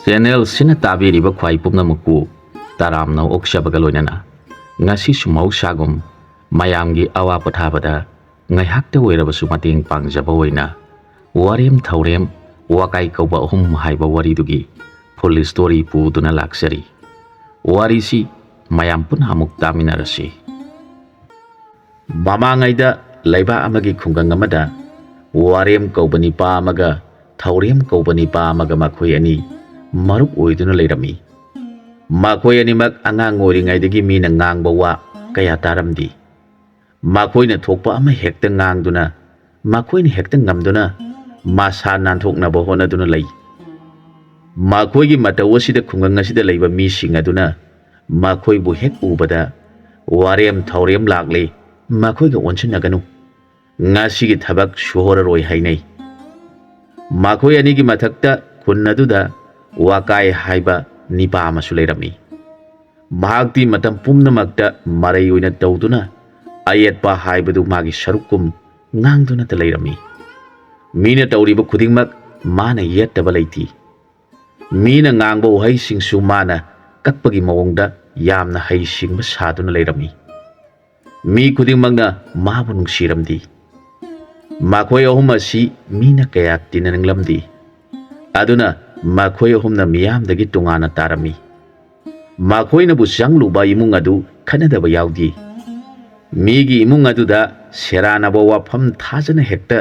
Channel sina tabiriba khwai pumnamakpu taramna oksabaga loinana ngasi sumau sagum mayamgi awa pathabada ngaihakta oirabasu mating pangjaba oina warem thaurem wakai kauba hum haiba waridugi full story puduna laksari warisi mayam pun hamuk taminarasi mamangaida laiba amagi khungang amada warem kaubani pa amaga thaurem kaubani pa amaga makhoi ani marup oiduna leirami makhoi animak angang oringaidagi mina ngangba wa kaya taramdi makhoi na thokpa ama hekta ngangduna makhoi ni hekta ngamduna masa nanthoknaba honaduna lei makhoi gi mataw asida khungang asida leiba mi singaduna makhoi bu hek ubada warem thaurem lakle makhoi ga onsinaganu ngasi gi thabak shohoraroi hainai makhoi ani gi mathakta khunnaduda wakai haiba nipa amasu leirami mahakti matam pumnamakta marai oina tawduna ayetpa haibadu magi sarukum ngangduna ta leirami mina tawriba khudingmak mana yettaba leiti mina ngangba uhai singsu mana kakpagi mawongda yamna hai singba saduna leirami mi khudingmakna mabu nungsiramdi makhoi ahum asi mina kaya tinananglamdi aduna makhoi ahumna miyamdagi tungana tarami makhoina bu sangluba imung adu khanadaba yaudi migi imung aduda seranaba wafam thajana hekta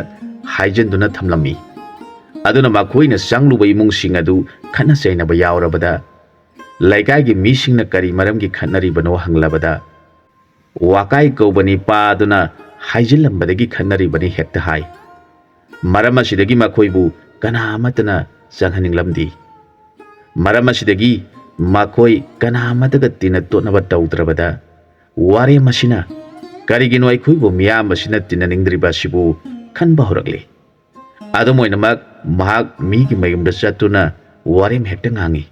haijanduna thamlami aduna makhoina sangluba imung sing adu khana chainaba yaurabada laikai gi misingna kari maramgi khanari bano hanglabada wakai kaubani pa aduna haijilambadagi khanari bani hekta hai marama sidagi makhoibu kana amatana Sanghaninglamdi Maramasidagi Makhoi Kanamataga Tina Tonaba Tautrabada Wari Masina Karigino Aikhuibu Miyam Masina Tinaningdriba Shibu Kanba Horagle Adamoinamak Mahak Migi Mayumda Satuna Warim Hekta Ngangi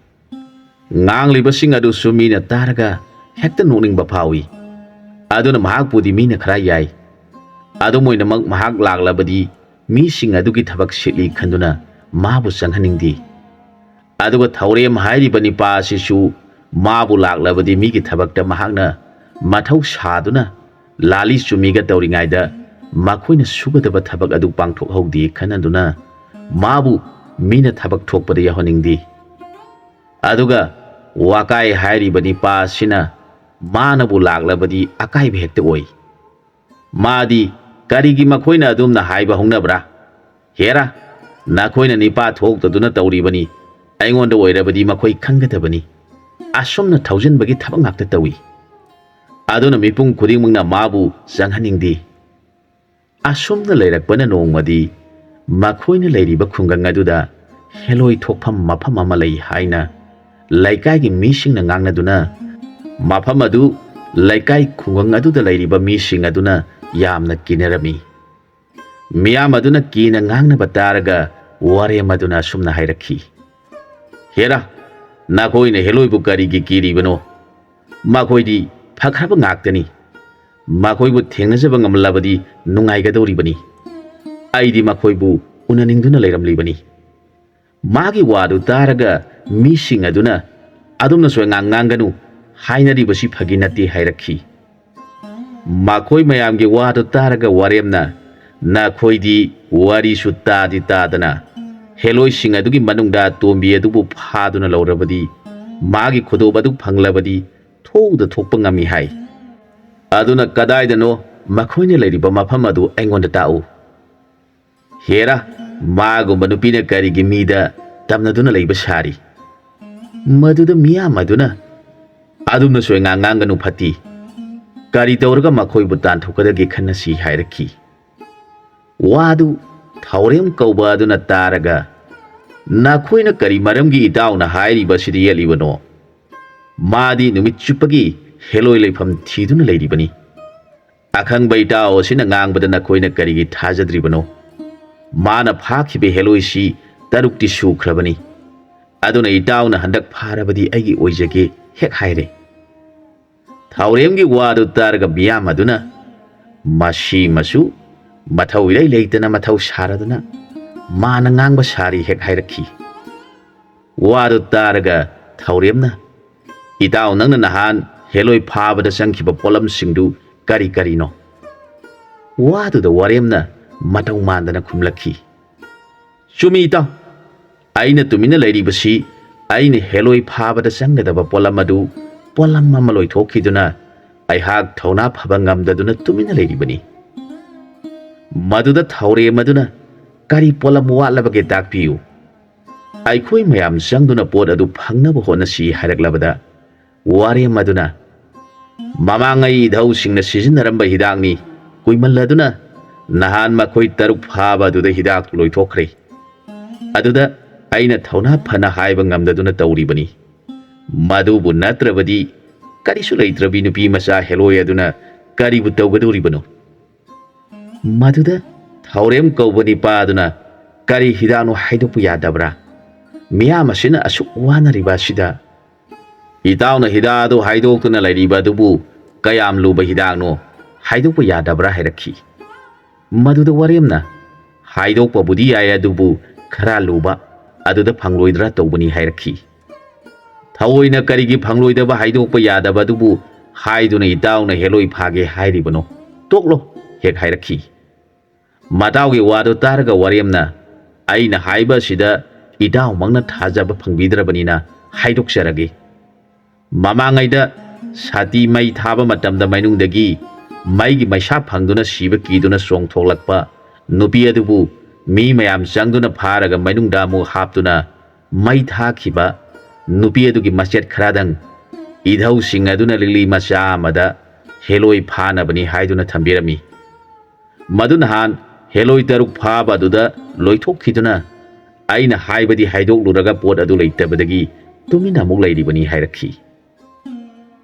Ngangli Basing Adu Sumina Taraga Hekta Nuning Bapawi Aduna Mahak Pudi Mina Krayai Adamoinamak Mahak Laglabadi Mising Adugi Tabak Shitli Kanduna mabu sanghaningdi aduga thaurem hairibani pa sisu mabu laklabadi migi thabakta mahakna mathau saduna lali sumiga tawringaida makhoina sugadaba thabak adu pangthok hodi khananduna mabu mina thabak thokpada yahoningdi aduga wakai hairibani pa sina manabu laklabadi akai behekte oi madi karigi makhoina adumna haiba hongnabra hera Nakhoina nipa thokduna tawribani aingonda oirabadi makhoi khangadabani asomna thousand bagi thabak ngakta tawi aduna mipung khudingmungna mabu sanghaningdi asomna leirakpana nongmadi makhoina leiriba khungang aduda heloi thokpham mafam ama lei haina laikai gi misingna ngangnaduna mafam adu laikai khungang aduda leiriba mising aduna yamna kinarami miyam aduna kina ngangna bataraga ware maduna sumna hairakhi hera nakhoina heloi bu kari gi kiri bano makhoi di phakraba ngaktani makhoi bu thengnajaba ngamlabadi nungai ga dori bani aidi makhoi bu unaningduna leiramli bani magi wadu taraga mising aduna adumna so nganganganu hainari basi phaginati hairakhi makhoi mayam gi wadu taraga waremna Nakhoi di wari sutta di tadana heloi singa dugi manungda tombi adubu phaduna laurabadi magi khudobadu phanglabadi thouda thokpangami hai aduna kadaidano makhoine leiriba mafam adu aingonda ta'u hera magu manupina kari gimida tamnaduna leiba sari maduda miya maduna adumna soinga nganganu phati kari tawraga makhoi butan thokadagi khanasi hairakhi Wadu thaurem kauba aduna taraga nakhoina kari maramgi itauna hairiba sidi yalibano madi numit chupagi heloi leifam thiduna leiribani akhang baitao sina ngangbada nakhoina kari gi thajadribano mana phakhibe heloi si tarukti sukhrabani aduna itauna handak pharabadi aigi oijage hek haire thaurem gi wadu taraga biyam aduna mashi masu Mathau ilai leitana mathau saradana mana ngang ba sari hek hairakhi Wadu taraga Tauremna Itao nang nahan Heloi Paba the Sankiba Polam Singdu Kari Karino Wadu the Waremna Matang Mandana Kumlaki Sumi itaw Aina tumina lady basi Aina Heloi Paba the Sangadaba Polamadu Polam Mamaloi Tokiduna I hag Tona Pabangam Daduna tumina lady bani Maduda Taure Maduna Kari Polam Walabage Dakpiu Aikoi mayam Sangduna Pod adu Pangnaba Honasi Haraglabada Warem Maduna Mamangai Dau Singna Season Ramba Hidangni Kuimaladuna Nahan Makoi Taruk Haba to the Hidak Loitokre Aduda Aina Tona Pana Haibangam Daduna Tauribani Madubu Natrabadi Karisulai Trabinu Pimasa Heloyaduna Karibu Taugaduribano Maduda Taurem Kobani Paduna Kari Hidano Haidopuya Dabra Miyamasina Asukwana Ribashida Itauna Hidado Haidokuna Lariba Dubu Kayam Luba Hidano Haidopuya Dabra Heraki Maduda Waremna Haidopa Budia Dubu Kara Luba Aduda Pangloidra Tobani Heraki Taoina Karigi Pangloidaba Haidopa Yadaba Dubu Haiduna Itauna Heloi Page Hairibano Toklo Hek Heraki Mataugi Wado Targa Waremna Aina Haiba Sida Idao Magna Tajaba Pangbidrabanina Haidok Sharagi Mamangaida Sati Mai Taba Matam the Mainung the Gi Maigi Maisha Pangduna Shiva Kiduna Song Tolakpa Nupia Dubu Mi Mayam Sangduna Paraga Mainung Damu Haptuna Mai Takiba Nupia Dugi Masjid Kradang Idau Singaduna Lili Masha Mada Heloi Pana Bani Haiduna Tambirami Madunahan Heloi Taruk Paba Duda Loitok Kiduna Aina Haibadi Haidok Luraga Port Adulate Tabadagi Tumina Muladi Bani Hierarchy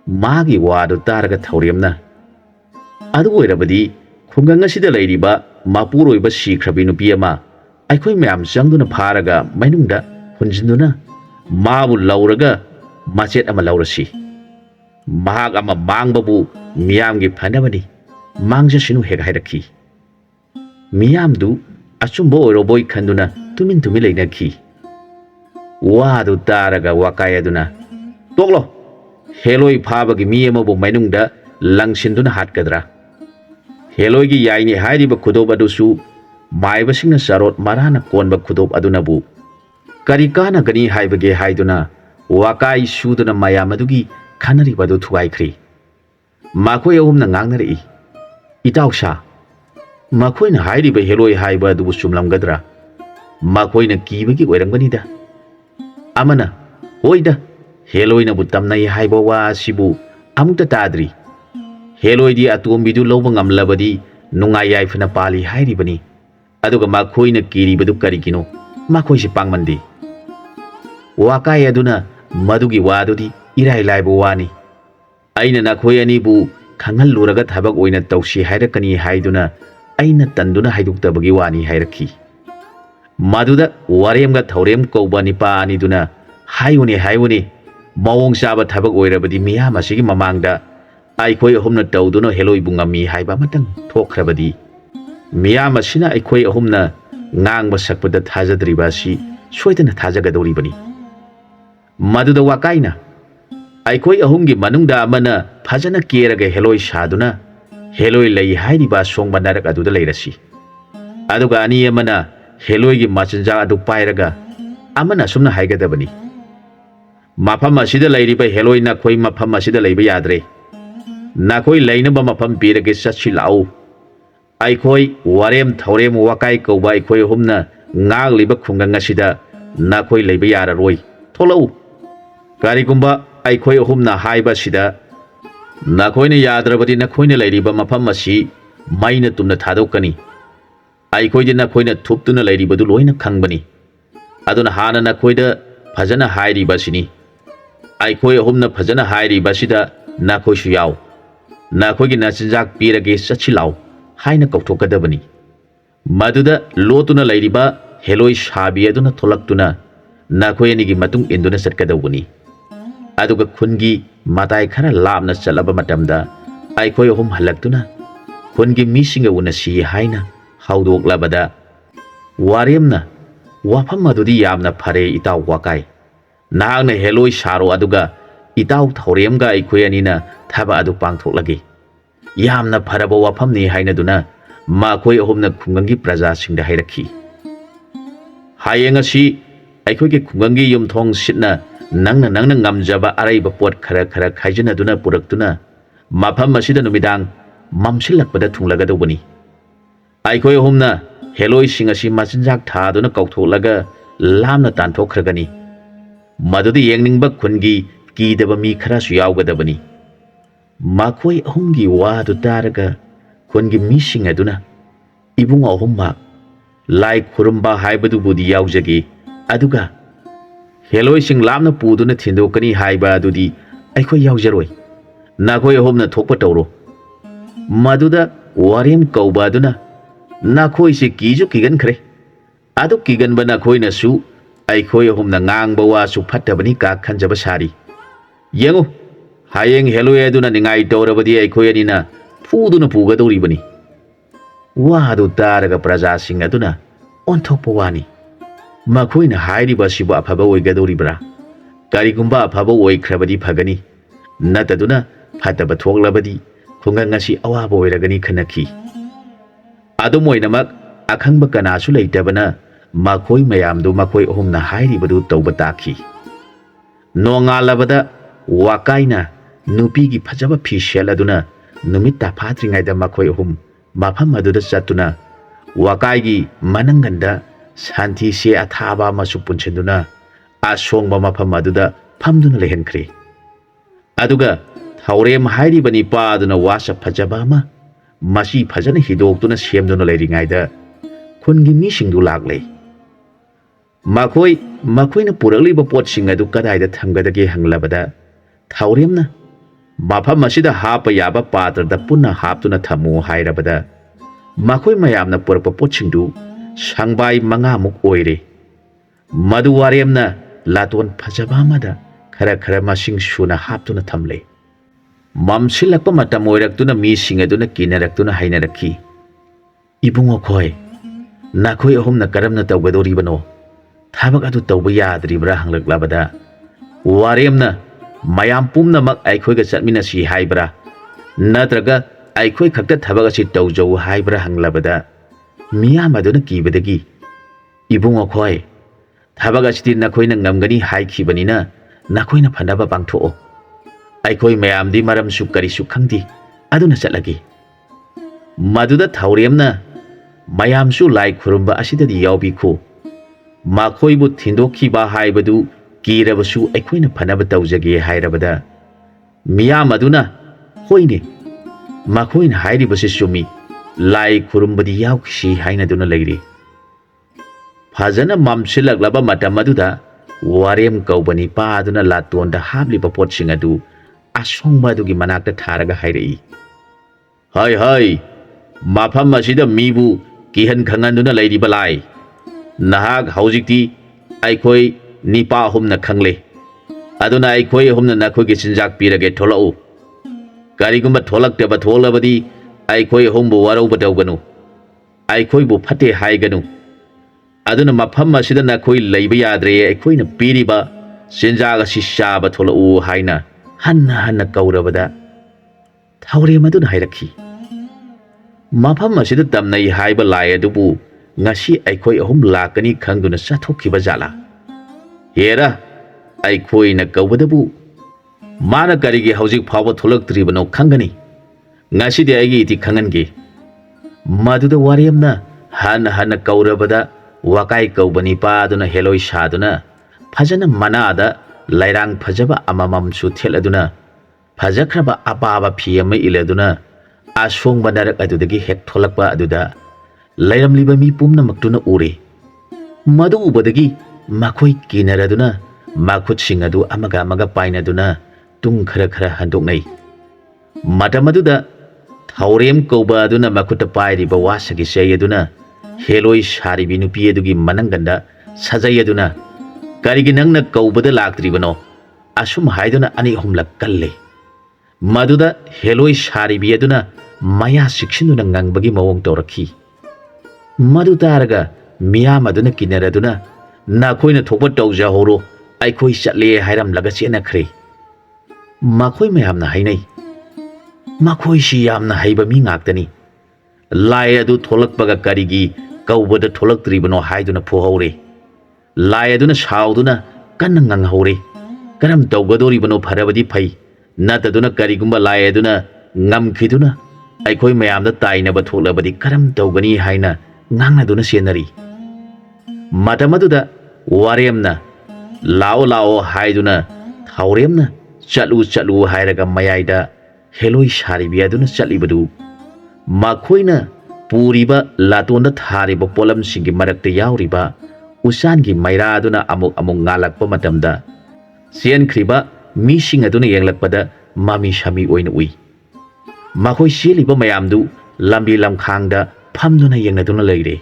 Magi Wadu Taraga Tauriamna Aduerabadi Kungangasida Lady Ba Mapuro Bashi Krabinu Piama Aikoi Mam Sangduna Paraga Mainunda Hunjinduna Mabu Lauraga Machet Amalaurasi Mahagama Bangbabu Miamgi Pandamadi Mangja Shinu Heg Hierarchy Miamdu Achumbo Roboy Kanduna Tumin Tumilainaki Wadu Taraga Wakayaduna Toklo Heloi Pabagi Miamabu Mainunda Langsinduna Hatkadra Heloigi Yaini Haidiba Kudoba Dusu Maibasina Sarot Marana Konba Kudob Adunabu Karikana Gani Haibage Haiduna Wakai Suduna Mayamadugi Kanari Badu Tuaikri Makoi Umna Nangari Itausha Makoina Haidiba Heloi Haiba Dubusumlam Gadra Makoina Kibaki Weranganida Amana Oida Heloina Butamna Haiba wa Sibu Amuta Tadri Heloidi Atumbidu Lobangam Labadi Nungayai Fanapali Hairibani Aduga Makoina Kiri Badu Karikino Makoisi Pangmandi Wakai Aduna Madugi Wadudi Irai Laibuani Aina Nakoyani Bu Kangal Luraga Tabak Oina Taushi Hairakani Haiduna Aina Tanduna Haiduk Tabagi Wani Hairaki Maduda Waremga Taurem Kobani Pani Duna Hayuni Mawong Saba Tabak Oirabadi Miyamasigi Mamangda Aikoi Humna Tauduna Heloi Bungami Haiba Matang Tokrabadi Miyamasina Aikoi Humna Ngang Basakpada Tazadribasi Swetan Tazagadoribani Maduda Wakaina Aikoi Ahumgi Manungda Mana Pazana Kiraga Heloi Shaduna Heloi Lay Haidiba Song Bandarak Aduda Lairasi Aduga Ani Amana Heloigi Machanja Adu Pairaga Amana Sumna Haigadabani Mapama Sida Lady by Heloi Nakoi Mapama Sida Lay Yadre Nakoi Lainaba Mapam Pirage Sachilao Aikoi Warem Taurem Wakai Kobai Koi Humna Nag Liba Kungangasida Nakoi Labayara Roy Tolo Karigumba Aikoi Humna Haiba Sida Nakoina Yadrabadi Nakoina Lady Mapamasi Maina Tumna Tadokani Aikoi Nakoina Tuptuna Lady Baduloina Kangbani Aduna Hana Nakoida Pazana Hairi Basini Aikoi Humna Pazana Hairi Basida Nakoshu Yao Nakogi Nachinjak Pirage Sachilao Haina Koktokadabani Maduda Lotuna Ladiba Heloi Shabi Aduna Tolaktuna Nakoyanigi Matung Induna Satkadabuni Aduga Kungi Matai Kara Labna Salaba Matamda Aikoi Hum Halaktuna Kungi Missinga Unasi Haina Haudok Labada Waremna Wapam Madudi Yamna Pare Ita Wakai Nahakna heloi saro aduga itau Thauremga aikhoi anina thaba adu pangthoklage. Yamna pharaba wafamni hainaduna makhoi ahumna khungangi praja singda hairakhi. Hayeng asi aikhoi ge khungangi yumthong sitna nangna ngamjaba araiba pot khara khaijinaduna puraktuna mafam asida numidang mamsilakpada thunglagadobani. Aikhoi ahumna heloi sing asi machinjak thaduna kautholaga lamna tanthokhragani. Madudi yengningba khungi kidaba mi kharasu yawgadabani. Makhoi ahumgi wadu taraga khungi mising aduna ibung ahumma lai khurumba haibadu budi yawjagi aduga heloi sing lamna puduna thindokani haiba adudi aikhoi yawjaroi. Nakhoi ahumna thokpa tawro. Maduda warem kauba aduna nakhoi se kiju kigan khre. Adu kigan ba nakhoi na su aikhoi ahumna ngang bawa su phattabani ka khanjaba sari. Yengu hayeng heloi aduna ningai tawrabadi aikhoi anina puduna pugadoribani. Wadu taraga praja sing aduna onthokpa wani. Makhoi na hairiba sibu afaba oigadoribra. Karigumba afaba oikrabadi phagani. Nataduna phattaba thoklabadi khungang ngasi awaba oiragani khanakhi. Adumoinamak akhangba kanasu leitabana makhoi mayamdu makhoi ahumna hairibadu tawba takhi. Nongalabada wakaina nupigi phajaba phi seladuna numita phatringaida makhoi ahum mafam aduda chatuna wakaigi mananganda santhi se athaba masu punchenduna asongba mafam aduda phamduna lehenkhre. Aduga Thaurem hairibani paduna wasa phajaba ma masi phajana hidoktuna semduna leiringaida khungi misingdu lagle. Makhoina puragliba potsing adu kadaida thamgadage hanglabada Thauremna mafam asida hapa yaba patrada punna haptuna thamu hairabada makhoi mayamna purpa potsingdu sangbai mangamuk oire. Madu waremna laton phajaba amada khara masing suna haptuna thamle. Mamsilakpa matam oiraktuna mising aduna kinaraktuna hainarakhi. Ibungo khoi nakhoi ahumna karamna tawgadoribano thabak adu tawba yadribra hanglaklabada waremna mayam pumnamak aikhoiga chatminasi haibra natraga aikhoi khakta thabak asi tawjau haibra hanglabada miyam aduna kibadagi ibungo khoi thabak asiti nakhoina ngamgani haikhibanina nakhoina phanaba pangtho aikhoi mayamdi maram su kari su khangdi aduna chatlagi. Maduda Thauremna mayam su lai khurumba asidadi yawbikho makhoibu thindokhiba haibadu kirabasu aikhoina phanaba tawjage hairabada miyam aduna hoine makhoina hairibasi sumi lai khurumbadi yawkisi hainaduna leiri. Phajana mamsilaklaba matam aduda warem kaubani paduna latonda habliba potsing adu asongba adugi manakta tharaga hairei. Hai mafam asida mibu kihan khanganduna leiriba lai nahak haujikti aikhoi nipa humna khangle aduna aikhoi humna nakhoi gi sinjak pirage tholau karigumba tholaktaba tholabadi aikhoi humbu warauba tawganu aikhoi bu phate haiganu aduna mafam asida nakhoi leiba yadre aikhoi na piriba sinjaga sishaba tholau haina hanna kaurabada Thaurem aduna hairakhi. Mafam asida tamnai haiba lai adubu ngasi aikhoi ahum lakani khangduna chathokhiba jala. Hera aikhoi na kaubadabu mana karigi haujik phawba tholaktribano khangani ngasi de aigi iti khangange. Maduda waremna hanna kaurabada wakai kaubani paduna heloi saduna phajana manada lairang phajaba amamam su theladuna phajakraba apaba phi ama iladuna asongba narak adudagi hek tholakpa aduda lairamliba mi pumnamakuna ure. Madu ubadagi makhoi kinaraduna makhut sing adu amaga painaduna tung khara handoknai. Matam aduda Thaurem kauba aduna makhuta pairiba wasagi sayaduna heloi saribi nupi adugi mananganda sajayaduna karigi nangna kaubada laktribano asum haiduna ani ahumlak kalle. Maduda heloi saribi aduna maya sikshinduna ngangbagi mawong tawrakhi. Madu taraga miyam aduna kinaraduna nakhoina thokpa tawjahoro ꯑꯩꯈꯣꯏ ꯆꯠꯂꯦ ꯍꯥꯏꯔꯝꯂꯒ ꯆꯦꯟꯅꯈ꯭ꯔꯦ꯫ ꯃꯈꯣꯏ ꯃꯌꯥꯝꯅ ꯍꯥꯏꯅꯩ, ꯃꯈꯣꯏꯁꯤ ꯌꯥꯝꯅ ꯍꯩꯕ ꯃꯤ ꯉꯥꯛꯇꯅꯤ, ꯂꯥꯏ ꯑꯗꯨ ꯊꯣꯛꯂꯛꯄꯒ ꯀꯔꯤꯒꯤ ꯀꯧꯕꯗ ꯊꯣꯛꯂꯛꯇ꯭ꯔꯤꯕꯅꯣ ꯍꯥꯏꯗꯨꯅ ꯐꯨꯍꯧꯔꯦ꯫ ꯂꯥꯏ ꯑꯗꯨꯅ ꯁꯥꯎꯗꯨꯅ ꯀꯟꯅ ꯉꯪꯍꯧꯔꯦ, ꯀꯔꯝ ꯇꯧꯒꯗꯧꯔꯤꯕꯅꯣ ꯐꯔꯕꯗꯤ ꯐꯩ, ꯅꯠꯇꯗꯨꯅ ꯀꯔꯤꯒꯨꯝꯕ ꯂꯥꯏ ꯑꯗꯨꯅ ꯉꯝꯈꯤꯗꯨꯅ ꯑꯩꯈꯣꯏ ꯃꯌꯥꯝꯗ ꯇꯥꯏꯅꯕ ꯊꯣꯛꯂꯕꯗꯤ ꯀꯔꯝ ꯇꯧꯒꯅꯤ ꯍꯥꯏꯅ ꯉꯥꯡꯅꯗꯨꯅ ꯆꯦꯟꯅꯔꯤ꯫ ꯃꯇꯝ ꯑꯗꯨꯗ ꯋꯥꯔꯦꯝꯅ ꯂꯥꯛꯑꯣ ꯂꯥꯛꯑꯣ ꯍꯥꯏꯗꯨꯅ ꯊꯥꯎꯔꯦꯝꯅ ꯆꯠꯂꯨ ꯆꯠꯂꯨ ꯍꯥꯏꯔꯒ ꯃꯌꯥꯏꯗ ꯍꯦꯂꯣꯏ ꯁꯥꯔꯤꯕꯤ ꯑꯗꯨꯅ ꯆꯠꯂꯤꯕꯗꯨ ꯃꯈꯣꯏꯅ ꯄꯨꯔꯤꯕ ꯂꯥꯇꯣꯟꯗ ꯊꯥꯔꯤꯕ ꯄꯣꯠꯂꯝꯁꯤꯡꯒꯤ ꯃꯔꯛꯇ ꯌꯥꯎꯔꯤꯕ ꯎꯆꯥꯟꯒꯤ ꯃꯩꯔꯥ ꯑꯗꯨꯅ ꯑꯃꯨꯛ ꯑꯃꯨꯛ ꯉꯥꯜꯂꯛꯄ ꯃꯇꯝꯗ ꯆꯦꯟꯈ꯭ꯔꯤꯕ ꯃꯤꯁꯤꯡ ꯑꯗꯨꯅ ꯌꯦꯡꯂꯛꯄꯗ ꯃꯃꯤ ꯁꯥꯃꯤ ꯑꯣꯏꯅ ꯎꯏ꯫ ꯃꯈꯣꯏ ꯆꯦꯜꯂꯤꯕ ꯃꯌꯥꯝꯗꯨ ꯂꯝꯕꯤ ꯂꯝꯈꯥꯡꯗ ꯐꯝꯗꯨꯅ ꯌꯦꯡꯅꯗꯨꯅ ꯂꯩꯔꯦ꯫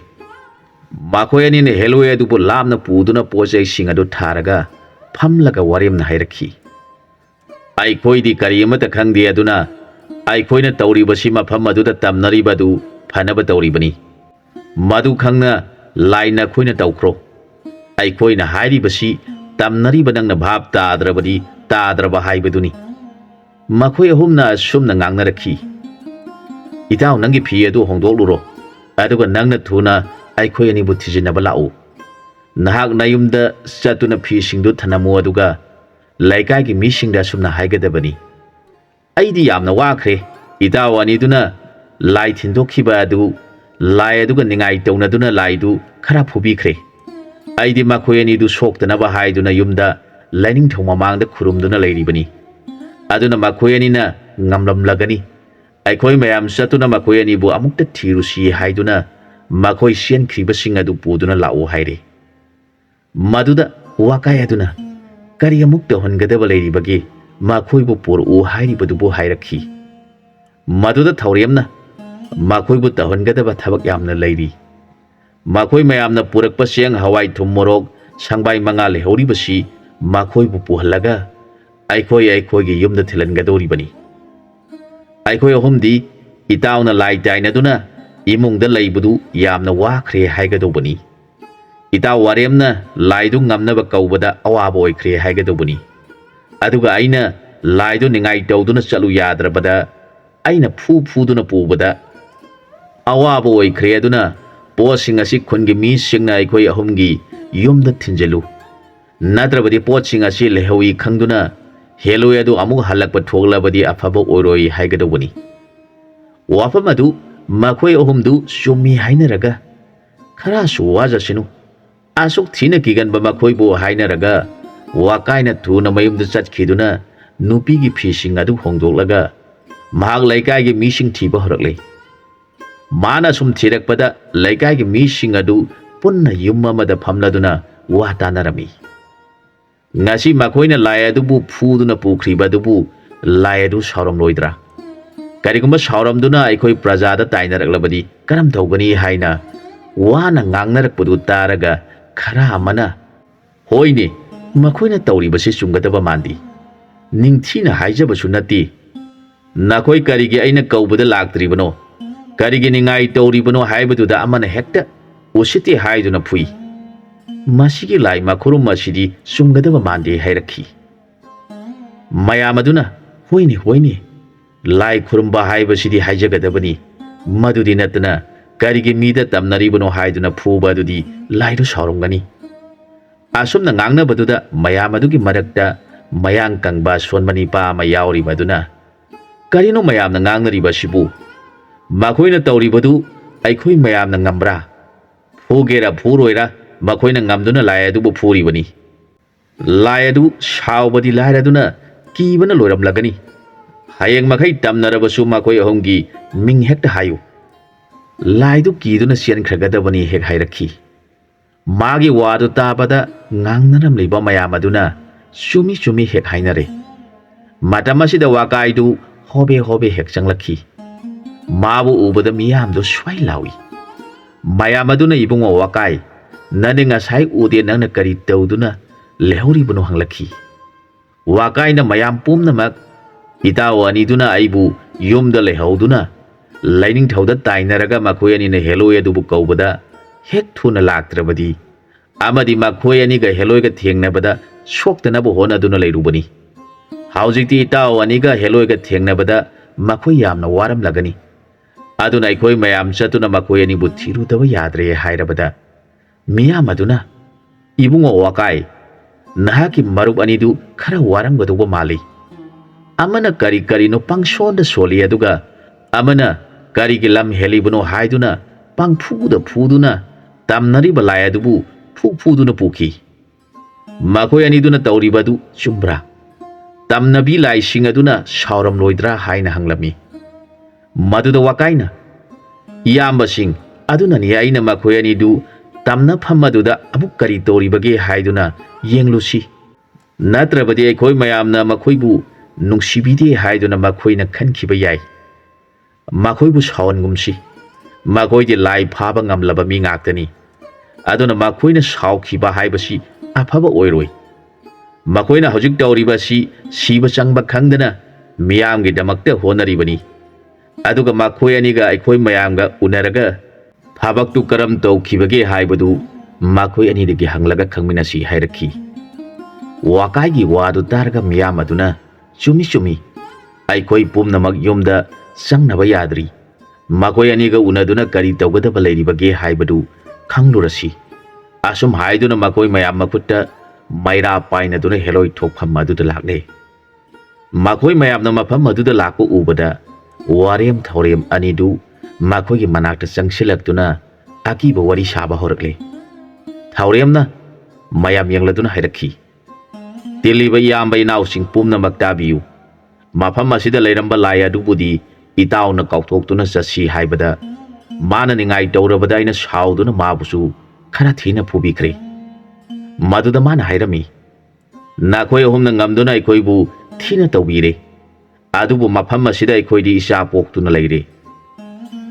ꯃꯈꯣꯏ ꯑꯅꯤꯅ ꯍꯦꯂꯣꯏ ꯑꯗꯨꯕꯨ ꯂꯥꯞꯅ ꯄꯨꯗꯨꯅ ꯄꯣꯠꯆꯩꯁꯤꯡ ꯑꯗꯨ ꯊꯥꯔꯒ ꯐꯝꯂꯒ ꯋꯥꯔꯦꯝꯅ ꯍꯥꯏꯔꯛꯈꯤ, ꯑꯩꯈꯣꯏꯗꯤ ꯀꯔꯤ ꯑꯃꯠꯇ ꯈꯪꯗꯦ, ꯑꯗꯨꯅ ꯑꯩꯈꯣꯏꯅ ꯇꯧꯔꯤꯕꯁꯤ ꯃꯐꯝ ꯑꯗꯨꯗ ꯇꯝꯅꯔꯤꯕꯗꯨ ꯐꯅꯕ ꯇꯧꯔꯤꯕꯅꯤ꯫ ꯃꯗꯨ ꯈꯪꯅ ꯂꯥꯏ ꯅꯈꯣꯏꯅ ꯇꯧꯈ꯭ꯔꯣ꯫ ꯑꯩꯈꯣꯏꯅ ꯍꯥꯏꯔꯤꯕꯁꯤ ꯇꯝꯅꯔꯤꯕ ꯅꯪꯅ ꯚꯥꯞ ꯇꯥꯗ꯭ꯔꯕꯗꯤ ꯇꯥꯗ꯭ꯔꯕ ꯍꯥꯏꯕꯗꯨꯅꯤ꯫ ꯃꯈꯣꯏ ꯑꯍꯨꯝꯅ ꯑꯁꯨꯝꯅ ꯉꯥꯡꯅꯔꯛꯈꯤ, ꯏꯇꯥꯎ ꯅꯪꯒꯤ ꯐꯤ ꯑꯗꯨ ꯍꯣꯡꯗꯣꯛꯂꯨꯔꯣ, ꯑꯗꯨꯒ ꯅꯪꯅ ꯊꯨꯅ ꯑꯩꯈꯣꯏ ꯑꯅꯤꯕꯨ ꯊꯤꯖꯤꯟꯅꯕ ꯂꯥꯛꯎ꯫ ꯅꯍꯥꯛ ꯅꯌꯨꯝꯗ ꯆꯠꯇꯨꯅ ꯐꯤꯁꯤꯡꯗꯨ ꯊꯅꯝꯃꯨ, ꯑꯗꯨꯒ ꯂꯩꯀꯥꯏꯒꯤ ꯃꯤꯁꯤꯡꯗ ꯑꯁꯨꯝꯅ ꯍꯥꯏꯒꯗꯕꯅꯤ, ꯑꯩꯗꯤ ꯌꯥꯝꯅ ꯋꯥꯈ꯭ꯔꯦ, ꯏꯇꯥꯎ ꯑꯅꯤꯗꯨꯅ ꯂꯥꯏ ꯊꯤꯟꯗꯣꯛꯈꯤꯕ ꯑꯗꯨ ꯂꯥꯏ ꯑꯗꯨꯒ ꯅꯤꯡꯉꯥꯏ ꯇꯧꯅꯗꯨꯅ ꯂꯥꯏꯗꯨ ꯈꯔ ꯐꯨꯕꯤꯈ꯭ꯔꯦ꯫ ꯑꯩꯗꯤ ꯃꯈꯣꯏ ꯑꯅꯤꯗꯨ ꯁꯣꯛꯇꯅꯕ ꯍꯥꯏꯗꯨꯅ ꯌꯨꯝꯗ ꯂꯥꯏꯅꯤꯡꯊꯧ ꯃꯃꯥꯡꯗ ꯈꯨꯔꯨꯝꯗꯨꯅ ꯂꯩꯔꯤꯕꯅꯤ꯫ ꯑꯗꯨꯅ ꯃꯈꯣꯏ ꯑꯅꯤꯅ ꯉꯝꯂꯝꯂꯒꯅꯤ ꯑꯩꯈꯣꯏ ꯃꯌꯥꯝ ꯆꯠꯇꯨꯅ ꯃꯈꯣꯏ ꯑꯅꯤꯕꯨ ꯑꯃꯨꯛꯇ ꯊꯤꯔꯨꯁꯤ ꯍꯥꯏꯗꯨꯅ ꯃꯈꯣꯏ ꯆꯦꯟꯈ꯭ꯔꯤꯕꯁꯤꯡ ꯑꯗꯨ ꯄꯨꯗꯨꯅ ꯂꯥꯛꯎ ꯍꯥꯏꯔꯦ꯫ ꯃꯗꯨꯗ ꯋꯥꯀꯥꯏ ꯑꯗꯨꯅ ꯀꯔꯤ ꯑꯃꯨꯛ ꯇꯧꯍꯟꯒꯗꯕ ꯂꯩꯔꯤꯕꯒꯦ, ꯃꯈꯣꯏꯕꯨ ꯄꯨꯔꯛꯎ ꯍꯥꯏꯔꯤꯕꯗꯨꯕꯨ ꯍꯥꯏꯔꯛꯈꯤ꯫ ꯃꯗꯨꯗ ꯊꯧꯔꯦꯝꯅ ꯃꯈꯣꯏꯕꯨ ꯇꯧꯍꯟꯒꯗꯕ ꯊꯕꯛ ꯌꯥꯝꯅ ꯂꯩꯔꯤ, ꯃꯈꯣꯏ ꯃꯌꯥꯝꯅ ꯄꯨꯔꯛꯄ ꯆꯦꯡ ꯍꯋꯥꯏ ꯊꯨꯝ ꯃꯣꯔꯣꯛ ꯁꯪꯕꯥꯏ ꯃꯉꯥ ꯂꯩꯍꯧꯔꯤꯕꯁꯤ ꯃꯈꯣꯏꯕꯨ ꯄꯨꯍꯜꯂꯒ ꯑꯩꯈꯣꯏꯒꯤ ꯌꯨꯝꯗ ꯊꯤꯜꯍꯟꯒꯗꯧꯔꯤꯕꯅꯤ꯫ ꯑꯩꯈꯣই ꯑꯍꯨꯝꯗꯤ ꯏꯇꯥꯎꯅ ꯂꯥꯏ ꯇꯥꯏꯅꯗꯨꯅ ꯏꯃꯨꯡꯗ ꯂꯩꯕꯗꯨ ꯌꯥꯝꯅ ꯋꯥꯈ꯭ꯔꯦ ꯍꯥꯏꯒꯗꯧꯕꯅꯤ, ꯏꯇꯥꯎ ꯋꯥꯔꯦꯝꯅ ꯂꯥꯏꯗꯨ ꯉꯝꯅꯕ ꯀꯧꯕꯗ ꯑꯋꯥꯕ ꯑꯣꯏꯈ꯭ꯔꯦ ꯍꯥꯏꯒꯗꯧꯕꯅꯤ, ꯑꯗꯨꯒ ꯑꯩꯅ ꯂꯥꯏꯗꯨ ꯅꯤꯡꯉꯥꯏ ꯇꯧꯗꯨꯅ ꯆꯠꯂꯨ ꯌꯥꯗ꯭ꯔꯕꯗ ꯑꯩꯅ ꯐꯨꯗꯨꯅ ꯄꯨꯕꯗ ꯑꯋꯥꯕ ꯑꯣꯏꯈ꯭ꯔꯦ, ꯑꯗꯨꯅ ꯄꯣꯠꯁꯤꯡ ꯑꯁꯤ ꯈꯨꯟꯒꯤ ꯃꯤꯁꯤꯡꯅ ꯑꯩꯈꯣꯏ ꯑꯍꯨꯝꯒꯤ ꯌꯨꯝꯗ ꯊꯤꯟꯖꯤꯜꯂꯨ, ꯅꯠꯇ꯭ꯔꯕꯗꯤ ꯄꯣꯠꯁꯤꯡ ꯑꯁꯤ ꯂꯩꯍꯧꯏ ꯈꯪꯗꯨꯅ ꯍꯦꯂꯣꯏ ꯑꯗꯨ ꯑꯃꯨꯛ ꯍꯜꯂꯛꯄ ꯊꯣꯛꯂꯕꯗꯤ ꯑꯐꯕ ꯑꯣꯏꯔꯣꯏ ꯍꯥꯏꯒꯗꯧꯕꯅꯤ꯫ ꯋꯥꯐꯝ ꯑꯗꯨ ꯃꯈꯣꯏ ꯑꯍꯨꯝꯗꯨ ꯆꯨꯝꯃꯤ ꯍꯥꯏꯅꯔꯒ ꯈꯔꯁꯨ ꯋꯥꯖꯁꯅꯨ, ꯑꯁꯨꯛ ꯊꯤꯅ ꯀꯤꯒꯟꯕ ꯃꯈꯣꯏꯕꯨ ꯍꯥꯏꯅꯔꯒ ꯋꯥꯀꯥꯏꯅ ꯊꯨꯅ ꯃꯌꯨꯝꯗ ꯆꯠꯈꯤꯗꯨꯅ ꯅꯨꯄꯤꯒꯤ ꯐꯤꯁꯤꯡ ꯑꯗꯨ ꯍꯣꯡꯗꯣꯛꯂꯒ ꯃꯍꯥꯛ ꯂꯩꯀꯥꯏꯒꯤ ꯃꯤꯁꯤꯡ ꯊꯤꯕ ꯍꯧꯔꯛꯂꯦ꯫ ꯃꯥꯅ ꯁꯨꯝ ꯊꯤꯔꯛꯄꯗ ꯂꯩꯀꯥꯏꯒꯤ ꯃꯤꯁꯤꯡ ꯑꯗꯨ ꯄꯨꯟꯅ ꯌꯨꯝ ꯑꯃꯗ ꯐꯝꯂꯗꯨꯅ ꯋꯥ ꯇꯥꯅꯔꯝꯃꯤ꯫ ꯉꯁꯤ ꯃꯈꯣꯏꯅ ꯂꯥꯏ ꯑꯗꯨꯕꯨ ꯐꯨꯗꯨꯅ ꯄꯨꯈ꯭ꯔꯤꯕ ꯑꯗꯨꯕꯨ ꯂꯥꯏ ꯑꯗꯨ ꯁꯥꯎꯔꯝꯂꯣꯏꯗ꯭ꯔꯥ? ꯀꯔꯤꯒꯨꯝꯕ ꯁꯥꯎꯔꯝꯗꯨꯅ ꯑꯩꯈꯣꯏ ꯄ꯭ꯔꯖꯥꯗ ꯇꯥꯏꯅꯔꯛꯂꯕꯗꯤ ꯀꯔꯝ ꯇꯧꯒꯅꯤ ꯍꯥꯏꯅ ꯋꯥꯅ ꯉꯥꯡꯅꯔꯛꯄꯗꯨ ꯇꯥꯔꯒ ꯈꯔ ꯑꯃꯅ, ꯍꯣꯏꯅꯦ, ꯃꯈꯣꯏꯅ ꯇꯧꯔꯤꯕꯁꯤ ꯆꯨꯝꯒꯗꯕ ꯃꯥꯟꯗꯦ, ꯅꯤꯡꯊꯤꯅ ꯍꯥꯏꯖꯕꯁꯨ ꯅꯠꯇꯦ, ꯅꯈꯣꯏ ꯀꯔꯤꯒꯤ ꯑꯩꯅ ꯀꯧꯕꯗ ꯂꯥꯛꯇ꯭ꯔꯤꯕꯅꯣ, ꯀꯔꯤꯒꯤ ꯅꯤꯡꯉꯥꯏ ꯇꯧꯔꯤꯕꯅꯣ ꯍꯥꯏꯕꯗꯨꯗ ꯑꯃꯅ ꯍꯦꯛꯇ ꯎꯁꯤꯠꯇꯦ ꯍꯥꯏꯗꯨꯅ ꯐꯨꯏ, ꯃꯁꯤꯒꯤ ꯂꯥꯏ ꯃꯈꯨꯔꯨꯝ ꯑꯁꯤꯗꯤ ꯆꯨꯝꯒꯗꯕ ꯃꯥꯟꯗꯦ ꯍꯥꯏꯔꯛꯈꯤ꯫ ꯃꯌꯥꯝ ꯑꯗꯨꯅ ꯍꯣꯏꯅꯦ ꯍꯣꯏꯅꯦ, ꯂꯥꯏ ꯈꯨꯔꯨꯝꯕ ꯍꯥꯏꯕꯁꯤꯗꯤ ꯍꯥꯏꯖꯒꯗꯕꯅꯤ, ꯃꯗꯨꯗꯤ ꯅꯠꯇꯅ ꯀꯔꯤꯒꯤ ꯃꯤꯗ ꯇꯝꯅꯔꯤꯕꯅꯣ ꯍꯥꯏꯗꯨꯅ ꯐꯨꯕ ꯑꯗꯨꯗꯤ ꯂꯥꯏꯗꯨ ꯁꯥꯎꯔꯝꯒꯅꯤ꯫ ꯑꯁꯨꯝꯅ ꯉꯥꯡꯅꯕꯗꯨꯗ ꯃꯌꯥꯝ ꯑꯗꯨꯒꯤ ꯃꯔꯛꯇ ꯃꯌꯥꯡ ꯀꯪꯕ ꯑꯁꯣꯟꯕ ꯅꯤꯄꯥ ꯑꯃ ꯌꯥꯎꯔꯤꯕ ꯑꯗꯨꯅ, ꯀꯔꯤꯅꯣ ꯃꯌꯥꯝꯅ ꯉꯥꯡꯅꯔꯤꯕ ꯑꯁꯤꯕꯨ? ꯃꯈꯣꯏꯅ ꯇꯧꯔꯤꯕꯗꯨ ꯑꯩꯈꯣꯏ ꯃꯌꯥꯝꯅ ꯉꯝꯕ꯭ꯔꯥ? ꯐꯨꯒꯦꯔꯥ ꯐꯨꯔꯣꯏꯔꯥ, ꯃꯈꯣꯏꯅ ꯉꯝꯗꯨꯅ ꯂꯥꯏ ꯑꯗꯨꯕꯨ ꯐꯨꯔꯤꯕꯅꯤ꯫ ꯂꯥꯏ ꯑꯗꯨ ꯁꯥꯎꯕꯗꯤ ꯂꯥꯏꯔꯗꯨꯅ ꯀꯤꯕꯅ ꯂꯣꯏꯔꯝꯂꯒꯅꯤ, ꯍꯌꯦꯡ ꯃꯈꯩ ꯇꯝꯅꯔꯕꯁꯨ ꯃꯈꯣꯏ ꯑꯍꯨꯝꯒꯤ ꯃꯤꯡ ꯍꯦꯛꯇ ꯍꯥꯏꯌꯨ, ꯂꯥꯏꯗꯨ ꯀꯤꯗꯨꯅ ꯆꯦꯟꯈ꯭ꯔꯒꯗꯕꯅꯤ ꯍꯦꯛ ꯍꯥꯏꯔꯛꯈꯤ꯫ ꯃꯥꯒꯤ ꯋꯥꯗꯨ ꯇꯥꯕꯗ ꯉꯥꯡꯅꯔꯝꯂꯤꯕ ꯃꯌꯥꯝ ꯑꯗꯨꯅ ꯆꯨꯝꯃꯤ ꯆꯨꯝꯃꯤ ꯍꯦꯛ ꯍꯥꯏꯅꯔꯦ꯫ ꯃꯇꯝ ꯑꯁꯤꯗ ꯋꯥꯀꯥꯏꯗꯨ ꯍꯣꯕꯦ ꯍꯣꯕꯦ ꯍꯦꯛ ꯆꯪꯂꯛꯈꯤ꯫ ꯃꯥꯕꯨ ꯎꯕꯗ ꯃꯤꯌꯥꯝꯗꯨ ꯁ꯭ꯋꯥꯏ ꯂꯥꯎꯏ꯫ ꯃꯌꯥꯝ ꯑꯗꯨꯅ ꯏꯕꯨꯡꯉꯣ ꯋꯥꯀꯥꯏ, ꯅꯪꯗꯤ ꯉꯁꯥꯏ ꯎꯗꯦ, ꯅꯪꯅ ꯀꯔꯤ ꯇꯧꯗꯨꯅ ꯂꯩꯍꯧꯔꯤꯕꯅꯣ ꯍꯪꯂꯛꯈꯤ꯫ ꯋꯥꯀꯥꯏꯅ ꯃꯌꯥꯝ ꯄꯨꯝꯅꯃꯛ ꯏꯇꯥꯎ ꯑꯅꯤꯗꯨꯅ ꯑꯩꯕꯨ ꯌꯨꯝꯗ ꯂꯩꯍꯧꯗꯨꯅ ꯂꯥꯏꯅꯤꯡꯊꯧꯗ ꯇꯥꯏꯅꯔꯒ ꯃꯈꯣꯏ ꯑꯅꯤꯅ ꯍꯦꯂꯣꯏ ꯑꯗꯨꯕꯨ ꯀꯧꯕꯗ ꯍꯦꯛ ꯊꯨꯅ ꯂꯥꯛꯇ꯭ꯔꯕꯗꯤ, ꯑꯃꯗꯤ ꯃꯈꯣꯏ ꯑꯅꯤꯒ ꯍꯦꯂꯣꯏꯒ ꯊꯦꯡꯅꯕꯗ सोक्तनब होनदुना लेरुबनी हौजिक्ति इताव अनिगा हेलोइगा थेंगनबदा मखोय यामना वारमलगनी अदुना अखोय मयाम चतुना मखोय अनिबु थिरुदब याद्रे हायरबदा मियाम अदुना इबुंगो वाकाय नहाकी मरुब अनिदु खरा वारमगदुबो माली अमना करी करीनो पंगसोंद सोली अदुगा अमना करीगी लम हेलिबनो हायदुना पंगफुद फुदुना तमनरिब लाय अदुबु फुदुना पुखी मखोय अनिदुना तौरिबदु चुम्ब्रा तमनबी लाइसिंग अदुना सावरम लोइद्रा हायना हंगलमी मदुदा वाकायना इयाम्बसिंग अदुननी आइना मखोय अनिदु तमना फमदुदा अबु करी तौरिबगे हायदुना येंगलुसी नत्रबदि अखोय मयामना मखोयबु नुंसिबिदे हायदुना मखोयना खनखिबा याय मखोयबु सावनगुमसी मखोयदि लाई फाबा ngamlaba mi ngaktani aduna मखोयना सावखिबा हायबसी अफबा ओइरोय मखोयना हौजिक तौरिबसी सीबा चंगबा खंगदना मियामगी दमक्ता होनरिबनी अदुगा मखोय अनिगा अखोय मयामगा उनरगा फाबक्तु करम तौखिबगे हायबदु मखोय अनिदगी हंगलगा खंगमिनासी हायरखी वाकायगी वादु तारगा मियाम अदुना चुमी चुमी अखोय पुमनमक युमदा संगनबा याद्री मखोय अनिगा उनदुना करी तौगदबा लेरिबगे हायबदु खंगलुरसी असुम हायदुना मखोय मयाम मखुत्ता मैरा पाइनदुना हेलोय थोकफम मदुदा लाक्ले मखोय मयामना मफम मदुदा लाको उबदा वारेम थौरेम अनिदु मखोयगी मनाक्ता चंगसिलक्तुना अकीबा वरी साबा होरकले थौरेमना मयाम यंगलदुना हायरखी तिलिबा याम्बा इनावसिंग पुमनमक ताबियु मफम असिदा लेरंबा लाय अदुबुदी इताउना काउथोक्तुना चसी हायबदा माना निंगाई तौरबदा आइना साउदुना माबुसु खरा थीना फुबिख्रे मदुदा माना हायरमी नाखोय अहुमना ngamदुना अखोयबु थीना तौबीरे अदुबु मफम असिदा अखोयदी इसा पोक्तुना लेरे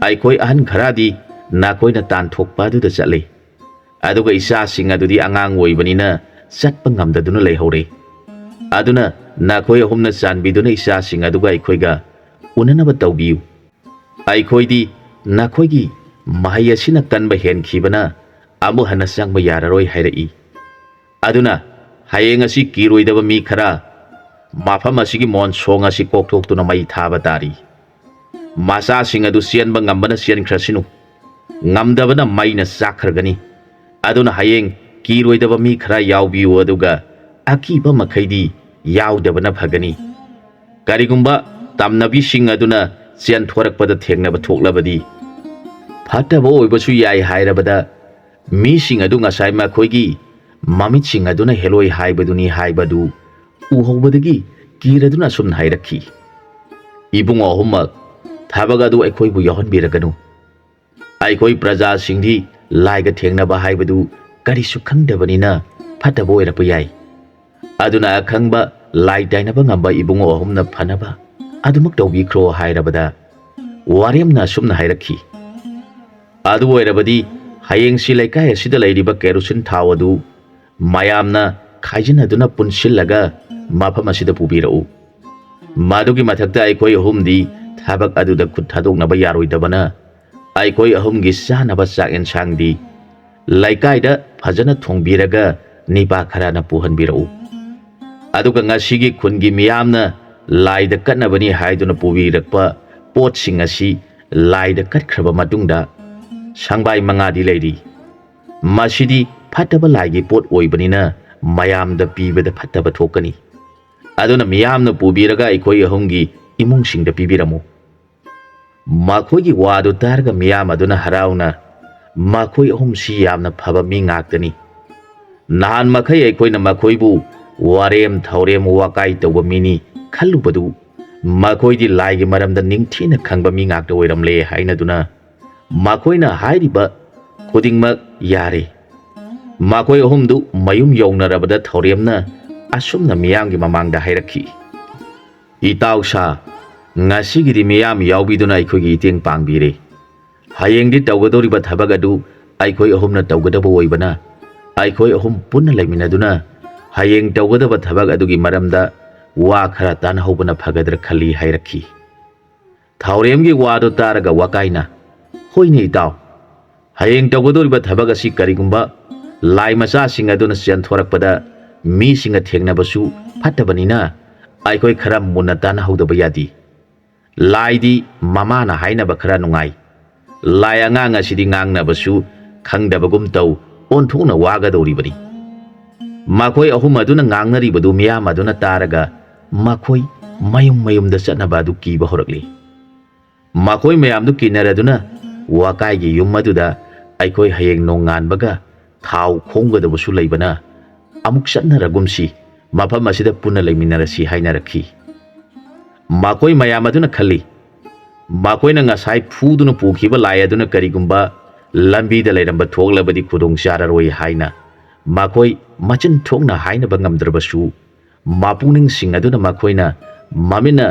अखोय अहन खरादी नाखोयना तानथोकपा अदुदा चले अदुगा इसासिंग अदुदी आंगांग ओइबनिना चटपा ngamददुना लेहौरे अदुना नाखोय अहुमना चानबिदुना इसासिंग अदुगा अखोयगा उननबा तौबियु अखोयदी नाखोयगी महै असिना कनबा हेनखिबना अमु हना चंगबा याररोय हायरई अदुना हयेंग असि किरोइदबा मी खरा माफम असिगी मोन सोंग असि कोकथोक्तुना मै थाबा तारी मासा सिंग अदु सियनबा ngamबना सियनख्रसिनु ngamदबना मैना चाखरगनी अदुना हयेंग किरोइदबा मी खरा यावबियु अदुगा अकीबा मखैदी यावदबना फगनी करिगुंबा तमनबी सिंग अदुना चेन थोरकपदा थेंगनबा थोकलबदी फटबा ओइबसु याय हायरबदा मी सिंग अदु ngasai मखोयगी ममित सिंग अदुना हेलोय हायबदुनी हायबदु उहौबदगी किरदुना सुम हायरखी इबुंगो अहुमक थाबग अदु अखोयबु यहनबिरगनु अखोय प्रजा सिंधी लाइगा थेंगनबा हायबदु करिसु खंगदबनिना फटबा ओइरपा याय अदुना अखंगबा लाई दाइनबा ngamba इबुंगो अहुमना फनबा अदुमक तौबिख्रो हायरबदा वारेमना सुमना हायरखी अदु ओइरबदी हयेंसि लेकाय असिदा लेरिबा केरोसिन थाव अदु मयामना खाइजिनदुना पुनसिलगा मफम असिदा पुबिरउ मादुगी मथक्ता अखोय अहुमदी थाबक अदुदा खुद थादोकनबा यारोइदबना अखोय अहुमगी चानबा चाक एनसांगदी लेकायदा फजना थोंबिरगा निपा खराना पुहनबिरउ अदुगा ngasiगी खुनगी मियामना लाइदा कटनबनी हायदुना पुबिरकपा पोटसिंग असि लाइदा कटख्रबा मतुंगदा सांबाई मंगादी लेरी मसिदी फटबा लाइगी पोट ओइबनिना मयामदा पीबदा फटबा थोकनी अदुना मियामना पुबिरगा अखोय अहुमगी इमुंगसिंगदा पीबिरमु मखोयगी वादु तारगा मियाम अदुना हराउना मखोय अहुमसि यामना फबा मी ngaktani नाहान मखै अखोयना मखोयबु वारेम थौरेम वाकाय तौबा मिनी खल्लुबदु मखोयदी लाइगी मरमदा निंगथीना खंगबा मी ngakta ओइरमले हायनदुना मखोयना हायरिबा खुदिंगमक यारे मखोय अहुमदु मयुम यौनरबदा थौरेमना असुमना मियामगी ममांगदा हायरखी इताउसा ngasiगidi मियाम यावबिदुना अखोयगी इतेंग पांगबिरे हयेंगदि तौगदोरिबा थबग अदु अखोय अहुमना तौगदबा ओइबना अखोय अहुम पुन्ना लेमिनदुना हयेंग तौगदबा थबग अदुगी मरमदा वा खरा तानहौबना फगदर खली हायरखी थौरेमगी वादो तारगा वाकायना होइने इताव हयेंग तौगदोरिबा थबग असि करिगुंबा लाई मचासिंग अदुना चेनथोरकपदा मीसिंग थेंगनबसु फट्टबनिना आइखोय खरा मुन्ना तानहौदबा यादि लाइदी ममाना हाइनबा खरा नुंगाई लाई आंगांग असिदि ngangnabasु खंगदबगुम तौ ओन्थोंना वागदौरिबनि माखोय अहुम अदुना ngangnaribadu miyam aduna taraga माखोय mayum mayumda चटनबा अदु कीबा होरकली माखोय मयामदु किनरदुना वाकायगी युम अदुदा आइखोय हयेंग नोंगानबगा थाव खोंगदबसु लैबना अमुक चटनरगुमसी मफम असिदा पुना लैमिनरसी हाइनरखी माखोय मयाम अदुना खल्ली माखोयना ngasai फुदुना पुखिबा लाय अदुना करिगुम्बा लंबीदा लैरंबा थोगलबदि खुदोंग चाररोय हाइना माखोय मचिन थोंगना हाइनबा ngamद्रबसु मापुनिंग सिंग अदुना माखोयना मामिना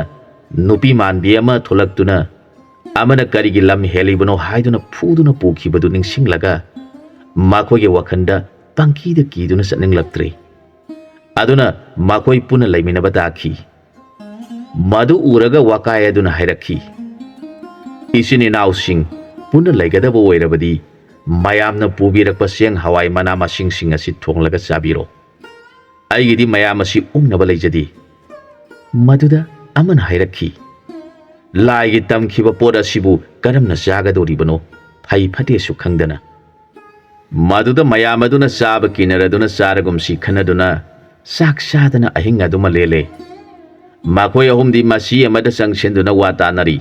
नुपी मानबी अमा थोलक्तुना अमना करिगी लम हेलिबनो हाइदुना फुदुना पुखिबदु निंगसिंगलगा माखोयगे वखंदा पंकीदा कीदुना चटनिंगलक्त्रे अदुना माखोय पुना लैमिनबा दाखी मधु उरगा वाकाय अदुना हाइरखी इसिन इनाउसिंग पुना लैगदबा ओइरबदि मयामना पुबिरकपा सेंग हवाई मना मसिंग सिंग असि थोंगलगा चाबिरो आइगिदि मयाम असि उंगनबा लैजदि मधुदा अमन हाइरखी लाइगी तमखिबा पोट असिबु करमना चागदोरिबनो फै फटेसु खंगदना मधुदा मयाम अदुना चाबा किनरदुना चारगुमसि खनदुना साक सादना अहिंग अदुमा लेले माखोय अहुमदि मसी अमदा चंगसेंदुना वा तानरी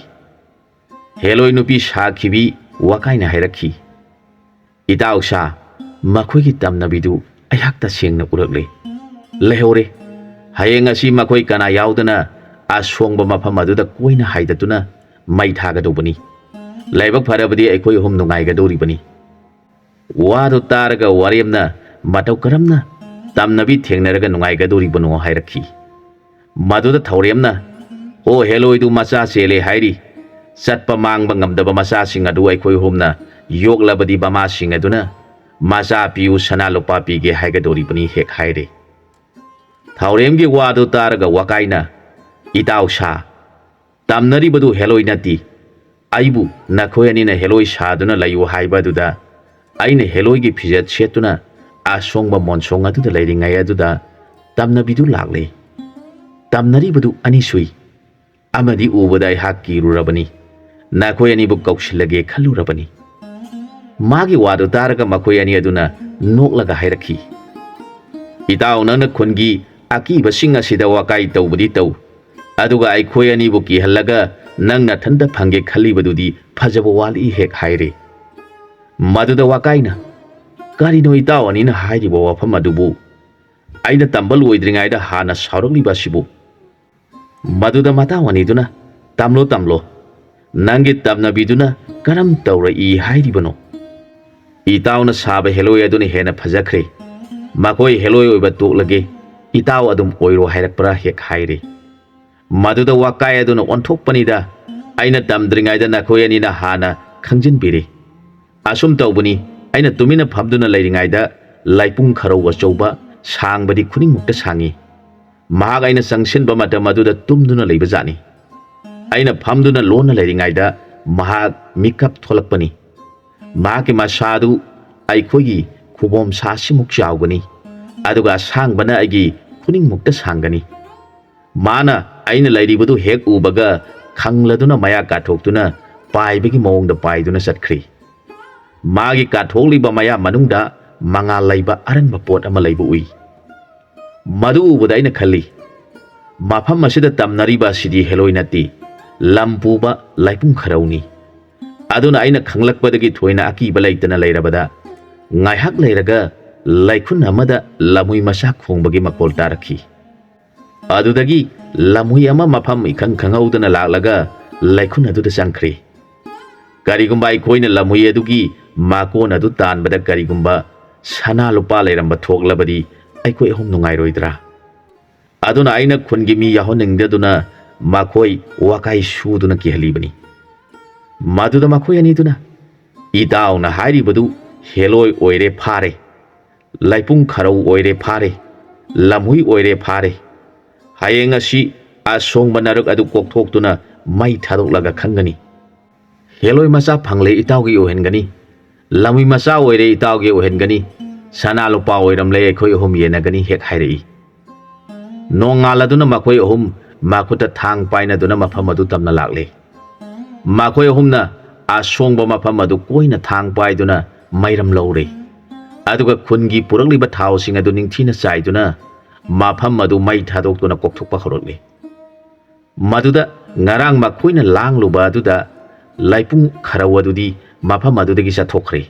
हेलोय नुपी साखिबी वाकायना हाइरखी इताउसा मखोयगी तमनबिदु अयाक्ता सेंगना उरकले लेहोरे हयेंग असि मखोय कना याउदना आसोंबा मफम अदुदा कोइना हाइदतुना मै थागदोबनी लाइबक फरबदि अखोय हुम नुंगाइगदोरिबनी वादो तारगा वारेमना मतौ करमना तमनबी थेंगनरगा नुंगाइगदोरिबनो हाइरखी मधुदा थौरेमना ओ हेलोयदु मचा चेले हाइरी चटपा मांगबा ngamdaba masaसिंग अदु अखोय हुमना योगलबदि बमासिंग अदुना माचा पियु सना लोपा पिगे हाइगदोरिबनी हेक हाइरे थौरेमगी वादो तारगा वाकायना इताउसा तमनरिबदु हेलोय नति आइबु नखोय अनिना हेलोय सादुना लयु हाइबदुदा आइने हेलोयगी फिजत सेतुना आसोंबा मोनसोंग अदुदा लैरिंगाय अदुदा तमनबिदु लागले तमनरिबदु अनिसुई अमदि उबदाय हाकी रुरबनी नखोय अनिबु कौशिलगे खलुरबनी मागी वादो तारगा मखोय अनि अदुना नोकलगा हाइरखी इताउ नंगना खुनगी अकीबा सिंग असिदा वाकाय तौबदि तौ अदुगा आइखोय अनिबु किहल्लगा नंगना थंदा फंगे खलिबदुदि फजब वाली हेक हाइरे मधुदा वाकायना कारिनो इताउ अनिना हाइरिबो वाफम अदुबु आइना तंबल ओइद्रिंगायदा हाना सावरगलिबासिबु मधुदा मताउ अनिदुना तमलो तमलो नंगे तमनबिदुना करम तौरई हाइरिबनो इताउना साबा हेलोय अदुना हेना फजखरे मखोय हेलोय ओइबा तोकलगे इताउ अदुम ओइरो हाइरकपरा हेक हाइरे मधुदा वाकाय अदुना ओंथोकपनिदा आइना तमद्रिंगायदा नखोय अनिना हाना खंजिनबिरे असुम तौबनी आइना तुमिना फमदुना लैरिंगायदा लाइपुंग खरौ अचौबा सांगबदि खुनिंगमुक्ता सांगी महाग आइना संगसिनबा मतम अदुदा तुमदुना लैबा जानी आइना फमदुना लोना लैरिंगायदा महाग मिकअप थोलकपनी माके मासादु आइखोगी खुबोम सासिमुक चावगनी अदुगा सांगबना आइगी खुनिंगमुक्ता सांगनी माना आइना लैरिबदु हेक उबगा खंगलदुना मया काथोक्तुना पाइबगी मओंगदा पाइदुना चटख्री मागी काथोगलिबा मया मनुंगदा मंगाल लैबा अरनबा पोट अमा लैबा उई मधु उबदा आइना खल्ली मफम असिदा तमनरिबा सिदि हेलोय नति लंपुबा लाइपुंग खरौनी अदुना आइना खंगलकपदगी थोइना अकीबा लैतना लैरबदा ngaihak leiraga laikhun amada lamui masa khongbagi makol taraki adudagi lamui ama mafam ikhang khangaudana laklaga laikhun aduda changkhre karigumba aikoina lamui adugi makon adu tanbada karigumba sana lupa leiramba thoklabadi aikoi hom nungairoidra aduna aina khungi mi yahoningdaduna makoi wakai suduna kihalibani maduda makoi ani duna itauna hairibadu हेलोय ओइरे फारे लाइपुंग खरौ ओइरे फारे लमहुई ओइरे फारे हायेंग असि आसोंग बनरक अदु कोकथोक्तुना मै थादोकलगा खंगनी हेलोय मचा फंगले इतावगी ओहेनगनी लमुई मचा ओइरे इतावगी ओहेनगनी sana lupa oiram le khoi hum yena gani hek hairi nongala duna makhoi hum makuta thang paina duna mafam adu tamna lakle makhoi hum na asongba mafam adu koina thang pai duna mairam lore aduga khungi purakliba thau sing adu ningthina sai duna mafam adu mai thadok duna kokthokpa horokle maduda ngarang makhoina langluba aduda laipung kharaw adudi mafam adudagi sathokre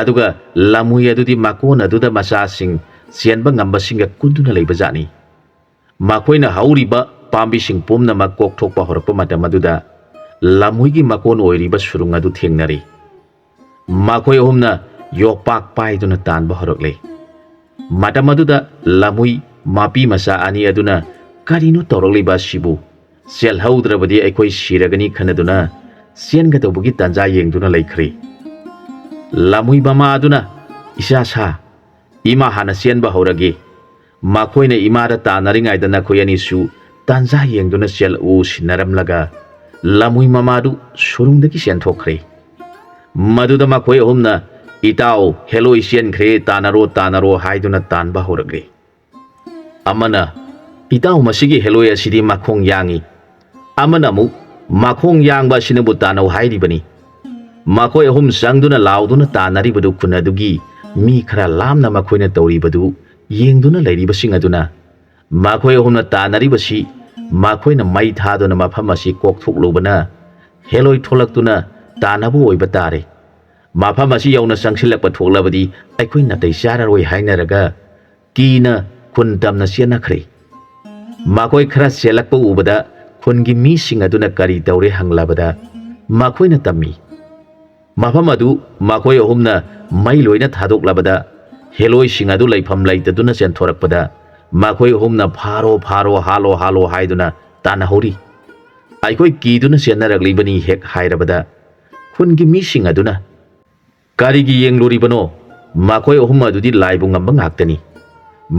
aduga lamui adudi makon aduda masa sing sianba ngamba singa kunduna leiba jani makhoina hauriba pambi sing pomna ma kokthokpa horokpa matam aduda lamui gi makon oiriba surung adu thengnari makhoi humna yokpak pai duna tanba horokle matam aduda lamui mapi masa ani aduna karino torokliba sibu sel haudrabadi aikoi siragani khanaduna sienga tawbugi tanja yengduna laikhri lamui bama aduna isa sa ima hana sienba horage makhoina imara tanaringai dana khoyani su tanja yengduna sel u sinaram laga lamui mamadu surungdagi sen thokre maduda makhoi humna itao hello isian khre tanaro haiduna tanba horage amana itao masigi hello asidi makhong yangi amana mu makhong yangba sinabu tanau hairibani makhoi ahum sangduna lauduna tanaribadu kunadugi mi khara lamna makhoina tawribadu yengduna lairibasing aduna makhoi ahumna tanaribasi makhoina mai thaduna mafam asi kokthoklubana heloi tholaktuna tanabu oiba tare mafam asi yauna sangsilakpa thoklabadi aikoi natai chararoi hainaraga kina khuntamna sianakhre makhoi khara selakpa ubada khungi mi sing aduna kari tawre hanglabada makhoina tammi mafam adu makhoi ahumna mai loina thadoklabada heloi sing adu laifam laitaduna sen thorakpada makhoi ahumna pharo halo haiduna tanahori aikoi kiduna senaraglibani hek hairabada khungi mi sing aduna karigi yengluribano makhoi ahum adudi laibu ngamba ngaktani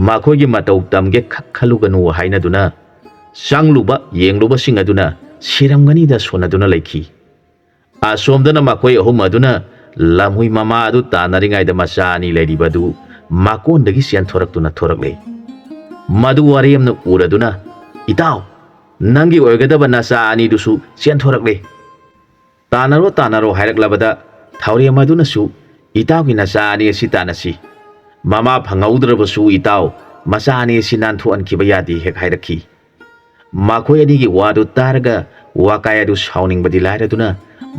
makhoi gi matau tamge khakhaluganu hainaduna sangluba yengluba sing aduna siramgani da sonaduna laiki asomdana makhoi ahum aduna lamhui mama adu tanaringai da masani leiribadu makon dagi sian thoraktuna thorakle madu wariyamna uraduna itao nangi oigadaba nasa ani dusu sian thorakle tanaro hairaklabada thauri maduna su itao gi nasa ani si tanasi mama phangaudrabasu itao masani sinan thuan kibayadi hek hairakhi makhoi ani gi wadu targa wakaya du sauning badi lairaduna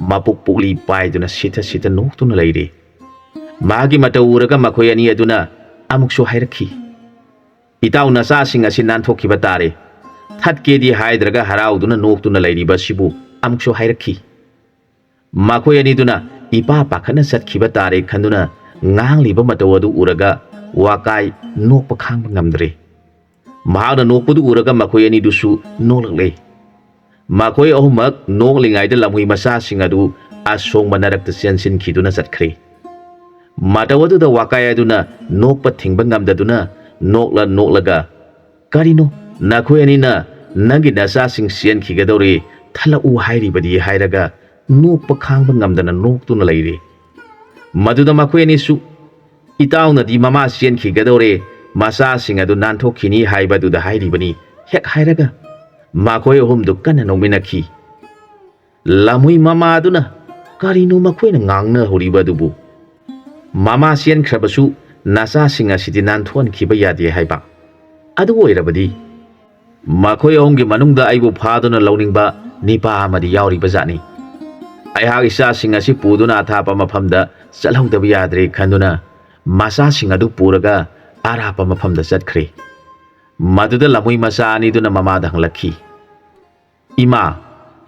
mapuk pukli paiduna sita noktuna leire magi mata uraga makhoi ani aduna amuksu hairakhi itau nasa sing asi nanthokhiba tare thatke di haidraga harauduna noktuna leiriba sibu amuksu hairakhi makhoi ani duna ipa pakhana satkhiba tare khanduna ngangliba mata wadu uraga wakai nokpa khangba ngamdre mahana nokpudu uraga makhoi ani dusu nolakle makhoi ahumak nonglingai da lamhui masa sing adu asong manarakta sensin khiduna satkhre matawadu da wakaya duna nokpa thingba ngamdaduna noklaga karino nakhoi ani na nangi nasa sing sian khigadore thala u hairibadi hairaga nokpa khangba ngamdana noktuna leire maduda makhoi ani su itawna di mama sian khigadore masa sing adu nanthokkhini haibadu da hairibani hek hairaga makhoi ahum du kana nominakhi lamui mama aduna karino makhoina ngangna horiba dubu mama sian khrabasu nasa singa sidi nanthon khiba yadi haiba adu oirabadi makhoi ahum gi manungda aibu phaduna launingba nipa amadi yauri bazani aiha isa singa si puduna thapa mafamda chalhaudabi yadre khanduna masa singa du puraga arapa mafamda chatkhre maduda lamui masa ani duna mama dang lakhi ima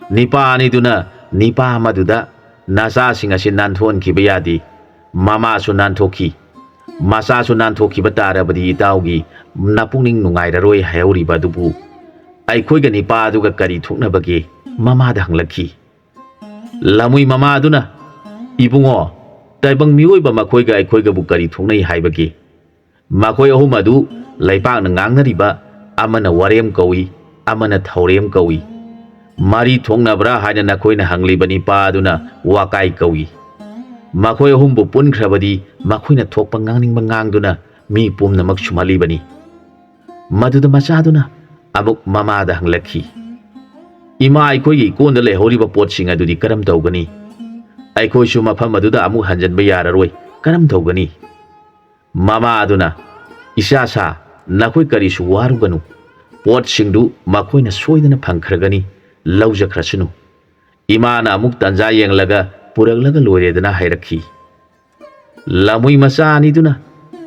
nipa ani duna nipa maduda nasa singa sin nanthon khibayadi mama su nanthokhi masa su nanthokhi batara badi itaugi napuning nungairaroi hauri badubu aikhoi ga nipa duga kari thukna bage mama dang lakhi lamui mama duna ibungo taibang mioi ba makhoi ga aikhoi ga bu kari thuknai haibage makhoi ahum adu laipak na ngangnariba amana warem kawi amana thaurem kawi mari thongnabra haina nakhoi na hanglibani pa aduna wakai kawi Makhoi ahumbu punkrabadi makhoina thokpa ngangningba ngangduna mi pumnamak sumalibani. Maduda machaduna amuk mamada hanglakhi. Ima aikhoigi ikonda lehoriba potsing adudi karam tawgani. Aikhoisu mafam aduda amuk hanjanba yararoi karam tawgani. Mama aduna isa sa nakhoi karisu waruganu. Potsingdu makhoina soidana phangkhragani lawjakhrasunu. Ima na amuk tanja yenglaga puraglaga loiredana hairakhi. Lamui macha aniduna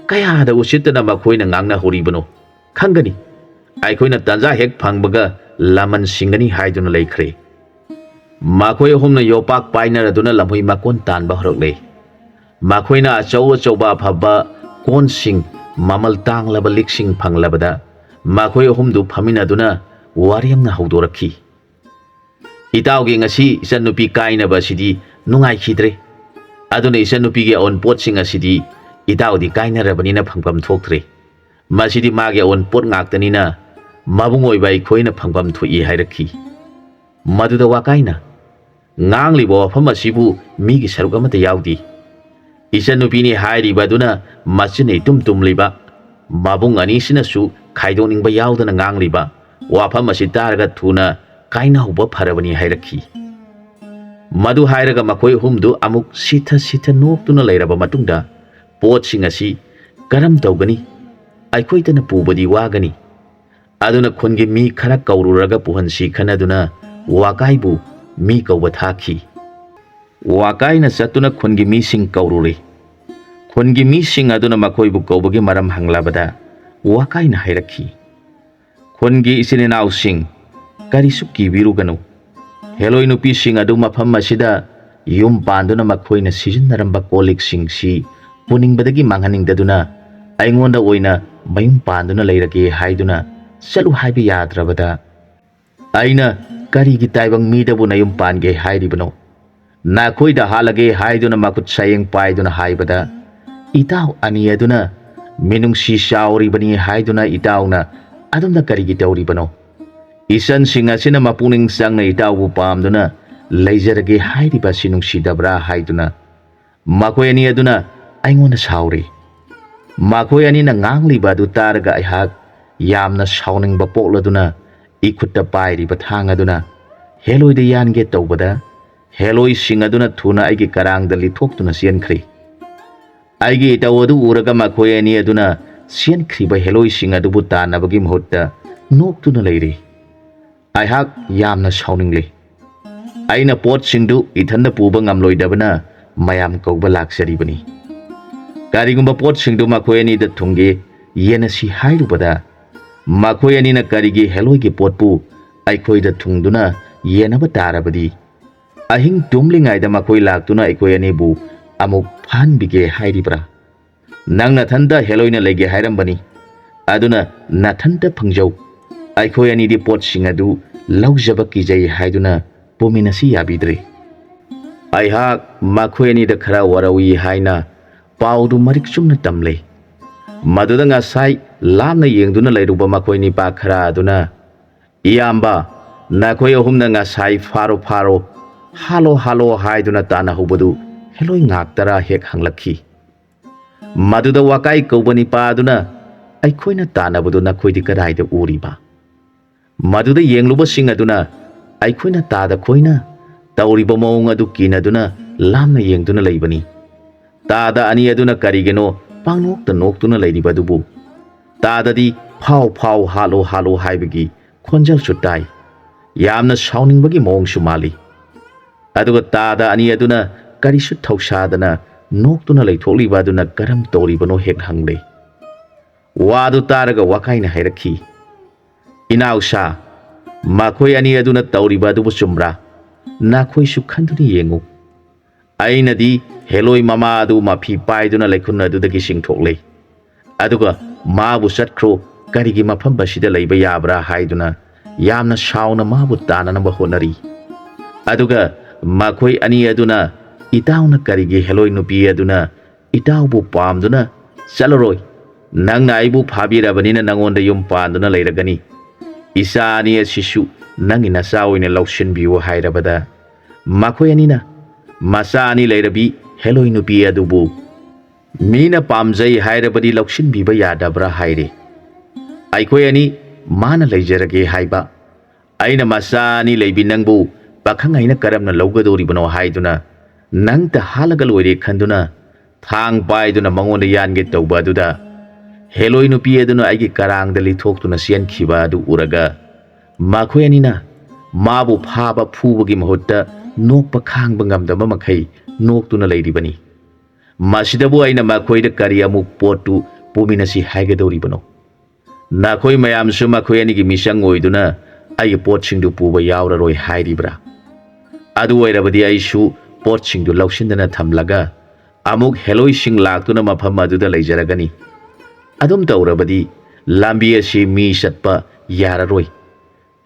kayada usitana makhoina ngangna horibano khangani. Aikhoina tanja hek phangbaga laman singani haiduna leikhre. Makhoi ahumna yopak painaraduna lamui makon tanba horokle. Makhoina achau achauba phaba kon sing mamal tanglaba liksing phanglabada makhoi ahumdu phaminaduna wariamna haudorakhi. Itaugi ngasi isanupi kainaba sidi nungai khidre. Aduna isanupi ge on potsing asidi itaudi kainarabanina phangpam thoktre. Masidi mage on pot ngaktanina mabungoi bai khoina phangpam thoi hairakhi. Maduda wakaina nganglibo phamasibu migi sarugamata yaudi. Isanupi ni hairi baduna masine tum liba mabung ani sinasu khaidoningba yaudana ngangliba wafamasi taraga thuna kaina huba pharabani hairakhi. Madu hairaga makhoi humdu amuk sitha noktuna lairaba matungda potsing asi karam tawgani aikhoitana pubadi wagani. Aduna khungi mi khara kaururaga puhansi khanaduna wakaibu mi kauba thakhi. Wakaina satuna khungi mi sing kaurure. Khungi mi sing aduna makhoibu kaubagi maram hanglabada wakaina hairakhi. Khungi isininaw sing karisu kibiruganu. Heloi nupi sing adu mafam masida yum panduna makhoina sizinaramba kolik sing si puningbadagi manghaningdaduna aingonda oina mayum panduna leirage haiduna salu haibi yadrabada aina karigi taibang midabu nayum pange hairibano nakhoida halage haiduna makut sayeng paiduna haibada itaw ani aduna minung si sauribani haiduna itawna adumna karigi tawribano. Isan singa sina mapuning sang na itawu pamduna leijarage hairiba sinung sidabra haiduna makhoi ani aduna aingona sauri. Makhoi ani na ngangliba adu taraga aihak yamna sauningba pokladuna ikutta pairiba thang aduna heloi da yange tawbada heloi sing aduna thuna aigi karangda lithoktuna sienkhri. Aigi itaw adu uraga makhoi ani aduna sienkhriba heloi sing adubu tanabagi mahutta noktuna leiri. Aihak yamna sauningli. Aina pot singdu ithanda puba ngamloidabana mayam kauba laksaribani. Karigumba pot singdu makhoi ani da thunge yena si hairubada makhoi ani na karigi heloi ge potpu aikhoi da thungduna yenaba tarabadi ahing tumlingai da makhoi laktuna aikhoi ani bu amuk phan bige hairibra. Nangna thanda heloi na lege hairambani aduna nathanta phangjau. Aikhoi ani di pot sing adu laujaba kijai haiduna puminasi yabidre. Aihak makhoi ani da khara warawi haina paudu marik chumna tamle. Maduda ngasai lamna yengduna lairuba makhoi ni pa khara aduna iyamba nakhoi ahumna ngasai faro halo haiduna tana hubadu heloi ngaktara hek hanglakhi. Maduda wakai kaubani pa aduna aikhoina tanabadu nakhoi di kadaida uriba. Maduda yengluba sing aduna aikhoina tada khoina tawriba maung adu kinaduna lamna yengduna leibani. Tada ani aduna karigeno pangnokta noktuna leiribadubu tadadi phau halo haibagi khonjal chutai yamna sauningbagi maung sumali. Aduga tada ani aduna karisu thausadana noktuna leitholiba aduna karam tawribano hek hangle. Wadu taraga wakaina hairakhi. Inausa makhoi ani aduna tawriba adubu chumra nakhoi su khanduni yengu. Ainadi heloi mama adu mafi paiduna leikhun adudagi singthokle. Aduga mabu satkhro karigi mafam basida leiba yabra haiduna yamna sauna mabu tananaba honari. Aduga makhoi ani aduna itawna karigi heloi nupi aduna itawbu pamduna saloroi nangna aibu phabirabanina nangonda yum panduna leiragani. Isa ani asisu nangi nasa oina laushin biwa hairabada makhoi anina masa ani leirabi heloi nupi adubu Meena पामजई हायरबदी लौसिनबिबा यादब्रा हायरे आइखोय अनि माना लैजरगे हायबा आइना मसानी लैबि नंगबु पाखंग आइना करमना लौगदोरिबनो हायदुना नंगता हालगा लोइरे खंदुना थांग पायदुना मंगोंदा यानगे तौबा दुदा हेलोय नुपि अदुना आइगे करांगदा लिथोक्तुना सियनखिबा अदु उरगा माखोय अनिना माबु फाबा फुबगी महुत्ता नोकपा खांगबा ngamdaba मखै नोक्तुना लैरिबनी मासिदबु आइना माखोयदा करी अमुक पोटु पुमिनसी हायगदोरिबनो नाखोय मयामसु माखोय अनिगी मिसंग ओइदुना आइगे पोटसिंगदु पुबा यावररोय हायरिब्रा अदु ओइरबदी आइसु पोटसिंगदु लौसिनदना थमलगा अमुक हेलोय सिंग लाक्तुना मफम अदुदा लैजरगनी अदुम तौरबदी लांबी असि मी सत्पा याररोय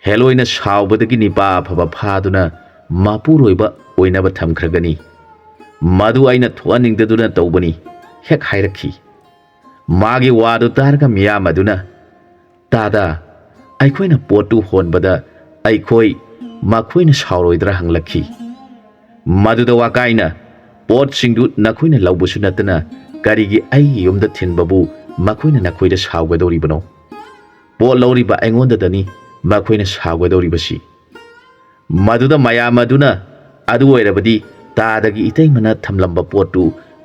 हेलोयना सावबदगी निपा अफबा फादुना मापुरोयबा ओइनबा थमख्रगनी मधु आइना थोअनिंगदुना तौबनी हेक हायरखी मागी वादु तारगा मियाम अदुना S आइखोयना पोटु होनबदा आइखोय माखोयना सावरोयद्रा हंगलखी Madhuda वाकायना pot सिंगदु नखोयना लौबसु नतना करिगी आइगी युमदा थिनबबु मखोयना नखोयदा सावगदोरिबनो pot लौरिबा आइंगोंददनी मखोयना सावगदोरिबसी Madhuda मयाम अदुना अदु ओइरबदी तादगी इतैमना थमलंबा पोटु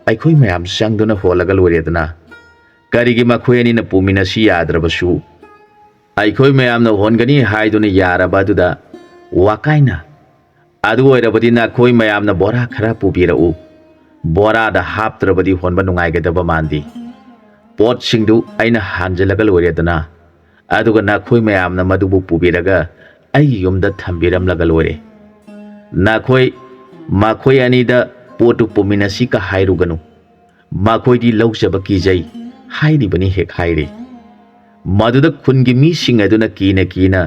आइखोय मयाम संगदुना होलगा लोइरेदना करिगी मखोय अनिना पुमिनसी याद्रबसु आइखोय मयामना होनगनी हायदुना यारबादुदा वाकायना अदु ओइरबदी नाखोय मयामना बोरा खरा पुबिरउ बोरादा हापत्रबदी होनबा नुंगाइगदबा मांदी पोट सिंगदु आइना हांजलगा लोइरेदना अदुगा नाखोय मयामना मदुबु पुबिरगा आइगी युमदा थंबिरमलगा लोइरे नाखोय माखोय अनिदा पोटु पुमिनसी का हायरुगनु माखोयदी लौजबा कीजै हायरिबनी हेक हायरे मधुदा खुनगी मीसिंग अदुना कीना कीना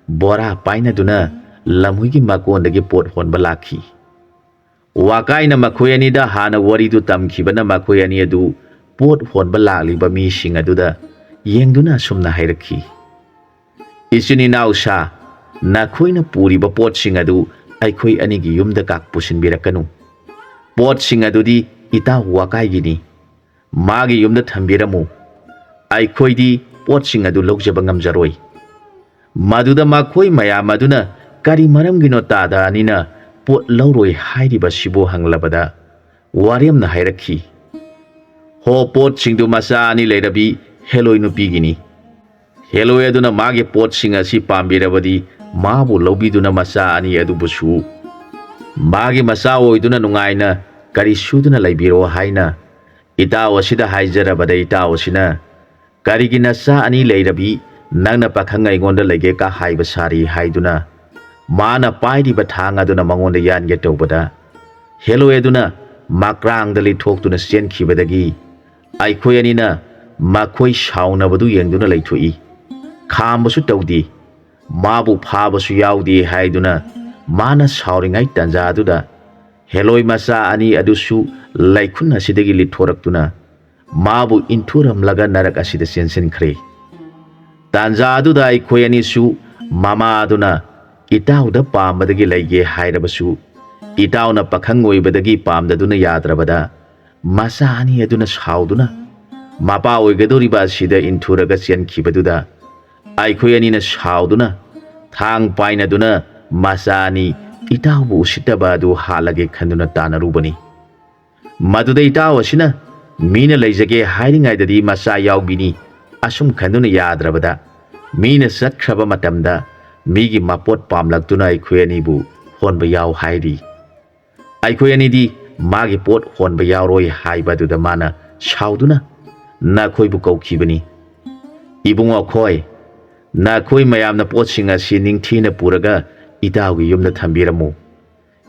बोरा पाइनदुना लमहुइगी माकोंदगी पोट होनबा लाखी वाकायना मखोय अनिदा हाना वरिदु तमखिबना मखोय अनि अदु पोट होनबा लालिबा मीसिंग अदुदा येंगदुना सुमना हायरखी इसिनी नाउसा नाखोयना पुरिबा पोटसिंग अदु आइखोय अनिगी युमदा काक पुसिनबिरकनु पोटसिंग अदुदी इता वाकायगिनी मागी युमदा थंबिरमु आइखोयदी पोटसिंग अदु लौजबा ngamjaroy मधुदा माखोय मयाम अदुना करी मरमगिनो तादा अनिना पोट लौरोय हायरिबा सिबो हंगलबदा वारेमना हायरखी हो पोट सिंगदु मसा अनि लेरबी हेलोय नुपीगिनी हेलोय अदुना मागे पोट सिंग असि पाम्बिरबदी माबु लौबीदुना मसा अनि अदुबुसु मागे मसा ओइदुना नुंगाइना करी सुदुना लैबिरो हायना इताव असिदा हायजरबदा इताव असिना करिगी नसा अनि लैरबी नंगना पाखंग आइगोंदा लैगे का हायबा सारी हायदुना माना पाइरिबा थांग अदुना मंगोंदा यानगे तौबदा हेलोय अदुना माक्रांगदली थोक्तुना सेनखिबदगी आइखोय अनिना माखोय सावनबदु येंगदुना लैथोई खामबसु तौदी माबु फाबसु याउदी हायदुना माना सावरिंगाय तंजादुदा हेलोय मसा अनि अदुसु लाइखुन असिदगी लिथोरक्तुना माबु इंथुरमलगा नरक असिदा सेनसेनख्रे तांजादुदा आइखोय अनिसु मामा अदुना इताउदा पामबदगी लैगे हायरबसु इताउना पखंग ओइबदगी पामददुना याद्रबदा मसा अनि अदुना सावदुना मापा ओइगदोरिबा असिदा इंथुरगा सेनखिबदुदा आइखोय अनिना सावदुना थांग पाइनदुना मसा अनि इताउबु उसितबा अदु हालगे खंदुना तानरुबनी मधुदा इताउ असिना मीना लैजगे हायरिंगायददी मसा याउबिनी असुम खंदुना याद्रबदा मीना सत्ख्रबा मतमदा मीगी मापोट पामलक्तुना आइखोय अनिबु होनबा याव हायरी आइखोय अनिदी मागी पोट होनबा यावरोय हायबादुदा माना सावदुना नाखोयबु कौखिबनी इबुंग अखोय नाखोय मयामना पोटसिंग असि निंगथीना पुरगा इताउगी युमदा थंबिरमु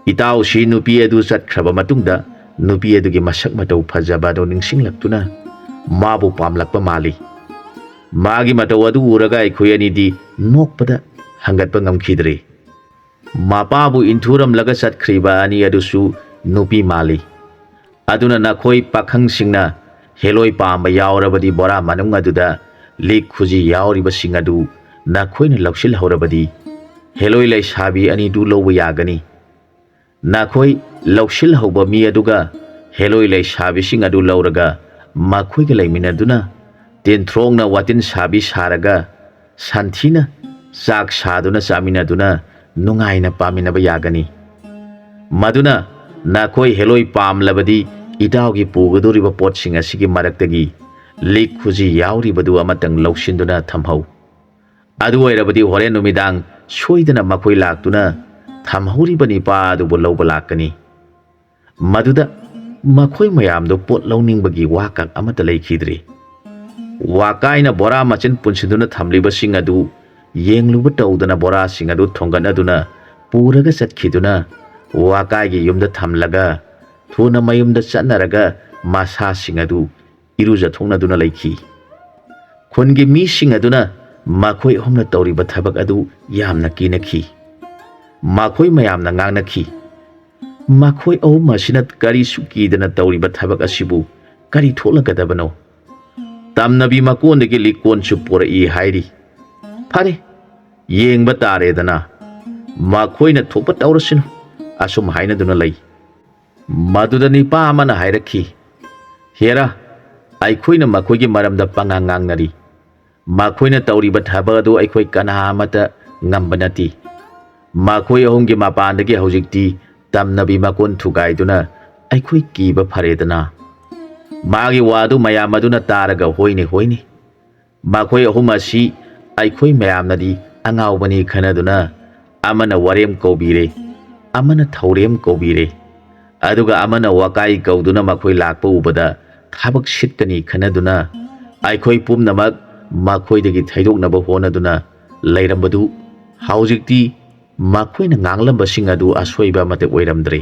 इताउ सि नुपी अदु सत्ख्रबा मतुंगदा नुपी अदुगी मसक मतौ फजबादो निंगसिंगलक्तुना माबु पामलक्पा माली मागी मतौ अदु उरगा आइखोय अनिदी नोकपदा हंगतपा ngamkhidre मापाबु इंथुरमलगा सत्ख्रिबा अनि अदुसु नुपी माली अदुना नखोय पाखंग सिंगना हेलोय पामबा यावरबदी बोरा मनुंग अदुदा लेक खुजी यावरिबा सिंग अदु नखोयना लौसिल हौरबदी हेलोय लैसाबी अनि दु लौबा यागनी नखोय लौसिल हौबा मी अदुगा heloi lei sabising adu lauraga makhoi ga leiminaduna tenthrongnna watin sabi saraga santhina chak saduna chaminaduna nungaina paminaba yagani maduna nakhoi heloi pamlabadi idaugi pugadoriba potsing asigi maraktagi lik khuji yauribadu amatang lousinduna thamhau adu oirabadi horen numidang soidana makhoi laktuna thamhauribani pa adubu lauba lakani maduda makhoi mayamdo pot launingbagi wakak amata leikhidri wakaina bora machin punsiduna thamliba sing adu yengluba tawdana bora sing adu thonganaduna puraga satkhiduna wakaigi yumda thamlaga thuna mayumda chatnaraga masa sing adu iruja thongnaduna leikhi khungi mi sing aduna makhoi homna tawriba thabak adu yamna kinakhi makhoi mayamna ngangnakhi makhoi ahum asina kari sukidana tawriba thabak asibu kari tholagadabano tamnabi makondagi likon chupura i hairi phare yengba taredana makhoina thopa tawrasinu asum hainaduna lei maduda nipa amana hairakhi hera aikhoina makhoigi maramda pangangangnari makhoina tawriba thabak adu aikhoi kana amata ngambanati makhoi ahumgi mapandagi hojikti tamnabi makon thugaiduna aikhoi kiba pharedana magi wadu mayam aduna taraga hoine hoine makhoi ahum asi aikhoi mayamnadi angawbani khanaduna amana warem kobire amana thaurem kobire aduga amana wakai kauduna makhoi lakpa ubada thabak sitkani khanaduna aikhoi pumnamak makhoi dagi thaidoknaba honaduna leirambadu haujikti makhoina nganglamba sing adu asoiba mate oiramdre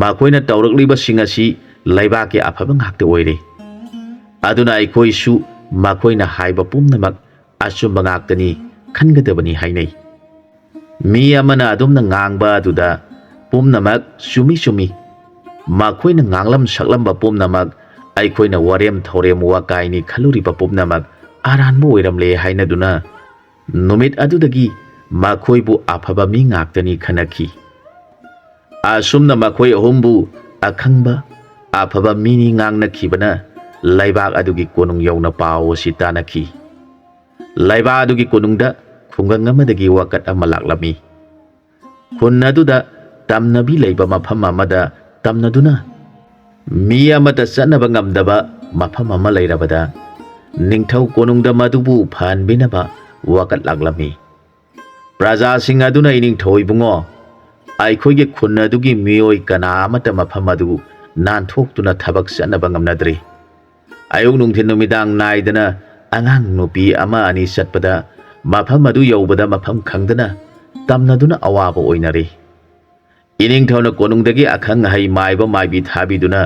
makhoina tawrakliba sing asi laibaki afaba ngakte oire aduna aikhoi su makhoina haiba pumnamak achumba ngaktani khangadabani hainai mi amana adumna ngangba aduda pumnamak sumi sumi makhoina nganglam saklamba pumnamak aikhoi warem thorem wakaini khaluriba pumnamak aranbo oiramle hainaduna numit adudagi makhoi bu afaba mi ngaktani khanakhi asumna makhoi ahumbu akhangba afaba mini ngangnakibana laibak adugi konung yauna pawo sitanakhi laiba adugi konungda khungang amadagi wakat ama laklami khunnaduda tamnabi leiba mafam amada tamnaduna mi amata chanaba ngamdaba mafam ama leirabada ningthau konungda madubu phanbinaba wakat laklami praja sing aduna ining thoibungo aikhoige khunnadugi mioi kana amata mafam adu nanthoktuna thabak chanaba ngamnadri ayung nungthin numidang naidana angang nupi ama ani chatpada mafam adu yobada mafam khangdana tamnaduna awaba oinari ining thona konungdagi akhang hai maiba maibi thabiduna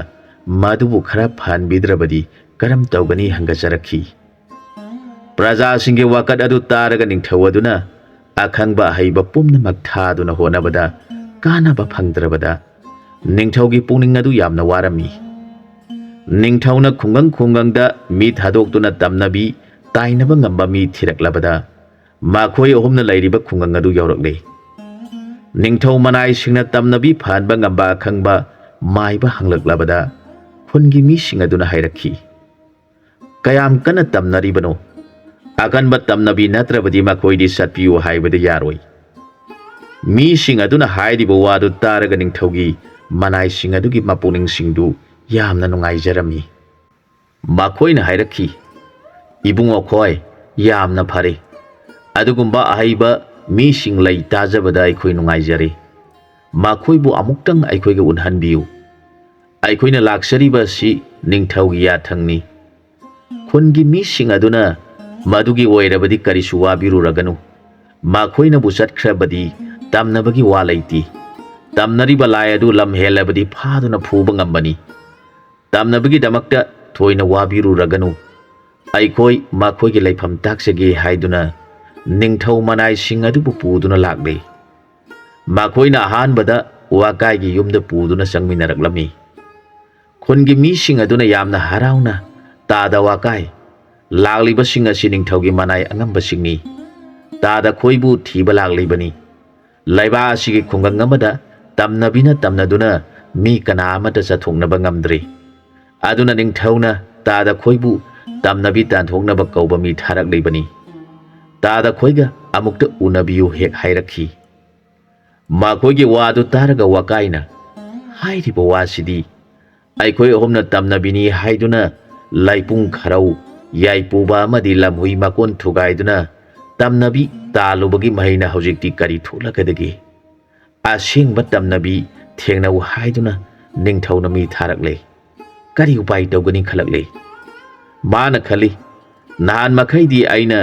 madubu khara phanbidrabadi karam tawgani hangacharakhi praja singge wakat adu taraga ningthawaduna akhangba haiba pumnamak thaduna honabada kanaba phangdrabada ningthaugi pungning adu yamna warami ningthauna khungang da mi thadokduna tamnabi tainaba ngamba mi thiraklabada makhoi ahumna leiriba khungang adu yaurakle ningthau manai singna tamnabi phanba ngamba khangba maiba hanglaklabada khungi mi sing aduna hairakhi kayam kana tamnaribano akanba tamnabi natrabadi makhoi di satpiu haibada yaroi mi sing aduna hairiba wadu taraga ningthaugi manai sing adugi mapuning singdu yamna nungai jarami makhoina hairakhi ibungo khoi yamna phare adugumba ahaiba mi sing lai tajabada aikhoi nungai jare makhoi bu amuktang aikhoi ga unhanbiu aikhoi na laksariba si ningthaugi ya thangni khungi mi sing aduna madugi oirabadi karisu wabiru raganu makhoi na bu chatkrabadi tamnabagi wa laiti tamnariba lai adu lam helabadi phaduna phuba ngambani tamnabagi damakta thoina wabiru raganu aikhoi makhoi gi laifam taksege haiduna ningthau manai sing adu puduna lakle makhoi na hanbada wakai gi yumda puduna sangminaraklami khungi mi sing aduna yamna harauna tada wakai lakliba sing asi ningthau gi manai angamba singni tada khoibu thiba laklibani laiba asigi khungang amada tamnabina tamnaduna mi kana amata chathoknaba ngamdri aduna ningthauna tada khoibu tamnabi tanthoknaba kauba mi tharak leibani tada khoiga amukta unabiyu hek hairakhi makhoigi wadu taraga wakaina hairiba wasidi aikhoi ahomna tamnabini haiduna laipung kharau yaipuba amadi lamhui makon thugaiduna tamnabi talubagi mahina hojikti kari tholakadagi asingba tamnabi thengnaw haiduna ningthauna mi tharakle kari upai tawgani khalakle mana khali nahan makhaidi aina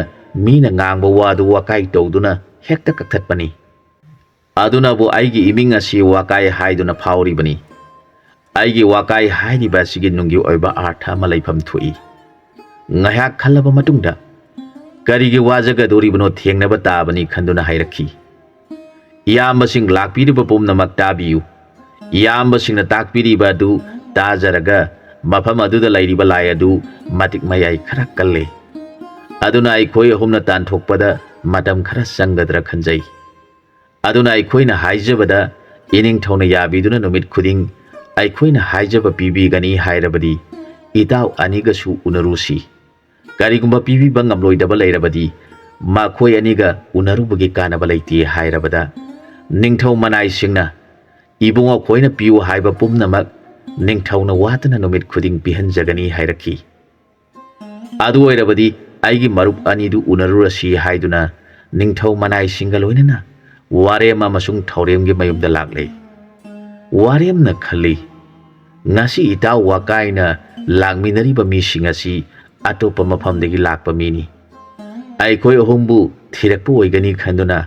mina ngangba wadu wakai tawduna hekta kakatpani aduna bu aigi iming asi wakai haiduna phauri bani aigi wakai haidi ba sigi nungi oiba artha malaifam thui ngayak khalaba matungda karigi wajaga dori bano thengnaba tabani khanduna hairakhi iyambasing lakpiriba pumnamak tabiyu iyambasingna takpiriba du tajaraga mafam aduda lairiba lai adu matik mayai khara kalle aduna aikhoi ahumna tanthokpada matam khara sangadra khanjai aduna aikhoina haijabada ining thona yabiduna numit khuding aikhoina haijaba pibi gani hairabadi itaw aniga su unarusi karigumba pibi bangamloi daba lairabadi makhoi aniga unarubugi kanaba laiti hairabada ningthau manai singna ibunga khoina piu haiba pumnamak ningthauna watana numit khuding pihanjagani hairakhi adu oirabadi aigi marup anidu unarurasi haiduna ningthau manai singaloinana warem amasung thauremgi mayumda lagle waremna khali ngasi itaw wakaina langminariba mi singasi atopa mafamdagi lakpa mini aikhoi ahumbu thirakpu oigani khanduna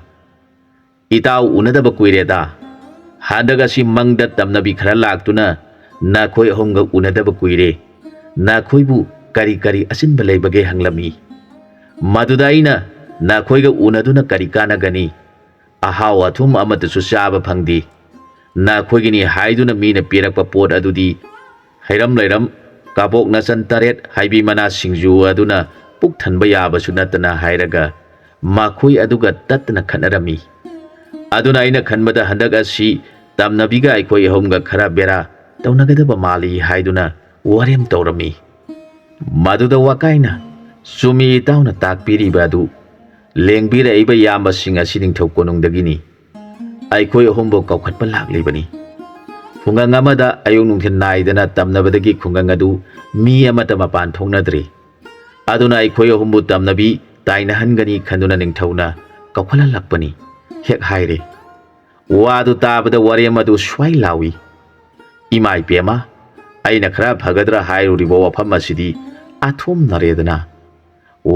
itaw unadaba kuireda handagasi mangda tamnabi khara laktuna nakhoi ahumga unadaba kuire nakhoibu kari kari asinba leibage hanglami madudaina nakhoiga unaduna kari kana gani ahaw athum amatasu chaba phangdi nakhoigini haiduna mina pirakpa pot adudi hairam lairam kabok na san taret haibi mana singju aduna puk thanba yaba sunatana hairaga makhoi aduga tatna khanarami aduna aina khanbada handak asi tamnabiga aikhoi ahomga khara bera tawnagadaba mali haiduna warem tawrami maduda wakaina sumi tawna takpiriba adu lengbira iba yamba singa sining thau konungdagini aikhoi ahombo kaukhatpa laklibani khungang amada ayung nungthin naidana tamnabadagi khungang adu mi amata mapan thongnadri aduna aikhoi ahombo tamnabi taina hangani khanduna ningthauna kaukhala lakpani hek haire wadu tabada warem adu swai lawi imai pema aina khara bhagadra hairuribo wafam asidi athum naredana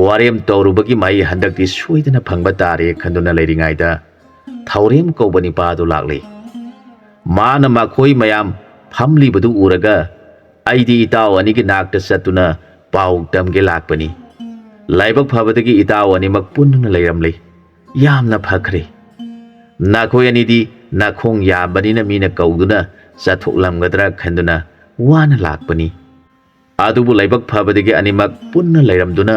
warem tawrubagi mai handakti soidana phangba tare khanduna leiringaida thaurem kobani padu lakle mana makhoi mayam phamli badu uraga aidi itaw anigi nakta satuna pau tamge lakpani laibak phabadagi itaw ani mak punna leiramle yamna phakre nakhoi anidi nakhong yambanina mina kauduna chathoklamgadra khanduna wana lakpani adubu laibak phabadagi animak punna leiramduna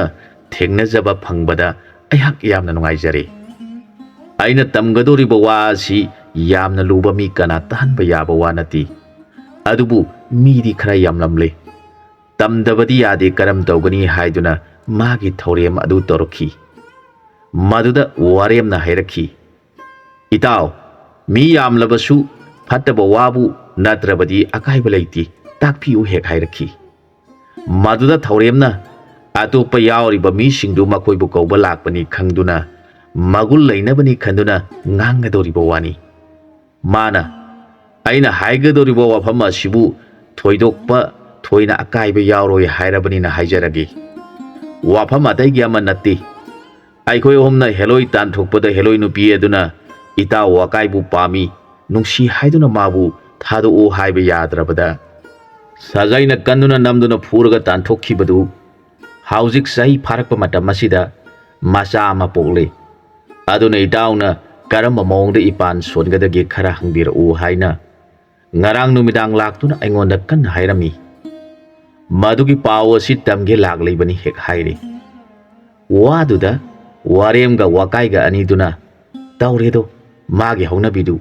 thengna phangbada ayhak yamna nungaijare aina tamgadoriba wa si yamna luba mi kana tahanba yaba wa nati adubu midi khara yamlamle tamdabadi yade karam tawgani haiduna magi thaurem adu torokhi maduda waremna hairakhi itaw mi yamlabasu phattaba wabu natrabadi akaiba leiti takpiu hek hairakhi maduda thauremna atopa yauriba mi singdu makoibu kauba lakpani khangduna magul leinabani khanduna ngangadoriba wani mana aina haigadoriba wafam asibu thoidokpa thoina akaiba yauroi hairabani na haijaragi wafam ataigi ama natti aikhoi homna heloi tanthokpada heloi nupi aduna ita wakaibu pami nungsi haiduna mabu thadu o haiba yadrabada sajaina kanduna namduna phuraga tanthokkhibadu haujik sahi pharakpa matam asida macha ama pokle aduna itauna karamba mawngda ipan songadagi khara hangbira u haina ngarang numidang laktuna aingonda kan hairami madugi paw asi tamge laglibani hek haire waduda waremga wakaiga aniduna tawredo magi haunabidu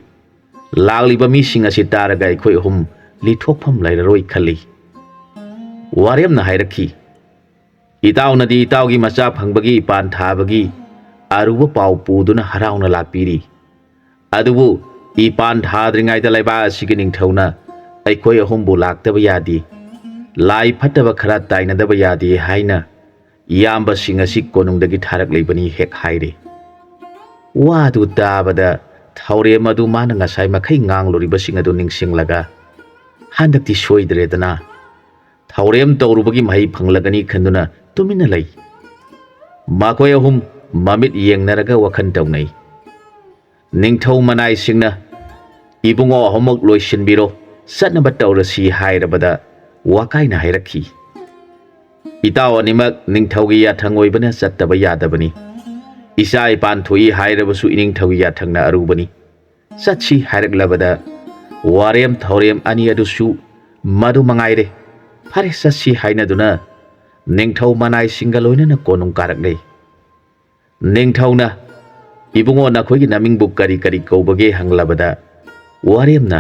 lagliba mi singa si taraga ikhoi hum ꯂꯤꯊꯣꯛꯐꯝ ꯂꯩꯔꯔꯣꯏ ꯈꯜꯂꯤ꯫ ꯋꯥꯔꯦꯝꯅ ꯍꯥꯏꯔꯛꯈꯤ, ꯏꯇꯥꯎꯅꯗꯤ ꯏꯇꯥꯎꯒꯤ ꯃꯆꯥ ꯐꯪꯕꯒꯤ ꯄꯥꯟ ꯊꯥꯕꯒꯤ ꯑꯔꯨꯕ ꯄꯥꯎ ꯄꯨꯗꯨꯅ ꯍꯔꯥꯎꯅ ꯂꯥꯛꯄꯤꯔꯤ꯫ ꯑꯗꯨꯕꯨ ꯏꯄꯥꯟ ꯊꯥꯗ꯭ꯔꯤꯉꯩꯗ ꯂꯩꯕꯥꯛ ꯑꯁꯤꯒꯤ ꯅꯤꯡꯊꯧꯅ ꯑꯩꯈꯣꯏ ꯑꯍꯨꯝꯕꯨ ꯂꯥꯛꯇꯕ ꯌꯥꯗꯦ, ꯂꯥꯏ ꯐꯠꯇꯕ ꯈꯔ ꯇꯥꯏꯅꯗꯕ ꯌꯥꯗꯦ ꯍꯥꯏꯅ ꯏꯌꯥꯝꯕꯁꯤꯡ ꯑꯁꯤ ꯀꯣꯅꯨꯡꯗꯒꯤ ꯊꯥꯔꯛꯂꯤꯕꯅꯤ ꯍꯦꯛ ꯍꯥꯏꯔꯦ꯫ ꯋꯥꯗꯨ ꯇꯥꯕꯗ ꯊꯧꯔꯦꯝ ꯑꯗꯨ ꯃꯥꯅ ꯉꯁꯥꯏ ꯃꯈꯩ ꯉꯥꯡꯂꯨꯔꯤꯕꯁꯤꯡ ꯑꯗꯨ ꯅꯤꯡꯁꯤꯡꯂꯒ ꯍꯟꯗꯛꯇꯤ ꯁꯣꯏꯗ꯭ꯔꯦꯗꯅ ꯊꯧꯔꯦꯝ ꯇꯧꯔꯨꯕꯒꯤ ꯃꯍꯩ ꯐꯪꯂꯒꯅꯤ ꯈꯟꯗꯨꯅ ꯇꯨꯃꯤꯟꯅ ꯂꯩ꯫ ꯃꯈꯣꯏ ꯑꯍꯨꯝ ꯃꯃꯤꯠ ꯌꯦꯡꯅꯔꯒ ꯋꯥꯈꯜ ꯇꯧꯅꯩ꯫ ꯅꯤꯡꯊꯧ ꯃꯅꯥꯏꯁꯤꯡꯅ ꯏꯕꯨꯡꯉꯣ ꯑꯍꯨꯝꯃꯛ ꯂꯣꯏꯁꯤꯟꯕꯤꯔꯣ, ꯆꯠꯅꯕ ꯇꯧꯔꯁꯤ ꯍꯥꯏꯔꯕꯗ ꯋꯥꯀꯥꯏꯅ ꯍꯥꯏꯔꯛꯈꯤ, ꯏꯇꯥꯎ ꯑꯅꯤꯃꯛ ꯅꯤꯡꯊꯧꯒꯤ ꯌꯥꯊꯪ ꯑꯣꯏꯕꯅ ꯆꯠꯇꯕ ꯌꯥꯗꯕꯅꯤ꯫ ꯏꯆꯥ ꯏꯄꯥꯟ ꯊꯣꯛꯏ ꯍꯥꯏꯔꯕꯁꯨ ꯏꯅꯤꯡꯊꯧꯒꯤ ꯌꯥꯊꯪꯅ ꯑꯔꯨꯕꯅꯤ꯫ ꯆꯠꯁꯤ ꯍꯥꯏꯔꯛꯂꯕꯗ ꯋꯥꯔꯦꯝ ꯊꯧꯔꯦꯝ ꯑꯅꯤ ꯑꯗꯨꯁꯨ ꯃꯗꯨ ꯃꯉꯥꯏꯔꯦ, ꯐꯔꯦ ꯆꯠꯁꯤ ꯍꯥꯏꯅꯗꯨꯅ ꯅꯤꯡꯊꯧ ꯃꯅꯥꯏꯁꯤꯡꯒ ꯂꯣꯏꯅꯅ ꯀꯣꯅꯨꯡ ꯀꯥꯔꯛꯂꯦ꯫ ꯅꯤꯡꯊꯧꯅ ꯏꯕꯨꯡꯉꯣ ꯅꯈꯣꯏꯒꯤ ꯅꯃꯤꯡꯕꯨ ꯀꯔꯤ ꯀꯔꯤ ꯀꯧꯕꯒꯦ ꯍꯪꯂꯕꯗ ꯋꯥꯔꯦꯝꯅ,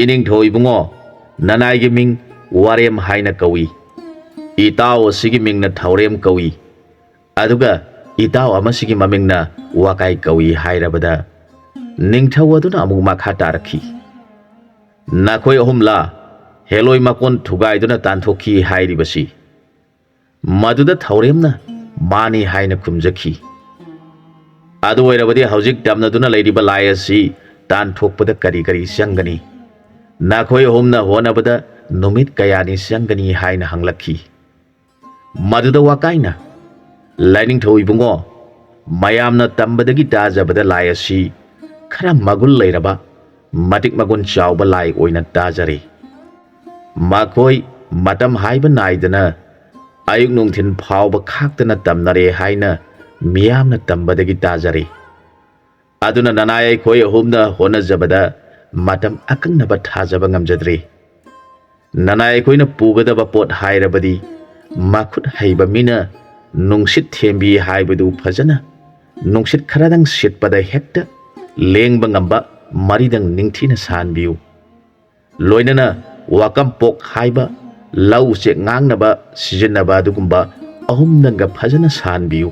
ꯏꯅꯤꯡꯊꯧ ꯏꯕꯨꯡꯉꯣ, ꯅꯅꯥꯏꯒꯤ ꯃꯤꯡ ꯋꯥꯔꯦꯝ ꯍꯥꯏꯅ ꯀꯧꯏ, ꯏꯇꯥꯎ ꯑꯁꯤꯒꯤ ꯃꯤꯡꯅ ꯊꯧꯔꯦꯝ ꯀꯧꯏ, ꯑꯗꯨꯒ ꯏꯇꯥꯎ ꯑꯃꯁꯤꯒꯤ ꯃꯃꯤꯡꯅ ꯋꯥꯀꯥꯏ ꯀꯧꯏ ꯍꯥꯏꯔꯕꯗ ꯅꯤꯡꯊꯧ ꯑꯗꯨꯅ ꯑꯃꯨꯛ ꯃꯈꯥ ꯇꯥꯔꯛꯈꯤ, ꯅꯈꯣꯏ ꯑꯍꯨꯝꯂꯥ ꯍꯦꯂꯣꯏ ꯃꯀꯣꯟ ꯊꯨꯒꯥꯏꯗꯨꯅ ꯇꯥꯟꯊꯣꯛꯈꯤ ꯍꯥꯏꯔꯤꯕꯁꯤ? ꯃꯗꯨꯗ ꯊꯧꯔꯦꯝꯅ ꯃꯥꯅꯤ ꯍꯥꯏꯅ ꯈꯨꯝꯖꯈꯤ꯫ ꯑꯗꯨ ꯑꯣꯏꯔꯕꯗꯤ ꯍꯧꯖꯤꯛ ꯇꯝꯅꯗꯨꯅ ꯂꯩꯔꯤꯕ ꯂꯥꯏ ꯑꯁꯤ ꯇꯥꯟꯊꯣꯛꯄꯗ ꯀꯔꯤ ꯀꯔꯤ ꯆꯪꯒꯅꯤ? ꯅꯈꯣꯏ ꯑꯍꯨꯝꯅ ꯍꯣꯠꯅꯕꯗ ꯅꯨꯃꯤꯠ ꯀꯌꯥꯅꯤ ꯆꯪꯒꯅꯤ ꯍꯥꯏꯅ ꯍꯪꯂꯛꯈꯤ꯫ ꯃꯗꯨꯗ ꯋꯥꯀꯥꯏꯅ, ꯂꯥꯏꯅꯤꯡꯊꯧ ꯏꯕꯨꯡꯉꯣ, ꯃꯌꯥꯝꯅ ꯇꯝꯕꯗꯒꯤ ꯇꯥꯖꯕꯗ ꯂꯥꯏ ꯑꯁꯤ ꯈꯔ ꯃꯒꯨꯟ ꯂꯩꯔꯕ, ꯃꯇꯤꯛ ꯃꯒꯨꯟ ꯆꯥꯎꯕ ꯂꯥꯏ ꯑꯣꯏꯅ ꯇꯥꯖꯔꯦ꯫ ꯃꯈꯣꯏ ꯃꯇꯝ ꯍꯥꯏꯕ ꯅꯥꯏꯗꯅ ꯑꯌꯨꯛ ꯅꯨꯡꯊꯤꯟ ꯐꯥꯎꯕ ꯈꯥꯛꯇꯅ ꯇꯝꯅꯔꯦ ꯍꯥꯏꯅ ꯃꯤꯌꯥꯝꯅ ꯇꯝꯕꯗꯒꯤ ꯇꯥꯖꯔꯦ꯫ ꯑꯗꯨꯅ ꯅꯅꯥꯏ ꯑꯩꯈꯣꯏ ꯑꯍꯨꯝꯅ ꯍꯣꯠꯅꯖꯕꯗ ꯃꯇꯝ ꯑꯀꯛꯅꯕ ꯊꯥꯖꯕ ꯉꯝꯖꯗ꯭ꯔꯦ꯫ ꯅꯅꯥꯏ ꯑꯩꯈꯣꯏꯅ ꯄꯨꯒꯗꯕ ꯄꯣꯠ ꯍꯥꯏꯔꯕꯗꯤ ꯃꯈꯨꯠ ꯍꯩꯕ ꯃꯤꯅ ꯅꯨꯡꯁꯤꯠ ꯊꯦꯝꯕꯤ ꯍꯥꯏꯕꯗꯨ ꯐꯖꯅ ꯅꯨꯡꯁꯤꯠ ꯈꯔꯗꯪ ꯁꯤꯠꯄꯗ ꯍꯦꯛꯇ ꯂꯦꯡꯕ ꯉꯝꯕ ꯃꯔꯤꯗꯪ ꯅꯤꯡꯊꯤꯅ ꯁꯥꯟꯕꯤꯌꯨ꯫ ꯂꯣꯏꯅꯅ ꯋꯥꯀꯝꯄꯣꯛ ꯍꯥꯏꯕ ꯂꯧ ꯎꯆꯦꯛ ꯉꯥꯡꯅꯕ ꯁꯤꯖꯤꯟꯅꯕ ꯑꯗꯨꯒꯨꯝꯕ ꯑꯍꯨꯝꯗꯪꯒ ꯐꯖꯅ ꯁꯥꯟꯕꯤꯌꯨ꯫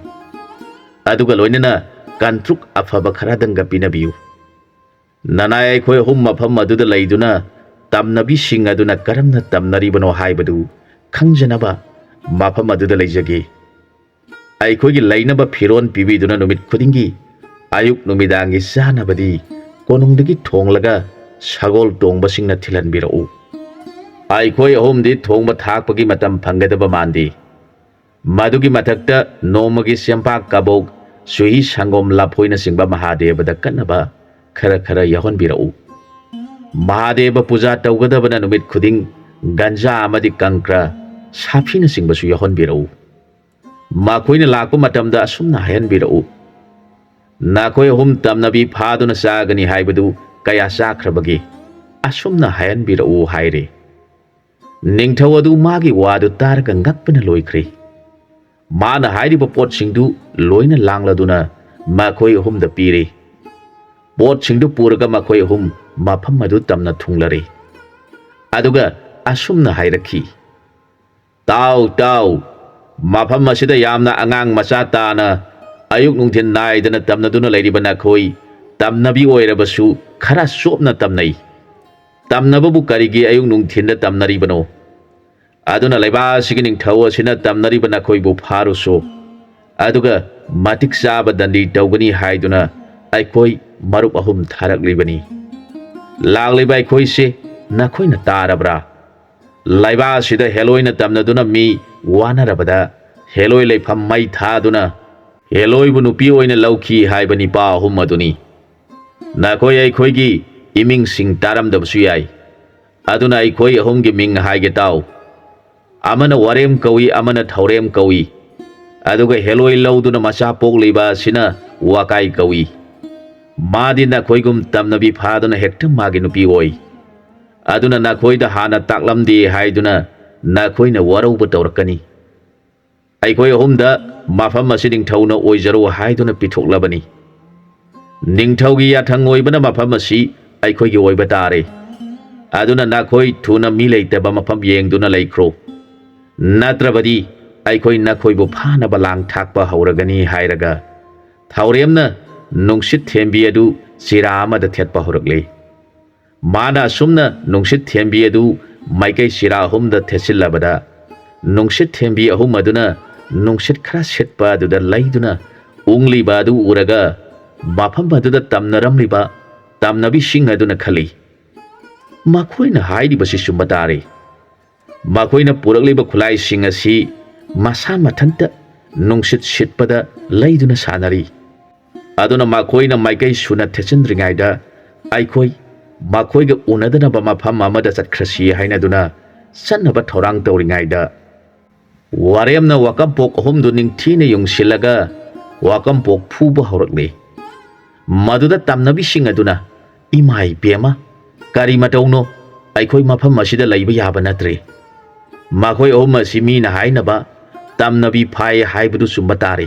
ꯑꯗꯨꯒ ꯂꯣꯏꯅꯅ ꯀꯟꯇ꯭ꯔꯨꯛ ꯑꯐꯕ ꯈꯔꯗꯪꯒ ꯄꯤꯅꯕꯤꯌꯨ꯫ ꯅꯅꯥꯏ ꯑꯩꯈꯣꯏ ꯑꯍꯨꯝ ꯃꯐꯝ ꯑꯗꯨꯗ ꯂꯩꯗꯨꯅ ꯇꯝꯅꯕꯤꯁꯤꯡ ꯑꯗꯨꯅ ꯀꯔꯝꯅ ꯇꯝꯅꯔꯤꯕꯅꯣ ꯍꯥꯏꯕꯗꯨ ꯈꯪꯖꯅꯕ ꯃꯐꯝ ꯑꯗꯨꯗ ꯂꯩꯖꯒꯦ꯫ ꯑꯩꯈꯣꯏꯒꯤ ꯂꯩꯅꯕ ꯐꯤꯔꯣꯟ ꯄꯤꯕꯤꯗꯨꯅ ꯅꯨꯃꯤꯠ ꯈꯨꯗꯤꯡꯒꯤ ꯑꯌꯨꯛ ꯅꯨꯃꯤꯗꯥꯡꯒꯤ ꯆꯥꯅꯕꯗꯤ ꯀꯣꯅꯨꯡꯗꯒꯤ ꯊꯣꯡꯂꯒ ꯁꯒꯣꯜ ꯇꯣꯡꯕꯁꯤꯡꯅ ꯊꯤꯜꯍꯟꯕꯤꯔꯛꯎ꯫ ꯑꯩꯈꯣꯏ ꯑꯍꯨꯝꯗꯤ ꯊꯣꯡꯕ ꯊꯥꯛꯄꯒꯤ ꯃꯇꯝ ꯐꯪꯒꯗꯕ ꯃꯥꯟꯗꯦ꯫ ꯃꯗꯨꯒꯤ ꯃꯊꯛꯇ ꯅꯣꯡꯃꯒꯤ ꯆꯦꯡꯄꯥꯛ ꯀꯕꯣꯛ ꯆꯨꯍꯤ ꯁꯪꯒꯣꯝ ꯂꯐꯣꯏꯅꯆꯤꯡꯕ ꯃꯍꯥꯗꯦꯕꯗ ꯀꯠꯅꯕ ꯈꯔ ꯈꯔ ꯌꯥꯎꯍꯟꯕꯤꯔꯛꯎ꯫ ꯃꯍꯥꯗꯦꯕ ꯄꯨꯖꯥ ꯇꯧꯒꯗꯕꯅ ꯅꯨꯃꯤꯠ ꯈꯨꯗꯤꯡ ꯒꯟꯖꯥ ꯑꯃꯗꯤ ꯀꯪꯀ꯭ꯔ ꯁꯥꯐꯤꯅꯆꯤꯡꯕꯁꯨ ꯌꯥꯎꯍꯟꯕꯤꯔꯛꯎ꯫ ꯃꯈꯣꯏꯅ ꯂꯥꯛꯄ ꯃꯇꯝꯗ ꯑꯁꯨꯝꯅ ꯍꯥꯏꯍꯟꯕꯤꯔꯛꯎ, ꯅꯈꯣꯏ ꯑꯍꯨꯝ ꯇꯝꯅꯕꯤ ꯐꯥꯗꯨꯅ ꯆꯥꯒꯅꯤ ꯍꯥꯏꯕꯗꯨ ꯀꯌా ꯆꯥꯈ꯭ꯔꯕꯒꯦ? ꯑꯁꯨꯝꯅ ꯍꯥꯏꯍꯟꯕꯤꯔꯛꯎ ꯍꯥꯏꯔꯦ꯫ ꯅꯤꯡꯊꯧ ꯑꯗꯨ ꯃꯥꯒꯤ ꯋꯥꯗꯨ ꯇꯥꯔꯒ ꯉꯛꯄꯅ ꯂꯣꯏꯈ꯭ꯔꯦ꯫ ꯃꯥꯅ ꯍꯥꯏꯔꯤꯕ ꯄꯣꯠꯁꯤꯡꯗꯨ ꯂꯣꯏꯅ ꯂꯥꯡꯂꯗꯨꯅ ꯃꯈꯣꯏ ꯑꯍꯨꯝꯗ ꯄꯤꯔꯦ꯫ ꯄꯣꯠꯁꯤꯡꯗꯨ ꯄꯨꯔꯒ ꯃꯈꯣꯏ ꯑꯍꯨꯝ ꯃꯐꯝ ꯑꯗꯨ ꯇꯝꯅ ꯊꯨꯡꯂꯔꯦ꯫ ꯑꯗꯨꯒ ꯑꯁꯨꯝꯅ ꯍꯥꯏꯔꯛꯈꯤ, ꯇꯥꯎ ꯇꯥꯎ, ꯃꯐꯝ ꯑꯁꯤꯗ ꯌꯥꯝꯅ ꯑꯉꯥꯡ ꯃꯆꯥ ꯇꯥꯅ ꯑꯌꯨꯛ ꯅꯨꯡꯊꯤꯟ ꯅꯥꯏꯗꯅ ꯇꯝꯅꯗꯨꯅ ꯂꯩꯔꯤꯕ ꯅꯈꯣꯏ ꯇꯝꯅꯕꯤ ꯑꯣꯏꯔꯕꯁꯨ ꯈꯔ ꯆꯣꯞꯅ ꯇꯝꯅꯩ꯫ ꯇꯝꯅꯕꯕꯨ ꯀꯔꯤꯒꯤ ꯑꯌꯨꯛ ꯅꯨꯡꯊꯤꯟꯗ ꯇꯝꯅꯔꯤꯕꯅꯣ? ꯑꯗꯨꯅ ꯂꯩꯕꯥꯛ ꯑꯁꯤꯒꯤ ꯅꯤꯡꯊꯧ ꯑꯁꯤꯅ ꯇꯝꯅꯔꯤꯕ ꯅꯈꯣꯏꯕꯨ ꯐꯥꯔꯨꯁꯣ, ꯑꯗꯨꯒ ꯃꯇꯤꯛ ꯆꯥꯕ ꯗꯟꯗꯤ ꯇꯧꯒꯅꯤ ꯍꯥꯏꯗꯨꯅ ꯑꯩꯈꯣꯏ ꯃꯔꯨꯞ ꯑꯍꯨꯝ ꯊꯥꯔꯛꯂꯤꯕꯅꯤ꯫ ꯂꯥꯛꯂꯤꯕ ꯑꯩꯈꯣꯏꯁꯦ ꯅꯈꯣꯏꯅ ꯇꯥꯔꯕ꯭ꯔꯥ? ꯂꯩꯕꯥꯛ ꯑꯁꯤꯗ ꯍꯦꯂꯣꯏꯅ ꯇꯝꯅꯗꯨꯅ ꯃꯤ ꯋꯥꯅꯔꯕꯗ ꯍꯦꯂꯣꯏ ꯂꯩꯐꯝ ꯃꯩ ꯊꯥꯗꯨꯅ ꯍꯦꯂꯣꯏꯕꯨ ꯅꯨꯄꯤ ꯑꯣꯏꯅ ꯂꯧꯈꯤ ꯍꯥꯏꯕ ꯅꯤꯄꯥ ꯑꯍꯨꯝ ꯑꯗꯨꯅꯤ꯫ ꯅꯈꯣꯏ ꯑꯩꯈꯣꯏꯒꯤ ꯏꯃꯤꯡꯁꯤꯡ ꯇꯥꯔꯝꯗꯕꯁꯨ ꯌꯥꯏ꯫ ꯑꯗꯨꯅ ꯑꯩꯈꯣꯏ ꯑꯍꯨꯝꯒꯤ ꯃꯤꯡ ꯍꯥꯏꯒꯦ ꯇꯥꯎ꯫ ꯑꯃꯅ ꯋꯥꯔꯦꯝ ꯀꯧꯏ, ꯑꯃꯅ ꯊꯧꯔꯦꯝ ꯀꯧꯏ, ꯑꯗꯨꯒ ꯍꯦꯂꯣꯏ ꯂꯧꯗꯨꯅ ꯃꯆꯥ ꯄꯣꯛꯂꯤꯕ ꯑꯁꯤꯅ ꯋꯥꯀꯥꯏ ꯀꯧꯏ꯫ ꯃꯥꯗꯤ ꯅꯈꯣꯏꯒꯨꯝ ꯇꯝꯅꯕꯤ ꯐꯥꯗꯨꯅ ꯍꯦꯛꯇ ꯃꯥꯒꯤ ꯅꯨꯄꯤ ꯑꯣꯏ꯫ ꯑꯗꯨꯅ ꯅꯈꯣꯏꯗ ꯍꯥꯟꯅ ꯇꯥꯛꯂꯝꯗꯦ ꯍꯥꯏꯗꯨꯅ ꯅꯈꯣꯏꯅ ꯋꯥꯔꯧꯕ ꯇꯧꯔꯛꯀꯅꯤ꯫ ꯑꯩꯈꯣই ꯑꯍꯨꯝꯗ ꯃꯐꯝ ꯑꯁꯤ ꯅꯤꯡꯊꯧꯅ ꯑꯣꯏꯖꯔꯣ ꯍꯥꯏꯗꯨꯅ ꯄꯤꯊꯣꯛꯂꯕꯅꯤ꯫ ꯅꯤꯡꯊꯧꯒꯤ ꯌꯥꯊꯪ ꯑꯣꯏꯕꯅ ꯃꯐꯝ ꯑꯁꯤ ꯑꯩꯈꯣꯏꯒꯤ ꯑꯣꯏꯕ ꯇꯥꯔꯦ꯫ aduna nakhoi thuna mi leitaba mafam yengduna laikro natrabadi aikhoi nakhoi bu phana balang thakpa hauragani hairaga thauremna nungsit thembi adu sira amada thetpa horakle mana sumna nungsit thembi adu maikai sira humda thesillabada nungsit thembi ahum aduna nungsit khara setpa aduda laiduna ungli badu uraga mafam aduda tamnaramliba tamnabi sing aduna khali makoina haidibasi sumba tare makoina purakliba khulai sing asi masa mathanta nungsit sitpada laiduna sanari aduna makoina maikai suna thesindringaida aikoi makoiga unadanaba mafam amada chatkrasi hainaduna sannaba thorang tauringaida waremna wakampok ahumdu ningthina yungsilaga wakampok phuba horakle maduda tamnabi sing aduna imai pema kari matauno aikoi mafam asida laiba yaba natre makoi ahum asi mina hainaba tamnabi phai haibadu sumba tare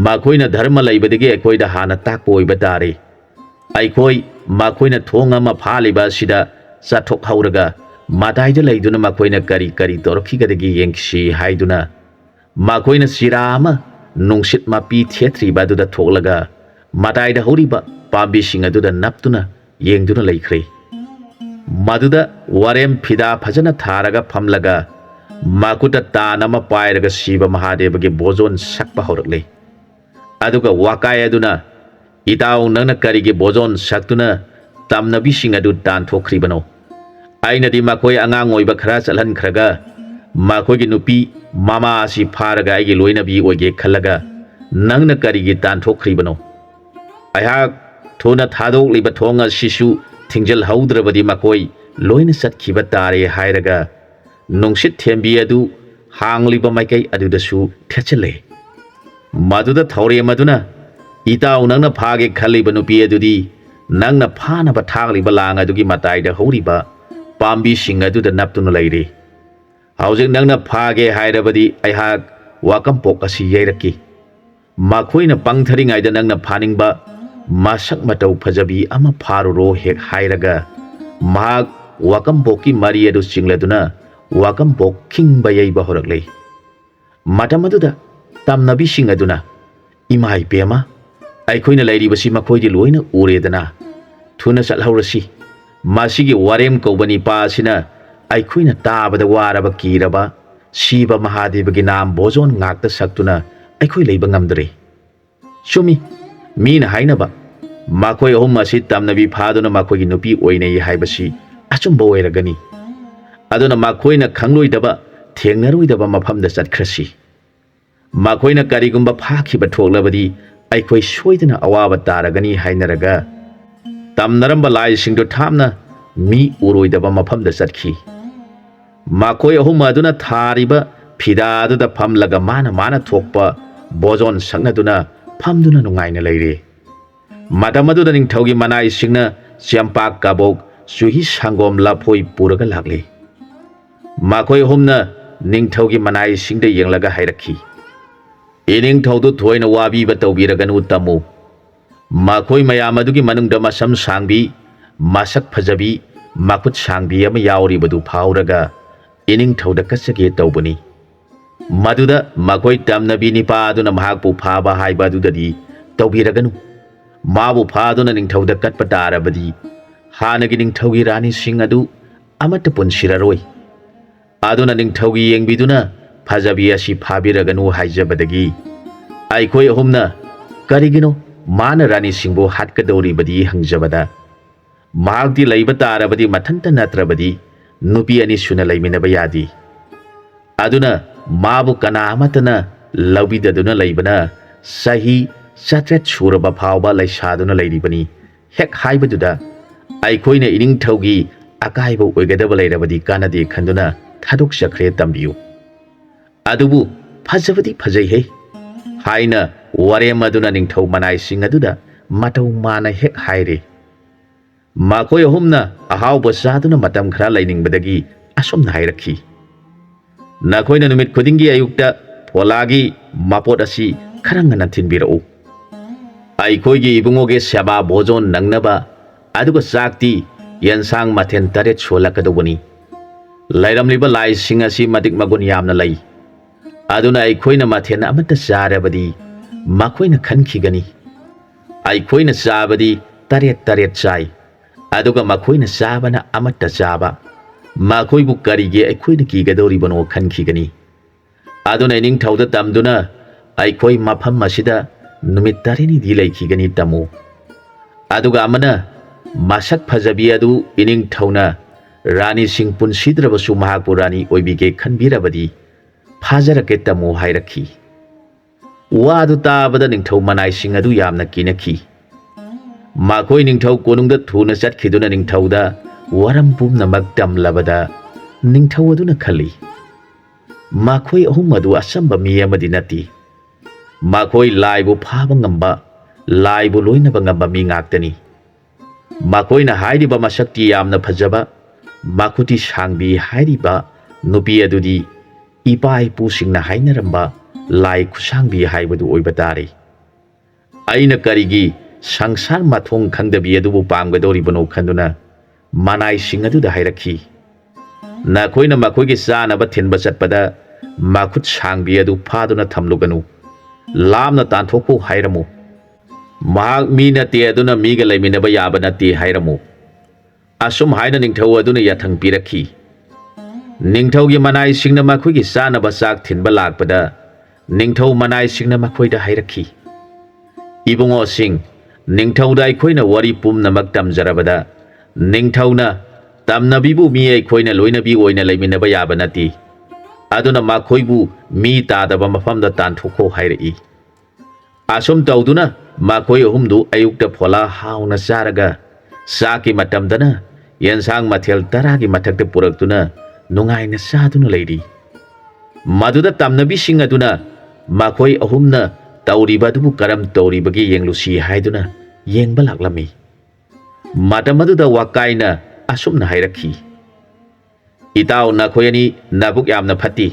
makoina dharma laibadagi aikoida hana takpo oiba tare aikoi makoina thonga ma phaliba sida chathok hauraga mataida laiduna makoina kari kari torkhigadagi yengsi haiduna makoina sirama nungsit ma pi thetriba aduda thoklaga mataida horiba pambi sing aduda naptuna yengduna laikhre maduda warem phida phajana tharaga phamlaga makuta tanama pairaga siba mahadevagi bozon sakpa horakle aduga wakai aduna itaw nangna karigi bozon saktuna tamnabi sing adu tan thokhribano ainadi makoi angang oiba khara chalhan khraga makoi gi nupi mama asi pharaga ai gi loina bi oige khalaga nangna karigi tan thokhribano aihak thona thadok liba thonga sisu thingjal haudrabadi makoi loina satkhiba tare hairaga nungsit thembi adu hangliba maikai adudasu thechale maduda thaure maduna itaw nangna phage khaliba nupi adudi nangna phana ba thakliba lang adugi mataida horiba pambi sing aduda naptuna laire haujik nangna phage hairabadi aihak wakampok asi yairaki makhoina pangtharingaida nangna phaningba masak matau phajabi ama pharuro hek hairaga mahak wakampokki mari adu chingladuna wakampok khingba yaiba horakle matamaduda tamnabi sing aduna imai pema aikhoina lairibasi makhoidi loina uredana thuna chalhaurasi masigi warem kobani pasina aikhoina tabada waraba kiraba siba mahadevagi nam bozon ngakta saktuna aikhoi leiba ngamdre sumi mina hainaba makhoi ahum asi tamnabi phaduna makhoigi nupi oinai haibasi achumba oiragani aduna makhoina khangloidaba thengnaroidaba mafamda chatkrasi makhoina karigumba phakhiba thoklabadi aikhoi soidana awaba taragani hainaraga tamnaramba lai singdo thamna mi uroidaba mafamda chatkhi makhoi ahum aduna thariba phida aduda phamlaga mana thokpa bozon saknaduna phamduna nungaina leire madamaduna ningthaugi manai singna champak kabok suhi sangom laphoi puraga lagle makhoi ahumna ningthaugi manai singda yenglaga hairakhi ining thaudu thoina wabiba tawbiraganu tamu makhoi mayam adugi manungda masam sangbi masak phajabi makut sangbi ama yauribadu phauraga ining thauda kasage tawbani maduda makhoi tamnabi nipa aduna mahakpu phaba haiba adudadi tawbiraganu mabu phaduna ningthauda katpa tarabadi hanagi ningthaugi rani sing adu amata punsiraroi aduna ningthaugi yengbiduna phajabi asi phabiraganu haijabadagi aikhoi ahumna karigino mana rani singbo hatkadoribadi hangjabada mahakdi leiba tarabadi mathanta natrabadi nupi ani suna leiminaba yadi aduna mabu kana amatana lawbidaduna leibana sahi satret suraba phawba laisaduna leiribani hek haibaduda aikhoina ining thaugi akaiba oigadaba leirabadi kanade khanduna thadok chakre tambiu adubu phajabadi phajai he haina warem aduna ningthau manai sing aduda matau mana hek haire makhoi ahumna ahawba saduna matam khara lainingbadagi asomna hairakhi nakhoina numit khudingi ayukta polagi mapot asi kharangana thinbirau aikhoigi ibungoge saba bozon nangnaba aduga sakti ꯌꯦꯟꯁꯥꯡ ꯃꯊꯦꯜ 8 ꯁꯣꯜꯂꯛꯀꯗꯧꯕꯅꯤ ꯂꯩꯔꯝꯂꯤꯕ ꯂꯥꯏꯁꯤꯡ ꯑꯁꯤ ꯃꯇꯤꯛ ꯃꯒꯨꯟ ꯌꯥꯝꯅ ꯂꯩ ꯑꯗꯨꯅ ꯑꯩꯈꯣꯏꯅ ꯃꯊꯦꯜ ꯑꯃꯠꯇ ꯆꯥꯔꯕꯗꯤ ꯃꯈꯣꯏꯅ ꯈꯟꯈꯤꯒꯅꯤ ꯑꯩꯈꯣꯏꯅ ꯆꯥꯕꯗꯤ 8 ꯆꯥꯏ ꯑꯗꯨꯒ ꯃꯈꯣꯏꯅ ꯆꯥꯕꯅ ꯑꯃꯠꯇ ꯆꯥꯕ ꯃꯈꯣꯏꯕꯨ ꯀꯔꯤꯒꯤ ꯑꯩꯈꯣꯏꯅ ꯀꯤꯒꯗꯧꯔꯤꯕꯅꯣ ꯈꯟꯈꯤꯒꯅꯤ ꯑꯗꯨꯅ ꯏꯅꯤꯡꯊꯧꯗ ꯇꯝꯗꯨꯅ ꯑꯩꯈꯣꯏ ꯃꯐꯝ ꯑꯁꯤꯗ ꯅꯨꯃꯤꯠ 9ꯅꯤꯗꯤ ꯂꯩꯈꯤꯒꯅꯤ ꯇꯝꯃꯨ ꯑꯗꯨꯒ ꯑꯃꯅ ꯃꯁꯛ ꯐꯖꯕꯤ ꯑꯗꯨ ꯏꯅꯤꯡꯊꯧꯅ ꯔꯥꯅꯤꯁꯤꯡ ꯄꯨꯟꯁꯤꯗ꯭ꯔꯕꯁꯨ ꯃꯍꯥꯛꯄꯨ ꯔꯥꯅꯤ ꯑꯣꯏꯕꯤꯒꯦ ꯈꯟꯕꯤꯔꯕꯗꯤ ꯐꯥꯖꯔꯛꯀꯦ ꯇꯝꯃꯨ ꯍꯥꯏꯔꯛꯈꯤ ꯋꯥ ꯑꯗꯨ ꯇꯥꯕꯗ ꯅꯤꯡꯊꯧ ꯃꯅꯥꯏꯁꯤꯡ ꯑꯗꯨ ꯌꯥꯝꯅ ꯀꯤꯅꯈꯤ ꯃꯈꯣꯏ ꯅꯤꯡꯊꯧ ꯀꯣꯅꯨꯡꯗ ꯊꯨꯅ ꯆꯠꯈꯤꯗꯨꯅ ꯅꯤꯡꯊꯧꯗ ꯋꯥꯔꯝ ꯄꯨꯝꯅꯃꯛ ꯇꯝꯂꯕꯗ ꯅꯤꯡꯊꯧ ꯑꯗꯨꯅ ꯈꯜꯂꯤ ꯃꯈꯣꯏ ꯑꯍꯨꯝ ꯑꯗꯨ ꯑꯆꯝꯕ ꯃꯤ ꯑꯃꯗꯤ ꯅꯠꯇꯦ ꯃꯈꯣꯏ ꯂꯥꯏꯕꯨ ꯐꯥꯕ ꯉꯝꯕ ꯂꯥꯏꯕꯨ ꯂꯣꯏꯅꯕ ꯉꯝꯕ ꯃꯤ ꯉꯥꯛꯇꯅꯤ ꯃꯈꯣꯏꯅ ꯍꯥꯏꯔꯤꯕ ꯃꯁꯛꯇꯤ ꯌꯥꯝꯅ ꯐꯖꯕ ꯃꯈꯨꯠꯇꯤ ꯁꯥꯡꯕꯤ ꯍꯥꯏꯔꯤꯕ ꯅꯨꯄꯤ ꯑꯗꯨꯗꯤ ꯏꯄꯥ ꯏꯄꯨꯁꯤꯡꯅ ꯍꯥꯏꯅꯔꯝꯕ ꯂꯥꯏ ꯈꯨꯠꯁꯥꯡꯕꯤ ꯍꯥꯏꯕꯗꯨ ꯑꯣꯏꯕ ꯇꯥꯔꯦ ꯑꯩꯅ ꯀꯔꯤꯒꯤ ꯁꯪꯁꯥꯔ ꯃꯊꯣꯡ ꯈꯪꯗꯕꯤ ꯑꯗꯨꯕꯨ ꯄꯥꯝꯒꯗꯧꯔꯤꯕꯅꯣ ꯈꯟꯗꯨꯅ ꯃꯅꯥꯏꯁꯤꯡ ꯑꯗꯨꯗ ꯍꯥꯏꯔꯛꯈꯤ ꯅꯈꯣꯏꯅ ꯃꯈꯣꯏꯒꯤ ꯆꯥꯅꯕ ꯊꯤꯟꯕ ꯆꯠꯄꯗ ꯃꯈꯨꯠ ꯁꯥꯡꯕꯤ ꯑꯗꯨ ꯐꯥꯗꯨꯅ ꯊꯝꯂꯨꯒꯅꯨ ꯂꯥꯞꯅ ꯇꯥꯟꯊꯣꯛꯄꯨ ꯍꯥꯏꯔꯝꯃꯨ ꯃꯍꯥꯛ ꯃꯤ ꯅꯠꯇꯦ ꯑꯗꯨꯅ ꯃꯤꯒ ꯂꯩꯃꯤꯟꯅꯕ ꯌꯥꯕ ꯅꯠꯇꯦ ꯍꯥꯏꯔꯝꯃꯨ ꯑꯁꯨꯝ ꯍꯥꯏꯅ ꯅꯤꯡꯊꯧ ꯑꯗꯨꯅ ꯌꯥꯊꯪ ꯄꯤꯔꯛꯈꯤ ꯅꯤꯡꯊꯧꯒꯤ ꯃꯅꯥꯏꯁꯤꯡꯅ ꯃꯈꯣꯏꯒꯤ ꯆꯥꯅꯕ ꯆꯥꯛ ꯊꯤꯟꯕ ꯂꯥꯛꯄꯗ ꯅꯤꯡꯊꯧ ꯃꯅꯥꯏꯁꯤꯡꯅ ꯃꯈꯣꯏꯗ ꯍꯥꯏꯔꯛꯈꯤ ꯏꯕꯨꯡꯉꯣꯁꯤꯡ ꯅꯤꯡꯊꯧꯗ ꯑꯩꯈꯣꯏꯅ ꯋꯥꯔꯤ ꯄꯨꯝꯅꯃꯛ ꯇꯝꯖꯔꯕꯗ ꯅꯤꯡꯊꯧꯅ ꯇꯝꯅꯕꯤꯕꯨ ꯃꯤ ꯑꯩꯈꯣꯏꯅ ꯂꯣꯏꯅꯕꯤ ꯑꯣꯏꯅ ꯂꯩꯃꯤꯟꯅꯕ ꯌꯥꯕ ꯅꯠꯇꯦ ꯑꯗꯨꯅ ꯃꯈꯣꯏꯕꯨ ꯃꯤ ꯇꯥꯗꯕ ꯃꯐꯝꯗ ꯇꯥꯟꯊꯣꯛꯈꯣ ꯍꯥꯏꯔꯛꯏ ꯑꯁꯨꯝ ꯇꯧꯗꯨꯅ ꯃꯈꯣꯏ ꯑꯍꯨꯝꯗꯨ ꯑꯌꯨꯛꯇ ꯐꯣꯂꯥ ꯍꯥꯎꯅ ꯆꯥꯔꯒ ꯆꯥꯛꯀꯤ ꯃꯇꯝꯗꯅ ꯌꯦꯟꯁꯥꯡ ꯃꯊꯦꯜ 10ꯒꯤ ꯃꯊꯛꯇ ꯄꯨꯔꯛꯇꯨꯅ ꯅꯨꯡꯉꯥꯏꯅ ꯆꯥꯗꯨꯅ ꯂꯩꯔꯤ ꯃꯗꯨꯗ ꯇꯝꯅꯕꯤꯁꯤꯡ ꯑꯗꯨꯅ ꯃꯈꯣꯏ ꯑꯍꯨꯝꯅ ꯇꯧꯔꯤꯕ ꯑꯗꯨꯕꯨ ꯀꯔꯝ ꯇꯧꯔꯤꯕꯒꯦ ꯌꯦꯡꯂꯨꯁꯤ ꯍꯥꯏꯗꯨꯅ ꯌꯦꯡꯕ ꯂꯥꯛꯂꯝꯃꯤ ꯃꯇꯝ ꯑꯗꯨꯗ ꯋꯥꯀꯥꯏꯅ ꯑꯁꯨꯝꯅ ꯍꯥꯏꯔꯛꯈꯤ ꯏꯇꯥꯎ ꯅꯈꯣꯏ ꯑꯅꯤ ꯅꯕꯨꯛ ꯌꯥꯝꯅ ꯐꯠꯇꯦ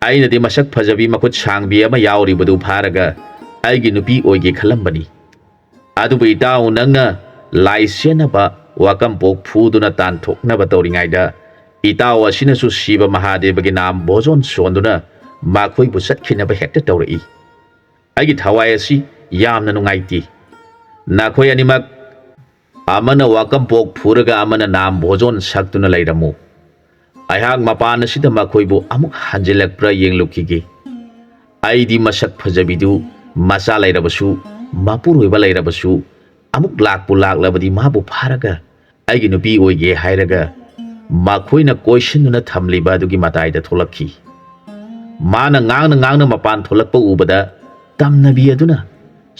ꯑꯩꯅꯗꯤ ꯃꯁꯛ ꯐꯖꯕꯤ ꯃꯈꯨꯠ ꯁꯥꯡꯕꯤ ꯑꯃ ꯌꯥꯎꯔꯤꯕꯗꯨ ꯐꯥꯔꯒ ꯑꯩꯒꯤ ꯅꯨꯄꯤ ꯑꯣꯏꯒꯦ ꯈꯜꯂꯝꯕꯅꯤ ꯑꯗꯨꯕꯨ ꯏꯇꯥꯎ ꯅꯪꯅ ꯂꯥꯏ ꯁꯦꯟꯅꯕ ꯋꯥꯀꯝꯄꯣꯛ ꯐꯨꯗꯨꯅ ꯇꯥꯟꯊꯣꯛꯅꯕ ꯇꯧꯔꯤꯉꯩꯗ ꯏꯇꯥꯎ ꯑꯁꯤꯅꯁꯨ ꯁꯤꯕ ꯃꯍꯥꯗꯦꯕꯒꯤ ꯅꯥꯝ ꯚꯣꯖꯣꯟ ꯁꯣꯟꯗꯨꯅ ꯃꯈꯣꯏꯕꯨ ꯆꯠꯈꯤꯅꯕ ꯍꯦꯛꯇ ꯇꯧꯔꯛꯏ ꯑꯩꯒꯤ ꯊꯋꯥꯏ ꯑꯁꯤ ꯌꯥꯝꯅ ꯅꯨꯡꯉꯥꯏꯇꯦ ꯅꯈꯣꯏ ꯑꯅꯤꯃꯛ ꯑꯃꯅ ꯋꯥꯀꯝꯄꯣꯛ ꯐꯨꯔꯒ ꯑꯃꯅ ꯅꯥꯝ ꯚꯣꯖꯣꯟ ꯁꯛꯇꯨꯅ ꯂꯩꯔꯝꯃꯨ ꯑꯩꯍꯥꯛ ꯃꯄꯥꯟ ꯑꯁꯤꯗ ꯃꯈꯣꯏꯕꯨ ꯑꯃꯨꯛ ꯍꯟꯖꯤꯜꯂꯛꯄ꯭ꯔꯥ ꯌꯦꯡꯂꯨꯈꯤꯒꯦ ꯑꯩꯗꯤ ꯃꯁꯛ ꯐꯖꯕꯤꯗꯨ ꯃꯆꯥ ꯂꯩꯔꯕꯁꯨ ꯃꯄꯨꯔꯣꯏꯕ ꯂꯩꯔꯕꯁꯨ ꯑꯃꯨꯛ ꯂꯥꯛꯄꯨ ꯂꯥꯛꯂꯕꯗꯤ ꯃꯥꯕꯨ ꯐꯥꯔꯒ ꯑꯩꯒꯤ ꯅꯨꯄꯤ ꯑꯣꯏꯒꯦ ꯍꯥꯏꯔꯒ ꯃꯈꯣꯏꯅ ꯀꯣꯏꯁꯤꯟꯗꯨꯅ ꯊꯝꯂꯤꯕ ꯑꯗꯨꯒꯤ ꯃꯇꯥꯏꯗ ꯊꯣꯛꯂꯛꯈꯤ ꯃꯥꯅ ꯉꯥꯡꯅ ꯃꯄꯥꯟ ꯊꯣꯛꯂꯛꯄ ꯎꯕꯗ ꯇꯝꯅꯕꯤ ꯑꯗꯨꯅ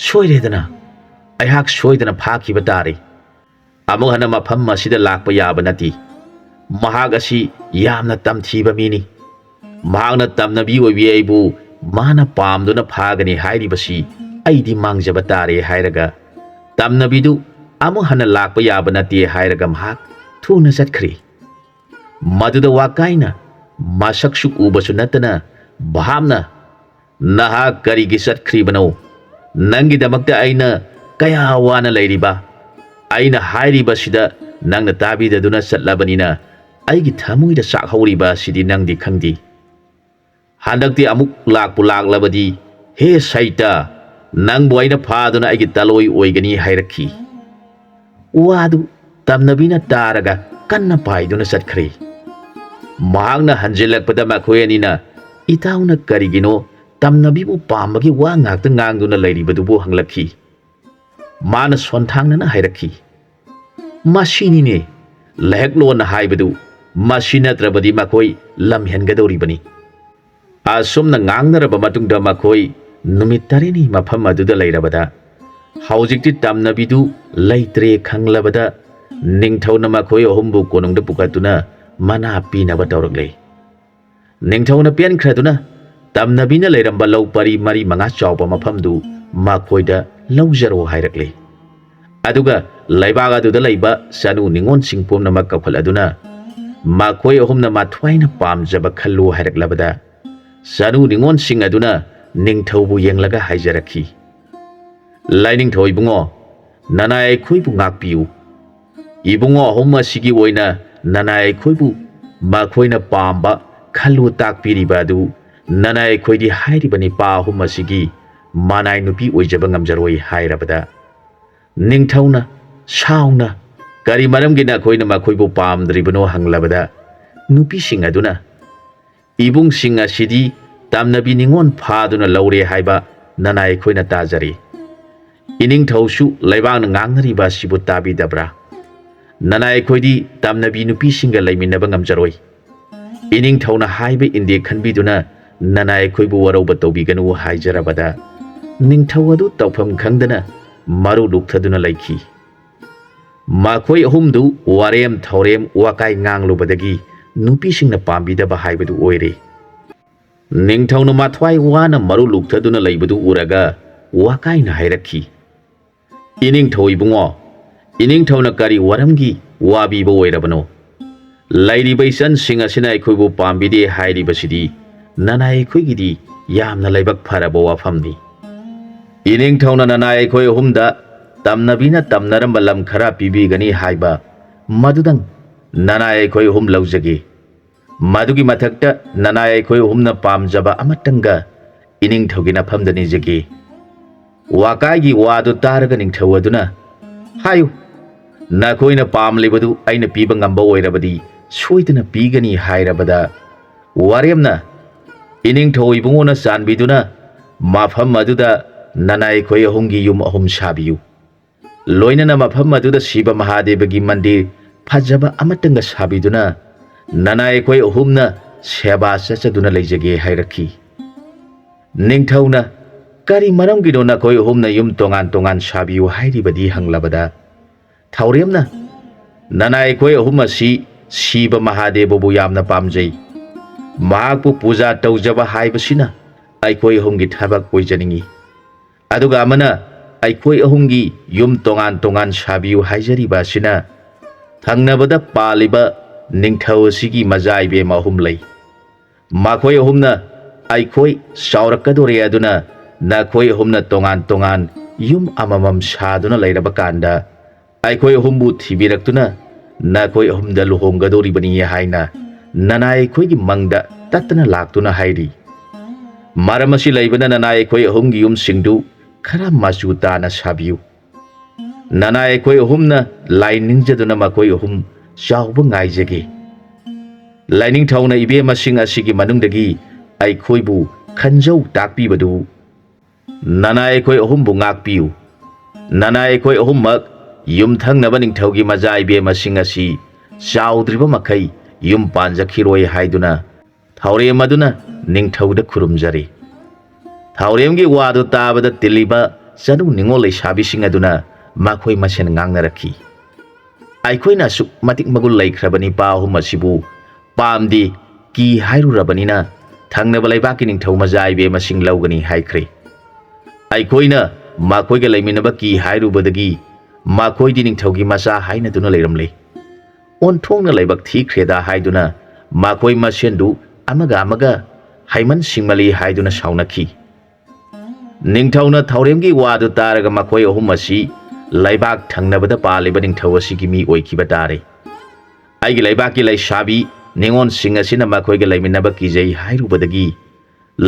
ꯁꯣꯏꯔꯦꯗꯅ ꯑꯩꯍꯥꯛ ꯁꯣꯏꯗꯅ ꯐꯥꯈꯤꯕ ꯇꯥꯔꯦ ꯑꯃꯨꯛ ꯍꯟꯅ ꯃꯐꯝ ꯑꯁꯤꯗ ꯂꯥꯛꯄ ꯌꯥꯕ ꯅꯠꯇꯦ ꯃꯍꯥꯛ ꯑꯁꯤ ꯌꯥꯝꯅ ꯇꯝꯊꯤꯕ ꯃꯤꯅꯤ ꯃꯍꯥꯛꯅ ꯇꯝꯅꯕꯤ ꯑꯣꯏꯕꯤ ꯑꯩꯕꯨ ꯃꯥꯅ ꯄꯥꯝꯗꯨꯅ ꯐꯥꯒꯅꯤ ꯍꯥꯏꯔꯤꯕꯁꯤ ꯑꯩꯗꯤ ꯃꯥꯡꯖꯕ ꯇꯥꯔꯦ ꯍꯥꯏꯔꯒ ꯇꯝꯅꯕꯤꯗꯨ ꯑꯃꯨꯛ ꯍꯟꯅ ꯂꯥꯛꯄ ꯌꯥꯕ ꯅꯠꯇꯦ ꯍꯥꯏꯔꯒ ꯃꯍꯥꯛ ꯊꯨꯅ ꯆꯠꯈ꯭ꯔꯦ ꯃꯗꯨꯗ ꯋꯥꯀꯥꯏꯅ ꯃꯁꯛꯁꯨ ꯎꯕꯁꯨ ꯅꯠꯇꯅ ꯚꯥꯞꯅ ꯅꯍꯥꯛ ꯀꯔꯤꯒꯤ ꯆꯠꯈ꯭ꯔꯤꯕꯅꯣ ꯅꯪꯒꯤꯗꯃꯛꯇ ꯑꯩꯅ ꯀꯌꯥ ꯋꯥꯅ ꯂꯩꯔꯤꯕ ꯑꯩꯅ ꯍꯥꯏꯔꯤꯕꯁꯤꯗ ꯅꯪꯅ ꯇꯥꯕꯤꯗꯗꯨꯅ ꯆꯠꯂꯕꯅꯤꯅ ꯑꯩꯒꯤ ꯊꯃꯣꯏꯗ ꯆꯥꯛꯍꯧꯔꯤꯕ ꯑꯁꯤꯗꯤ ꯅꯪꯗꯤ ꯈꯪꯗꯦ ꯍꯟꯗꯛꯇꯤ ꯑꯃꯨꯛ ꯂꯥꯛꯄꯨ ꯂꯥꯛꯂꯕꯗꯤ ꯍꯦ ꯁꯩꯇ ꯅꯪꯕꯨ ꯑꯩꯅ ꯐꯥꯗꯨꯅ ꯑꯩꯒꯤ ꯇꯂꯣꯏ ꯑꯣꯏꯒꯅꯤ ꯍꯥꯏꯔꯛꯈꯤ ꯋꯥꯗꯨ ꯇꯝꯅꯕꯤꯅ ꯇꯥꯔꯒ कन्ना पाइदुना चटखरे महांगना हंजिलकपदा मखोय अनिना इताउना करिगिनो तमनबीबु पामबगी वा ngakta ngangduna leiribadu hanglakhi मान सोनथांगना हायरखी मासिनीने लहकलोन हाइबदु मासि नत्रबदी मखोय लमहेनगदौरिबनी आसुमना ngangnaraba matungda मखोय नुमित तारेनी मफम अदुदा लेरबदा हौजिकति तमनबीदु लेत्रे खंगलबदा निंगथौना मखोय अहुमबु कोनुंगदा पुकातुना मना पीनबा तौरगले निंगथौना पेनख्रदुना तमनबीना लेरंबा लौ परी मरी मंगा चावबा मफमदु मखोयदा लौजरो हायरकले अदुगा लैबाग अदुदा लैबा सनु निंगोन सिंगपुमना मकखल अदुना मखोय अहुमना माथ्वाइना पामजबा खल्लु हायरकलबदा सनु निंगोन सिंग अदुना निंगथौबु येंगलगा हायजरखी लाइनिंगथौ इबुंगो नना एखुइबु ngakपिउ ꯏꯕꯨꯡꯉꯣ ꯑꯍꯨꯝ ꯑꯁꯤꯒꯤ ꯑꯣꯏꯅ ꯅꯅꯥꯏ ꯑꯩꯈꯣꯏꯕꯨ ꯃꯈꯣꯏꯅ ꯄꯥꯝꯕ ꯈꯜꯂꯨ ꯇꯥꯛꯄꯤꯔꯤꯕ ꯑꯗꯨ ꯅꯅꯥꯏ ꯑꯩꯈꯣꯏꯗꯤ ꯍꯥꯏꯔꯤꯕ ꯅꯤꯄꯥ ꯑꯍꯨꯝ ꯑꯁꯤꯒꯤ ꯃꯅꯥꯏ ꯅꯨꯄꯤ ꯑꯣꯏꯖꯕ ꯉꯝꯖꯔꯣꯏ ꯍꯥꯏꯔꯕꯗ ꯅꯤꯡꯊꯧꯅ ꯁꯥꯎꯅ ꯀꯔꯤ ꯃꯔꯝꯒꯤ ꯅꯈꯣꯏꯅ ꯃꯈꯣꯏꯕꯨ ꯄꯥꯝꯗ꯭ꯔꯤꯕꯅꯣ ꯍꯪꯂꯕꯗ ꯅꯨꯄꯤꯁꯤꯡ ꯑꯗꯨꯅ ꯏꯕꯨꯡꯁꯤꯡ ꯑꯁꯤꯗꯤ ꯇꯝꯅꯕꯤ ꯅꯤꯉꯣꯟ ꯐꯥꯗꯨꯅ ꯂꯧꯔꯦ ꯍꯥꯏꯕ ꯅꯅꯥꯏ ꯑꯩꯈꯣꯏꯅ ꯇꯥꯖꯔꯤ ꯏꯅꯤꯡꯊꯧꯁꯨ ꯂꯩꯕꯥꯛꯅ ꯉꯥꯡꯅꯔꯤꯕ ꯑꯁꯤꯕꯨ ꯇꯥꯕꯤꯗꯕ꯭ꯔꯥ ꯅꯅꯥꯏ ꯑꯩꯈꯣꯏꯗꯤ ꯇꯝꯅꯕꯤ ꯅꯨꯄꯤꯁꯤꯡꯒ ꯂꯩꯃꯤꯟꯅꯕ ꯉꯝꯖꯔꯣꯏ ꯏꯅꯤꯡꯊꯧꯅ ꯍꯥꯏꯕ ꯏꯟꯗꯦ ꯈꯟꯕꯤꯗꯨꯅ ꯅꯅꯥꯏ ꯑꯩꯈꯣꯏꯕꯨ ꯋꯥꯔꯧꯕ ꯇꯧꯕꯤꯒꯅꯨ ꯍꯥꯏꯖꯔꯕꯗ ꯅꯤꯡꯊꯧ ꯑꯗꯨ ꯇꯧꯐꯝ ꯈꯪꯗꯅ ꯃꯔꯨ ꯂꯨꯛꯊꯗꯨꯅ ꯂꯩꯈꯤ ꯃꯈꯣꯏ ꯑꯍꯨꯝꯗꯨ ꯋꯥꯔꯦꯝ ꯊꯧꯔꯦꯝ ꯋꯥꯀꯥꯏ ꯉꯥꯡꯂꯨꯕꯗꯒꯤ ꯅꯨꯄꯤꯁꯤꯡꯅ ꯄꯥꯝꯕꯤꯗꯕ ꯍꯥꯏꯕꯗꯨ ꯑꯣꯏꯔꯦ ꯅꯤꯡꯊꯧꯅ ꯃꯊ꯭ꯋꯥꯏ ꯋꯥꯅ ꯃꯔꯨ ꯂꯨꯛꯊꯗꯨꯅ ꯂꯩꯕꯗꯨ ꯎꯔꯒ ꯋꯥꯀꯥꯏꯅ ꯍꯥꯏꯔꯛꯈꯤ ꯏꯅꯤꯡꯊꯧ ꯏꯕꯨꯡꯉꯣ ꯏꯅꯤꯡꯊꯧꯅ ꯀꯔꯤ ꯋꯥꯔꯝꯒꯤ ꯋꯥꯕꯤꯕ ꯑꯣꯏꯔꯕꯅꯣ ꯂꯩꯔꯤꯕ ꯏꯆꯟꯁꯤꯡ ꯑꯁꯤꯅ ꯑꯩꯈꯣꯏꯕꯨ ꯄꯥꯝꯕꯤꯗꯦ ꯍꯥꯏꯔꯤꯕꯁꯤꯗꯤ ꯅꯅꯥꯏ ꯑꯩꯈꯣꯏꯒꯤꯗꯤ ꯌꯥꯝꯅ ꯂꯥꯏꯕꯛ ꯐꯔꯕ ꯋꯥꯐꯝꯅꯤ ꯏꯅꯤꯡꯊꯧꯅ ꯅꯅꯥꯏ ꯑꯩꯈꯣꯏ ꯑꯍꯨꯝꯗ ꯇꯝꯅꯕꯤꯅ ꯇꯝꯅꯔꯝꯕ ꯂꯝ ꯈꯔ ꯄꯤꯕꯤꯒꯅꯤ ꯍꯥꯏꯕ ꯃꯗꯨꯗꯪ ꯅꯅꯥꯏ ꯑꯩꯈꯣꯏ ꯑꯍꯨꯝ ꯂꯧꯖꯒꯦ ꯃꯗꯨꯒꯤ ꯃꯊꯛꯇ ꯅꯅꯥꯏ ꯑꯩꯈꯣꯏ ꯑꯍꯨꯝꯅ ꯄꯥꯝꯖꯕ ꯑꯃꯇꯪꯒ ꯏꯅꯤꯡꯊꯧꯒꯤ ꯅꯐꯝꯗ ꯅꯤꯖꯒꯦ ꯋꯥꯀꯥꯏꯒꯤ ꯋꯥꯗꯨ ꯇꯥꯔꯒ ꯅꯤꯡꯊꯧ ꯑꯗꯨꯅ ꯍꯥꯏꯌꯨ ꯅꯈꯣꯏꯅ ꯄꯥꯝꯂꯤꯕꯗꯨ ꯑꯩꯅ ꯄꯤꯕ ꯉꯝꯕ ꯑꯣꯏꯔꯕꯗꯤ ꯁꯣꯏꯗꯅ ꯄꯤꯒꯅꯤ ꯍꯥꯏꯔꯕꯗ ꯋꯥꯔꯦꯝꯅ ꯏꯅꯤꯡꯊꯧ ꯏꯕꯨꯡꯉꯣꯅ ꯆꯥꯟꯕꯤꯗꯨꯅ ꯃꯐꯝ ꯑꯗꯨꯗ ꯅꯅꯥꯏ ꯑꯩꯈꯣꯏ ꯑꯍꯨꯝꯒꯤ ꯌꯨꯝ ꯑꯍꯨꯝ ꯁꯥꯕꯤꯌꯨ ꯂꯣꯏꯅꯅ ꯃꯐꯝ ꯑꯗꯨꯗ ꯁꯤꯕ ꯃꯍꯥꯗꯦꯕꯒꯤ ꯃꯟꯗꯤꯔ ꯐꯖꯕ ꯑꯃꯇꯪꯒ ꯁꯥꯕꯤꯗꯨꯅ ꯅꯅꯥꯏ ꯑꯩꯈꯣꯏ ꯑꯍꯨꯝꯅ ꯁꯦꯕꯥ ꯆꯠꯆꯗꯨꯅ ꯂꯩꯖꯒꯦ ꯍꯥꯏꯔꯛꯈꯤ ꯅꯤꯡꯊꯧꯅ ꯀꯔꯤ ꯃꯔꯝꯒꯤꯅꯣ ꯅꯈꯣꯏ ꯑꯍꯨꯝꯅ ꯌꯨꯝ ꯇꯣꯉꯥꯟ ꯇꯣꯉꯥꯟ ꯁꯥꯕꯤꯌꯨ ꯍꯥꯏꯔꯤꯕꯗꯤ ꯍꯪꯂꯕꯗ ꯊꯧꯔꯦꯝꯅ ꯅꯅꯥꯏ ꯑꯩꯈꯣꯏ ꯑꯍꯨꯝ ꯑꯁꯤ ꯁꯤꯕ ꯃꯍꯥꯗꯦꯕꯕꯨ ꯌꯥꯝꯅ ꯄꯥꯝꯖꯩ ꯃꯍꯥꯛꯄꯨ ꯄꯨꯖꯥ ꯇꯧꯖꯕ ꯍꯥꯏꯕꯁꯤꯅ ꯑꯩꯈꯣꯏ ꯑꯍꯨꯝꯒꯤ ꯊꯕꯛ ꯑꯣꯏꯖꯅꯤꯡꯏ ꯑꯗꯨꯒ ꯑꯃꯅ ꯑꯩꯈꯣꯏ ꯑꯍꯨꯝꯒꯤ ꯌꯨꯝ ꯇꯣꯉꯥꯟ ꯇꯣꯉꯥꯟ ꯁꯥꯕꯤꯌꯨ ꯍꯥꯏꯖꯔꯤꯕ ꯑꯁꯤꯅ ꯊꯪꯅꯕꯗ ꯄꯥꯜꯂꯤꯕ ꯅꯤꯡꯊꯧ ꯑꯁꯤꯒꯤ ꯃꯆꯥ ꯏꯕꯦꯝ ꯑꯍꯨꯝ ꯂꯩ ꯃꯈꯣꯏ ꯑꯍꯨꯝꯅ ꯑꯩꯈꯣꯏ ꯆꯥꯎꯔꯛꯀꯗꯣꯔꯦ ꯑꯗꯨꯅ ꯅꯈꯣꯏ ꯑꯍꯨꯝꯅ ꯇꯣꯉꯥꯟ ꯇꯣꯉꯥꯟ ꯌꯨꯝ ꯑꯃꯃꯝ ꯁꯥꯗꯨꯅ ꯂꯩꯔꯕ ꯀꯥꯟꯗ ꯑꯩꯈꯣꯏ ꯑꯍꯨꯝꯕꯨ ꯊꯤꯕꯤꯔꯛꯇꯨꯅ ꯅꯈꯣꯏ ꯑꯍꯨꯝꯗ ꯂꯨꯍꯣꯡꯒꯗꯣꯔꯤꯕꯅꯤ ꯍꯥꯏꯅ ꯅꯅꯥꯏ ꯑꯩꯈꯣꯏꯒꯤ ꯃꯪꯗ ꯇꯠꯇꯅ ꯂꯥꯛꯇꯨꯅ ꯍꯥꯏꯔꯤ ꯃꯔꯝ ꯑꯁꯤ ꯂꯩꯕꯅ ꯅꯅꯥꯏ ꯑꯩꯈꯣꯏ ꯑꯍꯨꯝꯒꯤ ꯌꯨꯝꯁꯤꯡꯗꯨ ꯈꯔ ꯃꯆꯨ ꯇꯥꯅ ꯁꯥꯕꯤꯌꯨ ꯅꯅꯥꯏ ꯑꯩꯈꯣꯏ ꯑꯍꯨꯝꯅ ꯂꯥꯏ ꯅꯤꯡꯖꯗꯨꯅ ꯃꯈꯣꯏ ꯑꯍꯨꯝ ꯆꯥꯎꯕ ꯉꯥꯏꯖꯒꯦ ꯂꯥꯏꯅꯤꯡꯊꯧꯅ ꯏꯕꯦꯝꯃꯁꯤꯡ ꯑꯁꯤꯒꯤ ꯃꯅꯨꯡꯗꯒꯤ ꯑꯩꯈꯣꯏꯕꯨ ꯈꯟꯖꯧ ꯇꯥꯛꯄꯤꯕꯗꯨ ꯅꯅꯥꯏ ꯑꯩꯈꯣꯏ ꯑꯍꯨꯝꯕꯨ ꯉꯥꯛꯄꯤꯌꯨ ꯅꯅꯥꯏ ꯑꯩꯈꯣꯏ ꯑꯍꯨꯝꯃꯛ ꯌꯨꯝꯊꯪꯅꯕ ꯅꯤꯡꯊꯧꯒꯤ ꯃꯆꯥ ꯏꯕꯦꯝꯃꯁꯤꯡ ꯑꯁꯤ ꯆꯥꯎꯗ꯭ꯔꯤꯕ ꯃꯈꯩ ꯌꯨꯝ ꯄꯥꯟꯖꯈꯤꯔꯣꯏ ꯍꯥꯏꯗꯨꯅ ꯊꯧꯔꯦꯝ ꯑꯗꯨꯅ ꯅꯤꯡꯊꯧꯗ ꯈꯨꯔꯨꯝꯖꯔꯤ ꯊꯧꯔꯦꯝꯒꯤ ꯋꯥꯗꯨ ꯇꯥꯕꯗ ꯇꯤꯜꯂꯤꯕ ꯆꯅꯨ ꯅꯤꯉꯣꯜ ꯂꯩꯁꯥꯕꯤꯁꯤꯡ ꯑꯗꯨꯅ ꯃꯈꯣꯏ ꯃꯁꯦꯟ ꯉꯥꯡꯅꯔꯛꯈꯤ ꯑꯩꯈꯣꯏꯅ ꯑꯁꯨꯛ ꯃꯇꯤꯛ ꯃꯒꯨꯟ ꯂꯩꯈ꯭ꯔꯕ ꯅꯤꯄꯥ ꯑꯍꯨꯝ ꯑꯁꯤꯕꯨ ꯄꯥꯝꯗꯦ ꯀꯤ ꯍꯥꯏꯔꯨꯔꯕꯅꯤꯅ ꯊꯪꯅꯕ ꯂꯩꯕꯥꯛꯀꯤ ꯅꯤꯡꯊꯧ ꯃꯆꯥ ꯏꯕꯦꯝꯃꯁꯤꯡ ꯂꯧꯒꯅꯤ ꯍꯥꯏꯈ꯭ꯔꯦ ꯑꯩꯈꯣꯏꯅ ꯃꯈꯣꯏꯒ ꯂꯩꯃꯤꯟꯅꯕ ꯀꯤ ꯍꯥꯏꯔꯨꯕꯗꯒꯤ ꯃꯈꯣꯏꯗꯤ ꯅꯤꯡꯊꯧꯒꯤ ꯃꯆꯥ ꯍꯥꯏꯅꯗꯨꯅ ꯂꯩꯔꯝꯂꯦ ꯑꯣꯟꯊꯣꯛꯅ ꯂꯥꯏꯕꯛ ꯊꯤꯈ꯭ꯔꯦꯗ ꯍꯥꯏꯗꯨꯅ ꯃꯈꯣꯏ ꯃꯁꯦꯟꯗꯨ ꯑꯃꯒ ꯑꯃꯒ ꯍꯩꯃꯟ ꯁꯤꯡꯃꯜꯂꯤ ꯍꯥꯏꯗꯨꯅ ꯁꯥꯎꯅꯈꯤ ꯅꯤꯡꯊꯧꯅ ꯊꯧꯔꯦꯝꯒꯤ ꯋꯥꯗꯨ ꯇꯥꯔꯒ ꯃꯈꯣꯏ ꯑꯍꯨꯝ ꯑꯁꯤ ꯂꯩꯕꯥꯛ ꯊꯪꯅꯕꯗ ꯄꯥꯜꯂꯤꯕ ꯅꯤꯡꯊꯧ ꯑꯁꯤꯒꯤ ꯃꯤ ꯑꯣꯏꯈꯤꯕ ꯇꯥꯔꯦ ꯑꯩꯒꯤ ꯂꯩꯕꯥꯛꯀꯤ ꯂꯩꯁꯥꯕꯤ ꯅꯤꯉꯣꯜꯁꯤꯡ ꯑꯁꯤꯅ ꯃꯈꯣꯏꯒ ꯂꯩꯃꯤꯟꯅꯕ ꯀꯤꯖꯩ ꯍꯥꯏꯔꯨꯕꯗꯒꯤ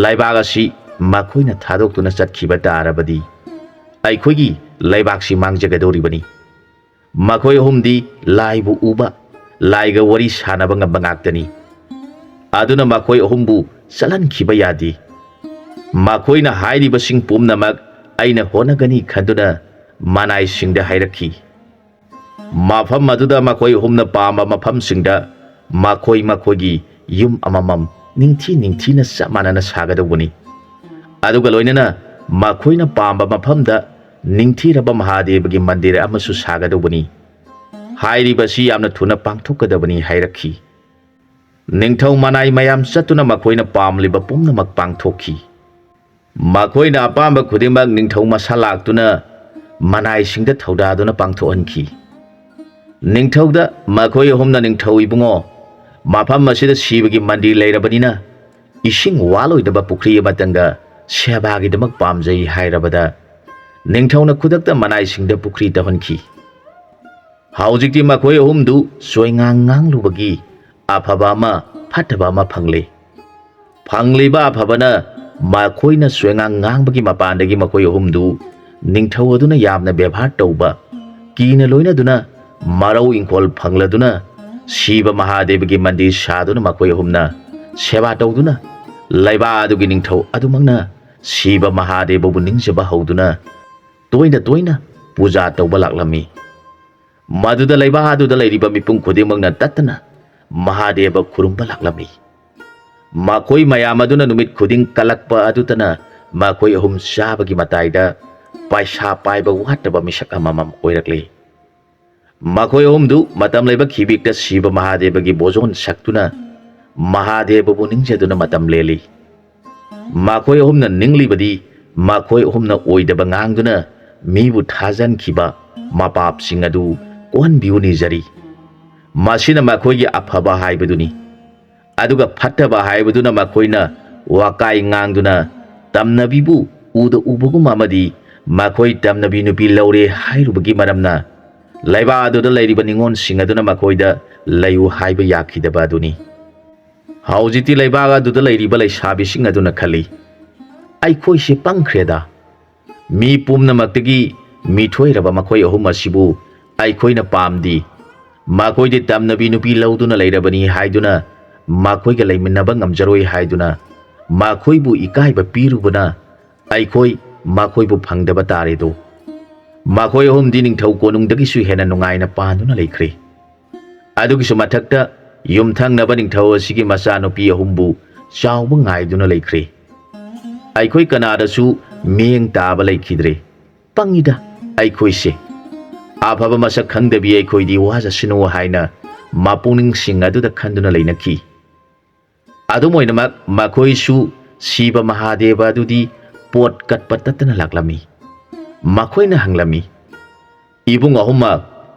ꯂꯩꯕꯥꯛ ꯑꯁꯤ ꯃꯈꯣꯏꯅ ꯊꯥꯗꯣꯛꯇꯨꯅ ꯆꯠꯈꯤꯕ ꯇꯥꯔꯕꯗꯤ ꯑꯩꯈꯣꯏꯒꯤ ꯂꯩꯕꯥꯛꯁꯤ ꯃꯥꯡꯖꯒꯗꯧꯔꯤꯕꯅꯤ ꯃꯈꯣꯏ ꯑꯍꯨꯝꯗꯤ ꯂꯥꯏꯕꯨ ꯎꯕ ꯂꯥꯏꯒ ꯋꯥꯔꯤ ꯁꯥꯟꯅꯕ ꯉꯝꯕ ꯉꯥꯛꯇꯅꯤ ꯑꯗꯨꯅ ꯃꯈꯣꯏ ꯑꯍꯨꯝꯕꯨ ꯆꯠꯍꯟꯈꯤꯕ ꯌꯥꯗꯦ ꯃꯈꯣꯏꯅ ꯍꯥꯏꯔꯤꯕꯁꯤꯡ ꯄꯨꯝꯅꯃꯛ ꯑꯩꯅ ꯍꯣꯠꯅꯒꯅꯤ ꯈꯟꯗꯨꯅ ꯃꯅꯥꯏꯁꯤꯡꯗ ꯍꯥꯏꯔꯛꯈꯤ ꯃꯐꯝ ꯑꯗꯨꯗ ꯃꯈꯣꯏ ꯑꯍꯨꯝꯅ ꯄꯥꯝꯕ ꯃꯐꯝꯁꯤꯡꯗ ꯃꯈꯣꯏ ꯃꯈꯣꯏꯒꯤ ꯌꯨꯝ ꯑꯃꯃꯝ ꯅꯤꯡꯊꯤꯅ ꯆꯞ ꯃꯥꯟꯅꯅ ꯁꯥꯒꯗꯧꯕꯅꯤ ꯑꯗꯨꯒ ꯂꯣꯏꯅꯅ ꯃꯈꯣꯏꯅ ꯄꯥꯝꯕ ꯃꯐꯝꯗ ꯅꯤꯡꯊꯤꯔꯕ ꯃꯍꯥꯗꯦꯕꯒꯤ ꯃꯟꯗꯤꯔ ꯑꯃꯁꯨ ꯁꯥꯒꯗꯧꯕꯅꯤ ꯍꯥꯏꯔꯤꯕꯁꯤ ꯌꯥꯝꯅ ꯊꯨꯅ ꯄꯥꯡꯊꯣꯛꯀꯗꯕꯅꯤ ꯍꯥꯏꯔꯛꯈꯤ ꯅꯤꯡꯊꯧ ꯃꯅꯥꯏ ꯃꯌꯥꯝ ꯆꯠꯇꯨꯅ ꯃꯈꯣꯏꯅ ꯄꯥꯝꯂꯤꯕ ꯄꯨꯝꯅꯃꯛ ꯄꯥꯡꯊꯣꯛꯈꯤ ꯃꯈꯣꯏꯅ ꯑꯄꯥꯝꯕ ꯈꯨꯗꯤꯡꯃꯛ ꯅꯤꯡꯊꯧ ꯃꯁꯥ ꯂꯥꯛꯇꯨꯅ ꯃꯅꯥꯏꯁꯤꯡꯗ ꯊꯧꯗꯥꯗꯨꯅ ꯄꯥꯡꯊꯣꯛꯍꯟꯈꯤ ꯅꯤꯡꯊꯧꯗ ꯃꯈꯣꯏ ꯑꯍꯨꯝꯅ ꯅꯤꯡꯊꯧ ꯏꯕꯨꯡꯉꯣ ꯃꯐꯝ ꯑꯁꯤꯗ ꯁꯤꯕꯒꯤ ꯃꯟꯗꯤꯔ ꯂꯩꯔꯕꯅꯤꯅ ꯏꯁꯤꯡ ꯋꯥꯂꯣꯏꯗꯕ ꯄꯨꯈ꯭ꯔꯤ ꯑꯃꯇꯪꯒ ꯁꯦꯕꯥꯒꯤꯗꯃꯛ ꯄꯥꯝꯖꯩ ꯍꯥꯏꯔꯕꯗ ꯅꯤꯡꯊꯧꯅ ꯈꯨꯗꯛꯇ ꯃꯅꯥꯏꯁꯤꯡꯗ ꯄꯨꯈ꯭ꯔꯤ ꯇꯧꯍꯟꯈꯤ ꯍꯧꯖꯤꯛꯇꯤ ꯃꯈꯣꯏ ꯑꯍꯨꯝꯗꯨ ꯁꯣꯏꯉꯥꯡ ꯉꯥꯡꯂꯨꯕꯒꯤ ꯑꯐꯕ ꯑꯃ ꯐꯠꯇꯕ ꯑꯃ ꯐꯪꯂꯦ꯫ ꯐꯪꯂꯤꯕ ꯑꯐꯕꯅ ꯃꯈꯣꯏꯅ ꯁꯣꯏꯉꯥꯡ ꯉꯥꯡꯕꯒꯤ ꯃꯄꯥꯟꯗꯒꯤ ꯃꯈꯣꯏ ꯑꯍꯨꯝꯗꯨ ꯅꯤꯡꯊꯧ ꯑꯗꯨꯅ ꯌꯥꯝꯅ ꯕꯦꯚꯥꯔ ꯇꯧꯕ ꯀꯤꯅ ꯂꯣꯏꯅꯗꯨꯅ ꯃꯔꯧ ꯏꯪꯈꯣꯜ ꯐꯪꯂꯗꯨꯅ ꯁꯤꯕ ꯃꯍꯥꯗꯦꯕꯒꯤ ꯃꯟꯗꯤꯔ ꯁꯥꯗꯨꯅ ꯃꯈꯣꯏ ꯑꯍꯨꯝꯅ ꯁꯦꯕꯥ ꯇꯧꯗꯨꯅ ꯂꯩꯕꯥꯛ ꯑꯗꯨꯒꯤ ꯅꯤꯡꯊꯧ ꯑꯗꯨꯃꯛꯅ ꯁꯤꯕ ꯃꯍꯥꯗꯦꯕꯕꯨ ꯅꯤꯡꯖꯕ ꯍꯧꯗꯨꯅ ꯇꯣꯏꯅ ꯇꯣꯏꯅ ꯄꯨꯖꯥ ꯇꯧꯕ ꯂꯥꯛꯂꯝꯃꯤ꯫ ꯃꯗꯨꯗ ꯂꯩꯕꯥꯛ ꯑꯗꯨꯗ ꯂꯩꯔꯤꯕ ꯃꯤꯄꯨꯝ ꯈꯨꯗꯤꯡꯃꯛꯅ ꯇꯠꯇꯅ ꯃꯍꯥꯗꯦꯕ ꯈꯨꯔꯨꯝꯕ ꯂꯥꯛꯂꯝꯃꯤ꯫ ꯃꯈꯣꯏ ꯃꯌꯥꯝ ꯑꯗꯨꯅ ꯅꯨꯃꯤꯠ ꯈꯨꯗꯤꯡ ꯀꯜꯂꯛꯄ ꯑꯗꯨꯇꯅ ꯃꯈꯣꯏ ꯑꯍꯨꯝ ꯆꯥꯕꯒꯤ ꯃꯇꯥꯏꯗ ꯄꯩꯁꯥ ꯄꯥꯏꯕ ꯋꯥꯠꯇꯕ ꯃꯤꯁꯛ ꯑꯃꯃꯝ ꯑꯣꯏꯔꯛꯂꯤ꯫ ꯃꯈꯣꯏ ꯑꯍꯨꯝꯗꯨ ꯃꯇꯝ ꯂꯩꯕ ꯈꯤꯕꯤꯛꯇ ꯁꯤꯕ ꯃꯍꯥꯗꯦꯕꯒꯤ ꯕꯣꯖꯣꯟ ꯁꯛꯇꯨꯅ ꯃꯍꯥꯗꯦꯕꯕꯨ ꯅꯤꯡꯖꯗꯨꯅ ꯃꯇꯝ ꯂꯦꯜꯂꯤ꯫ ꯃꯈꯣꯏ ꯑꯍꯨꯝꯅ ꯅꯤꯡꯂꯤꯕꯗꯤ ꯃꯈꯣꯏ ꯑꯍꯨꯝꯅ ꯑꯣꯏꯗꯕ ꯉꯥꯡꯗꯨꯅ ꯃꯤꯕꯨ ꯊꯥꯖꯟꯈꯤꯕ ꯃꯄꯥꯞꯁꯤꯡ ꯑꯗꯨ ꯀꯣꯛꯍꯟꯕꯤꯌꯨ ꯅꯤꯖꯔꯤ꯫ ꯃꯁꯤꯅ ꯃꯈꯣꯏꯒꯤ ꯑꯐꯕ ꯍꯥꯏꯕꯗꯨꯅꯤ꯫ ꯑꯗꯨꯒ ꯐꯠꯇꯕ ꯍꯥꯏꯕꯗꯨꯅ ꯃꯈꯣꯏꯅ ꯋꯥꯀꯥꯏ ꯉꯥꯡꯗꯨꯅ ꯇꯝꯅꯕꯤꯕꯨ ꯎꯗ ꯎꯕꯒꯨꯝ ꯑꯃꯗꯤ ꯃꯈꯣꯏ ꯇꯝꯅꯕꯤ ꯅꯨꯄꯤ ꯂꯧꯔꯦ ꯍꯥꯏꯔꯨꯕꯒꯤ ꯃꯔꯝꯅ ꯂꯩꯕꯥꯛ ꯑꯗꯨꯗ ꯂꯩꯔꯤꯕ ꯅꯤꯉꯣꯜꯁꯤꯡ ꯑꯗꯨꯅ ꯃꯈꯣꯏꯗ ꯂꯩꯌꯨ ꯍꯥꯏꯕ ꯌꯥꯈꯤꯗꯕ ꯑꯗꯨꯅꯤ꯫ ꯍꯧꯖꯤꯛꯇꯤ ꯂꯩꯕꯥꯛ ꯑꯗꯨꯗ ꯂꯩꯔꯤꯕ ꯂꯩꯁꯥꯕꯤꯁꯤꯡ ꯑꯗꯨꯅ ꯈꯜꯂꯤ, ꯑꯩꯈꯣꯏꯁꯦ ꯄꯪꯈ꯭ꯔꯦꯗ꯫ ꯃꯤ ꯄꯨꯝꯅꯃꯛꯇꯒꯤ ꯃꯤꯊꯣꯏꯔꯕ ꯃꯈꯣꯏ ꯑꯍꯨꯝ ꯑꯁꯤꯕꯨ ꯑꯩꯈꯣꯏꯅ ꯄꯥꯝꯗꯤ ꯃꯈꯣꯏꯗꯤ ꯇꯝꯅꯕꯤ ꯅꯨꯄꯤ ꯂꯧꯗꯨꯅ ꯂꯩꯔꯕꯅꯤ ꯍꯥꯏꯗꯨꯅ ꯃꯈꯣꯏꯒ ꯂꯩꯃꯤꯟꯅꯕ ꯉꯝꯖꯔꯣꯏ ꯍꯥꯏꯗꯨꯅ ꯃꯈꯣꯏꯕꯨ ꯏꯀꯥꯏꯕ ꯄꯤꯔꯨꯕꯅ ꯑꯩꯈꯣꯏ ꯃꯈꯣꯏꯕꯨ ꯐꯪꯗꯕ ꯇꯥꯔꯦꯗꯣ꯫ ꯃꯈꯣꯏ ꯑꯍꯨꯝꯗꯤ ꯅꯤꯡꯊꯧ ꯀꯣꯅꯨꯡꯗꯒꯤꯁꯨ ꯍꯦꯟꯅ ꯅꯨꯡꯉꯥꯏꯅ ꯄꯥꯟꯗꯨꯅ ꯂꯩꯈ꯭ꯔꯦ꯫ ꯑꯗꯨꯒꯤꯁꯨ ꯃꯊꯛꯇ ꯌꯨꯝꯊꯪꯅꯕ ꯅꯤꯡꯊꯧ ꯑꯁꯤꯒꯤ ꯃꯆꯥꯅꯨꯄꯤ ꯑꯍꯨꯝꯕꯨ ꯆꯥꯎꯕ ꯉꯥꯏꯗꯨꯅ ꯂꯩꯈ꯭ꯔꯦ꯫ ꯑꯩꯈꯣꯏ ꯀꯅꯥꯗꯁꯨ ꯃꯤꯠꯌꯦꯡ ꯇꯥꯕ ꯂꯩꯈꯤꯗ꯭ꯔꯦ꯫ ꯄꯪꯉꯤꯗ ꯑꯩꯈꯣꯏꯁꯦ꯫ ꯑꯐꯕ ꯃꯁꯛ ꯈꯪꯗꯕꯤ ꯑꯩꯈꯣꯏꯗꯤ ꯋꯥꯖꯁꯅꯨ ꯍꯥꯏꯅ ꯃꯄꯨꯛꯅꯤꯡꯁꯤꯡ ꯑꯗꯨꯗ ꯈꯟꯗꯨꯅ ꯂꯩꯅꯈꯤ꯫ ꯑꯗꯨꯝ ꯑꯣꯏꯅꯃꯛ ꯃꯈꯣꯏꯁꯨ ꯁꯤꯕ ꯃꯍꯥꯗꯦꯕ ꯑꯗꯨꯗꯤ ꯄꯣꯠ ꯀꯠꯄ ꯇꯠꯇꯅ ꯂꯥꯛꯂꯝꯃꯤ꯫ ꯃꯈꯣꯏꯅ ꯍꯪꯂꯝꯃꯤ, ꯏꯕꯨꯡ ꯑꯍꯨꯝꯃꯛ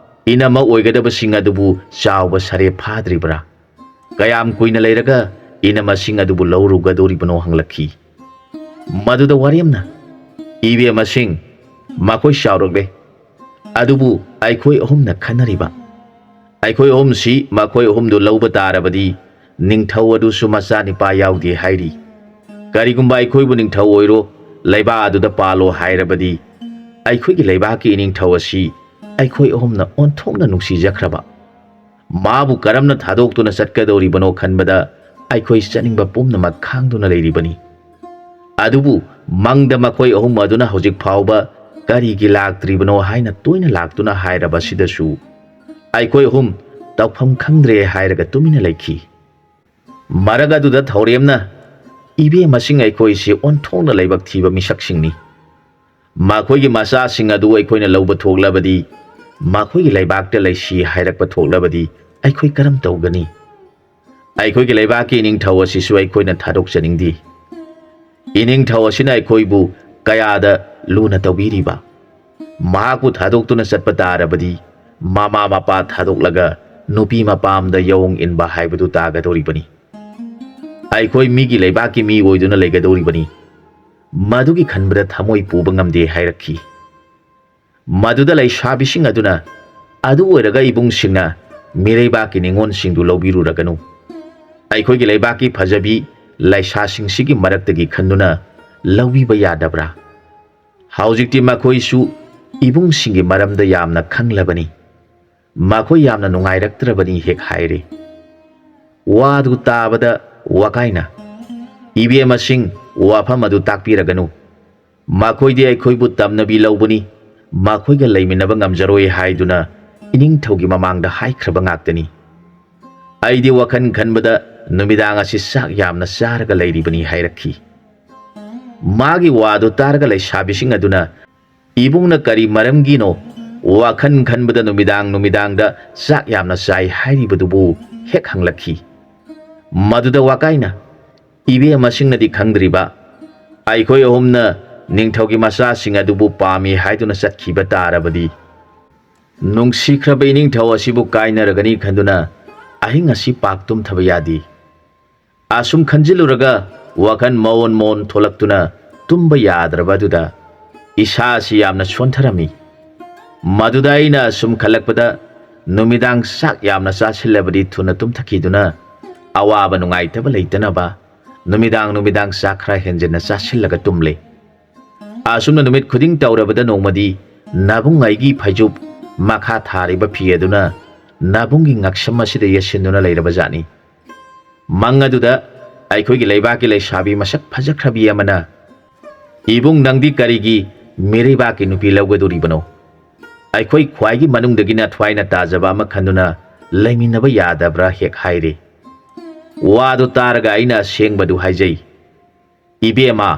ꯏꯅꯝꯃ ꯑꯣꯏꯒꯗꯕꯁꯤꯡ ꯑꯗꯨꯕꯨ ꯆꯥꯎꯕ ꯁꯔꯦꯞ ꯐꯥꯗ꯭ꯔꯤꯕ꯭ꯔꯥ? ꯀꯌꯥꯝ ꯀꯨꯏꯅ ꯂꯩꯔꯒ ꯏꯅꯝꯃꯁꯤꯡ ꯑꯗꯨꯕꯨ ꯂꯧꯔꯨꯒꯗꯧꯔꯤꯕꯅꯣ ꯍꯪꯂꯛꯈꯤ꯫ ꯃꯗꯨꯗ ꯋꯥꯔꯦꯝꯅ, ꯏꯕꯦꯝꯃꯁꯤꯡ, ꯃꯈꯣꯏ ꯆꯥꯎꯔꯛꯂꯦ, ꯑꯗꯨꯕꯨ ꯑꯩꯈꯣꯏ ꯑꯍꯨꯝꯅ ꯈꯟꯅꯔꯤꯕ ꯑꯩꯈꯣꯏ ꯑꯍꯨꯝꯁꯤ ꯃꯈꯣꯏ ꯑꯍꯨꯝꯗꯨ ꯂꯧꯕ ꯇꯥꯔꯕꯗꯤ ꯅꯤꯡꯊꯧ ꯑꯗꯨꯁꯨ ꯃꯆꯥꯅꯤꯄꯥ ꯌꯥꯎꯗꯦ ꯍꯥꯏꯔꯤ꯫ ꯀꯔꯤꯒꯨꯝꯕ ꯑꯩꯈꯣꯏꯕꯨ ꯅꯤꯡꯊꯧ ꯑꯣꯏꯔꯣ, ꯂꯩꯕꯥꯛ ꯑꯗꯨꯗ ꯄꯥꯜꯂꯣ ꯍꯥꯏꯔꯕꯗꯤ ꯑꯩꯈꯣꯏꯒꯤ ꯂꯩꯕꯥꯛꯀꯤ ꯏꯅꯤꯡꯊꯧ ꯑꯁꯤ ꯑꯩꯈꯣꯏ ꯑꯍꯨꯝꯅ ꯑꯣꯟꯊꯣꯛꯅ ꯅꯨꯡꯁꯤꯖꯈ꯭ꯔꯕ ꯃꯥꯕꯨ ꯀꯔꯝꯅ ꯊꯥꯗꯣꯛꯇꯨꯅ ꯆꯠꯀꯗꯧꯔꯤꯕꯅꯣ ꯈꯟꯕꯗ ꯑꯩꯈꯣꯏ ꯆꯠꯅꯤꯡꯕ ꯄꯨꯝꯅꯃꯛ ꯈꯥꯡꯗꯨꯅ ꯂꯩꯔꯤꯕꯅꯤ꯫ ꯑꯗꯨꯕꯨ ꯃꯪꯗ ꯃꯈꯣꯏ ꯑꯍꯨꯝ ꯑꯗꯨꯅ ꯍꯧꯖꯤꯛ ꯐꯥꯎꯕ ꯀꯔꯤꯒꯤ ꯂꯥꯛꯇ꯭ꯔꯤꯕꯅꯣ ꯍꯥꯏꯅ ꯇꯣꯏꯅ ꯂꯥꯛꯇꯨꯅ ꯍꯥꯏꯔꯕꯁꯤꯗꯁꯨ ꯑꯩꯈꯣꯏ ꯑꯍꯨꯝ ꯇꯧꯐꯝ ꯈꯪꯗ꯭ꯔꯦ ꯍꯥꯏꯔꯒ ꯇꯨꯃꯤꯟꯅ ꯂꯩꯈꯤ꯫ ꯃꯔꯛ ꯑꯗꯨꯗ ꯊꯧꯔꯦꯝꯅ, ꯏꯕꯦꯝꯃꯁꯤꯡ, ꯑꯩꯈꯣꯏꯁꯤ ꯑꯣꯟꯊꯣꯛꯅ ꯂꯥꯏꯕꯛ ꯊꯤꯕ ꯃꯤꯁꯛꯁꯤꯡꯅꯤ꯫ ꯃꯈꯣꯏꯒꯤ ꯃꯆꯥꯁꯤꯡ ꯑꯗꯨ ꯑꯩꯈꯣꯏꯅ ꯂꯧꯕ ꯊꯣꯛꯂꯕꯗꯤ, ꯃꯈꯣꯏꯒꯤ ꯂꯩꯕꯥꯛꯇ ꯂꯩꯁꯤ ꯍꯥꯏꯔꯛꯄ ꯊꯣꯛꯂꯕꯗꯤ ꯑꯩꯈꯣꯏ ꯀꯔꯝ ꯇꯧꯒꯅꯤ? ꯑꯩꯈꯣꯏꯒꯤ ꯂꯩꯕꯥꯛꯀꯤ ꯏꯅꯤꯡꯊꯧ ꯑꯁꯤꯁꯨ ꯑꯩꯈꯣꯏꯅ ꯊꯥꯗꯣꯛꯆꯅꯤꯡꯗꯦ꯫ ꯏꯅꯤꯡꯊꯧ ꯑꯁꯤꯅ ꯑꯩꯈꯣꯏꯕꯨ ꯀꯌꯥꯗ ꯂꯨꯅ ꯇꯧꯕꯤꯔꯤꯕ, ꯃꯍꯥꯛꯄꯨ ꯊꯥꯗꯣꯛꯇꯨꯅ ꯆꯠꯄ ꯇꯥꯔꯕꯗꯤ ꯃꯃꯥ ꯃꯄꯥ ꯊꯥꯗꯣꯛꯂꯒ ꯅꯨꯄꯤ ꯃꯄꯥꯝꯗ ꯌꯥꯑꯣꯡ ꯏꯟꯕ ꯍꯥꯏꯕꯗꯨ ꯇꯥꯒꯗꯧꯔꯤꯕꯅꯤ꯫ ꯑꯩꯈꯣꯏ ꯃꯤꯒꯤ ꯂꯩꯕꯥꯛꯀꯤ ꯃꯤ ꯑꯣꯏꯗꯨꯅ ꯂꯩꯒꯗꯧꯔꯤꯕꯅꯤ꯫ ꯃꯗꯨꯒꯤ ꯈꯟꯕꯗ ꯊꯃꯣꯏ ꯄꯨꯕ ꯉꯝꯗꯦ ꯍꯥꯏꯔꯛꯈꯤ꯫ ꯃꯗꯨꯗ ꯂꯩꯁꯥꯕꯤꯁꯤꯡ ꯑꯗꯨꯅ, ꯑꯗꯨ ꯑꯣꯏꯔꯒ ꯏꯕꯨꯡꯁꯤꯡꯅ ꯃꯤꯔꯩꯕꯥꯛꯀꯤ ꯅꯤꯉꯣꯜꯁꯤꯡꯗꯨ ꯂꯧꯕꯤꯔꯨꯔꯒꯅꯨ꯫ ꯑꯩꯈꯣꯏꯒꯤ ꯂꯩꯕꯥꯛꯀꯤ ꯐꯖꯕꯤ ꯂꯩꯁꯥꯁꯤꯡꯁꯤꯒꯤ ꯃꯔꯛꯇꯒꯤ ꯈꯟꯗꯨꯅ ꯂꯧꯕꯤꯕ ꯌꯥꯗꯕ꯭ꯔꯥ? ꯍꯧꯖꯤꯛꯇꯤ ꯃꯈꯣꯏꯁꯨ ꯏꯕꯨꯡꯁꯤꯡꯒꯤ ꯃꯔꯝꯗ ꯌꯥꯝꯅ ꯈꯪꯂꯕꯅꯤ꯫ ꯃꯈꯣꯏ ꯌꯥꯝꯅ ꯅꯨꯡꯉꯥꯏꯔꯛꯇ꯭ꯔꯕꯅꯤ ꯍꯦꯛ ꯍꯥꯏꯔꯦ꯫ ꯋꯥꯗꯨ ꯇꯥꯕꯗ ꯋꯥꯀꯥꯏꯅ, ꯏꯕꯦꯝꯃꯁꯤꯡ, ꯋꯥꯐꯝ ꯑꯗꯨ ꯇꯥꯛꯄꯤꯔꯒꯅꯨ꯫ ꯃꯈꯣꯏꯗꯤ ꯑꯩꯈꯣꯏꯕꯨ ꯇꯝꯅꯕꯤ ꯂꯧꯕꯅꯤ, ꯃꯈꯣꯏꯒ ꯂꯩꯃꯤꯟꯅꯕ ꯉꯝꯖꯔꯣꯏ ꯍꯥꯏꯗꯨꯅ ꯏꯅꯤꯡꯊꯧꯒꯤ ꯃꯃꯥꯡꯗ ꯍꯥꯏꯈ꯭ꯔꯕ ꯉꯥꯛꯇꯅꯤ꯫ ꯑꯩꯗꯤ ꯋꯥꯈꯜ ꯈꯟꯕꯗ ꯅꯨꯃꯤꯗꯥꯡ ꯑꯁꯤ ꯆꯥꯛ ꯌꯥꯝꯅ ꯆꯥꯔꯒ ꯂꯩꯔꯤꯕꯅꯤ ꯍꯥꯏꯔꯛꯈꯤ꯫ ꯃꯥꯒꯤ ꯋꯥꯗꯨ ꯇꯥꯔꯒ ꯂꯩꯁꯥꯕꯤꯁꯤꯡ ꯑꯗꯨꯅ, ꯏꯕꯨꯡꯅ ꯀꯔꯤ ꯃꯔꯝꯒꯤꯅꯣ ꯋꯥꯈꯜ ꯈꯟꯕꯗ ꯅꯨꯃꯤꯗꯥꯡꯗ ꯆꯥꯛ ꯌꯥꯝꯅ ꯆꯥꯏ ꯍꯥꯏꯔꯤꯕꯗꯨꯕꯨ ꯍꯦꯛ ꯍꯪꯂꯛꯈꯤ꯫ ꯃꯗꯨꯗ ꯋꯥꯀꯥꯏꯅ, ꯏꯕꯦꯝꯃꯁꯤꯡꯅꯗꯤ ꯈꯪꯗ꯭ꯔꯤꯕ, ꯑꯩꯈꯣꯏ ꯑꯍꯨꯝꯅ ꯅꯤꯡꯊꯧꯒꯤ ꯃꯆꯥꯁꯤꯡ ꯑꯗꯨꯕꯨ ꯄꯥꯝꯃꯤ ꯍꯥꯏꯗꯨꯅ ꯆꯠꯈꯤꯕ ꯇꯥꯔꯕꯗꯤ ꯅꯨꯡꯁꯤꯈ꯭ꯔꯕ ꯏꯅꯤꯡꯊꯧ ꯑꯁꯤꯕꯨ ꯀꯥꯏꯅꯔꯒꯅꯤ ꯈꯟꯗꯨꯅ ꯑꯍꯤꯡ ꯑꯁꯤ ꯄꯥꯛ ꯇꯨꯝꯊꯕ ꯌꯥꯗꯦ꯫ ꯑꯁꯨꯝ ꯈꯟꯖꯤꯜꯂꯨꯔꯒ ꯋꯥꯈꯜ ꯃꯑꯣꯟ ꯊꯣꯛꯂꯛꯇꯨꯅ ꯇꯨꯝꯕ ꯌꯥꯗ꯭ꯔꯕ ꯑꯗꯨꯗ ꯏꯁꯥ ꯑꯁꯤ ꯌꯥꯝꯅ ꯁꯣꯟꯊꯔꯝꯃꯤ꯫ ꯃꯗꯨꯗ ꯑꯩꯅ ꯑꯁꯨꯝ ꯈꯜꯂꯛꯄꯗ नुमिदांग साक यामना चासिल्लबदि थुना तुमथखिदुना अवाबा नुंगाइतबा लेतनबा नुमिदांग साक खरा हेंजना चासिल्लगा तुमले असुमना नुमित खुदिंग तौरबदा नोंमदि नाबुंग आइगी फैजुब माखा थारिबा फियदुना नाबुंगी ngaksham asida yasinduna leiraba jani mangaduda aikoigi leibaki leisabi masak phajakhrabi amana ibung nangdi karigi merebaki nupi lawgaduribano aikoi khwaigi manungdagina thwaina tajaba ama khanduna laiminaba yadabra hek haire wadu taraga aina sengbadu haijai ibema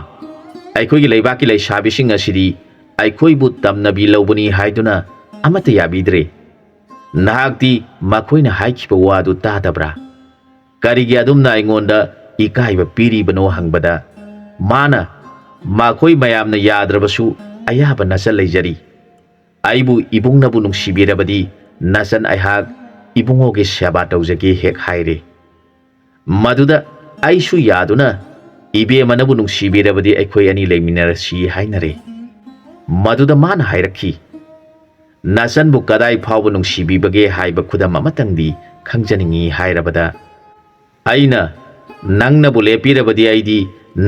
aikoigi leibaki leisabi sing asidi aikoi bu tamnabi lawbuni haiduna amata yabidre nahakti makoina haikiba wadu tadabra karigi adumna aingonda ikaiba piribano hangbada mana makoi mayamna yadrabasu ayaba nasal leijari aibu ibungnabu nungsibirabadi nasan aihak ibungoge seba tawjage hek haire maduda aisu yaduna ibe manabu nungsibirabadi aikoi ani leiminarasi hainare maduda mana hairakhi nasan bu kadai phawbu nungsibibage haiba khudam amatangdi khangjaningi hairabada aina nangna bu lepirabadi aidi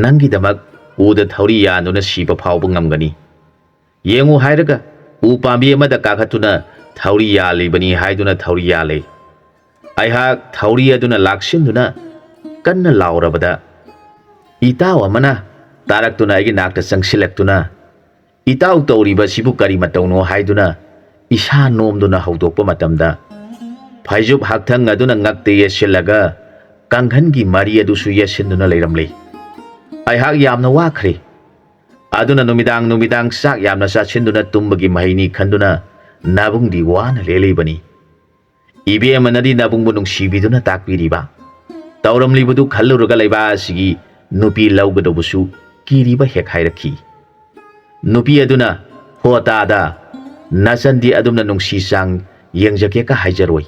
nangi damak uda thauri yanuna siba phawbu ngamgani yengu hairaga u pambi amada kakhatuna thauri yalibani haiduna thauri yale aihak thauri aduna laksinduna kanna laurabada itaw amana taraktuna agi nakta sangsilaktuna itaw tawriba sibu kari matawno haiduna isa nomduna hawdokpa matamda phaijub hakthang aduna ngakte yesilaga kanghangi mari adusu yesinduna leiramle aihak yamna wakhre aduna numidang sak yamna sachinduna tumbagi mahini khanduna nabungdi wana lelebani ibe manadi nabungbu nungsibiduna takpiriba tawramlibudu khalluruga leiba asigi nupi lawgadobusu kiriba hek hairakhi nupi aduna hotada nasandi adumna nungsi sang yengjake ka haijaroi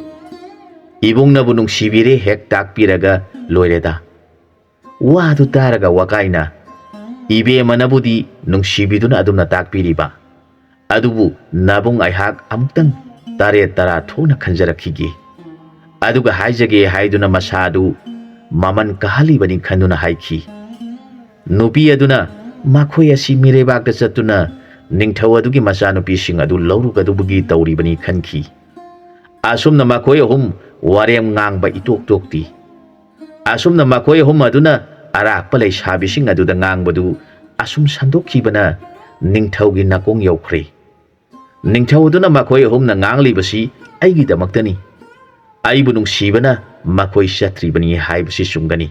ibungnabu nungsibire hek takpiraga loireda wadu taraga wakaina ibe manabudi nungsibiduna adumna takpiriba adubu nabung aihak amtang tare tara thona khanjarakhige aduga haijage haiduna masadu maman kahali bani khanduna haiki nupi aduna makhoi asi mirebakta chatuna ningthau adugi machanupi sing adu laurugadubugi tawribani khanki asumna makhoi ahum warem ngangba itok tokti asumna makhoi ahum aduna arakpa leisabi sing aduda ngangbadu asum sandokhibana ningthaugi nakong yaukhre ningthau aduna makhoi ahumna nganglibasi aigi damaktani aibu nungsibana makhoi satribani haibasi sumgani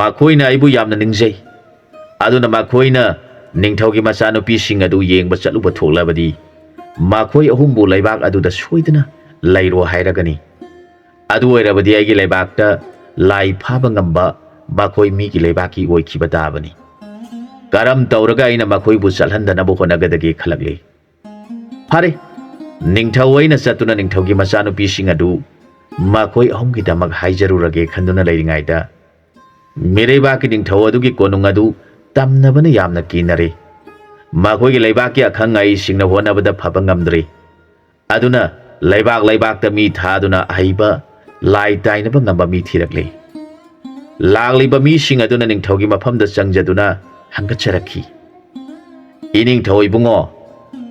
makhoina aibu yamna ningjai aduna makhoina ningthaugi machanupi sing adu yengba chatluba tholabadi makhoi ahumbu leibak aduda soidana leiro hairagani adu oirabadi aigi leibakta lai phaba ngamba makhoi migi leibaki oikhiba tabani karam tawraga aina makhoi bu chalhandana bu honagadage khalagle phare ningthau aina chatuna ningthaugi machanupi sing adu makhoi ahumgi damak haijarurage khanduna leiringaida mirebaki ningthau adugi konung adu tamnabana yamna kinare makhoi leibaki akhang ai singna honabada phaba ngamdre aduna leibak ta mi thaduna aiba lai tainaba ngamba mi thirakle lagliba mi sing aduna ningthaugi mafamda changjaduna hangacharakhi ining thoi bungo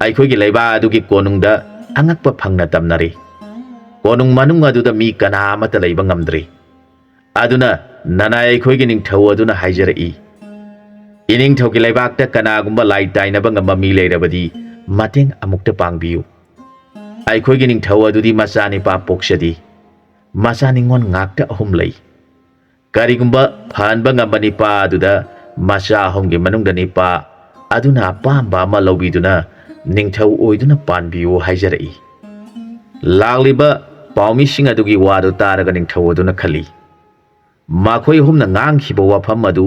aikhoigi leiba adugi konungda angakpa phangna tamnare konung manung aduda mi kana amata leiba ngamdre aduna nana aikhoigi ningthau aduna haijarai ining thaugi leibakta kanagumba lai tainaba ngamba mi leirabadi mateng amukta pangbiu aikhoigi ningthau adudi machani pa pokshadi machani ngon ngakta ahum lei karigumba phanba ngambani pa aduda macha ahumgi manungda ni pa aduna pamba ma lobiduna ningthau oiduna panbiu haijarai lagliba paumi sing adugi wadu taraga ningthau aduna khali makhoi humna ngangkhiba wafam adu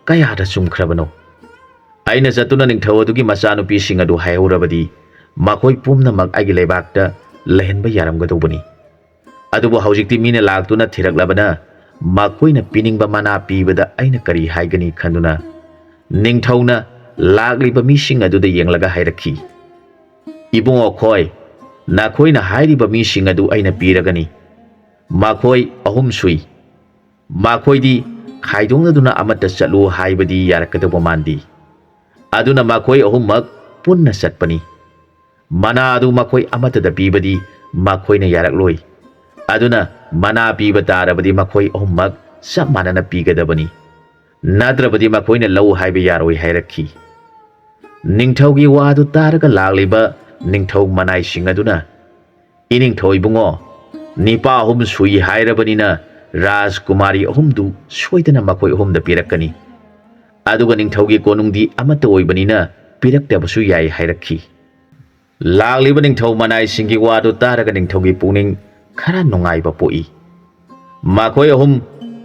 kayada sumkhrabano aina jatuna ningthau adugi machanupi sing adu haihurabadi makhoi pumnamak agi leibakta lehenba yaramgadobani adubu haujikti mina laktuna thiraklabana makoina piningba mana pibada aina kari haigani khanduna ningthauna lagliba mising aduda yenglaga hairakhi ibungo khoi nakhoi na hairiba mi singadu aina piragani makhoi ahum sui makhoi di khaidong duna amata chatlu haibadi yarakadaba mandi aduna makhoi ahum mak punna satpani mana adu makhoi amata da pibadi makhoi na yarakloi aduna mana piba tarabadi makhoi ahum mak sab manana pigadabani nadrabadi makhoi na lau haiba yaroi hairakhi ningthaugi wadu taraga lagliba ningthau manai singaduna iningthau ibungo nipa ahum sui hairabanina Rajkumari ahumdu soidana makhoi ahumda pirakani aduga ningthaugi konungdi amata oibanina piraktabasu yai hairakhi lagliba ningthau manai singi wadu taraga ningthaugi puning khara nungaiba poi makhoi ahum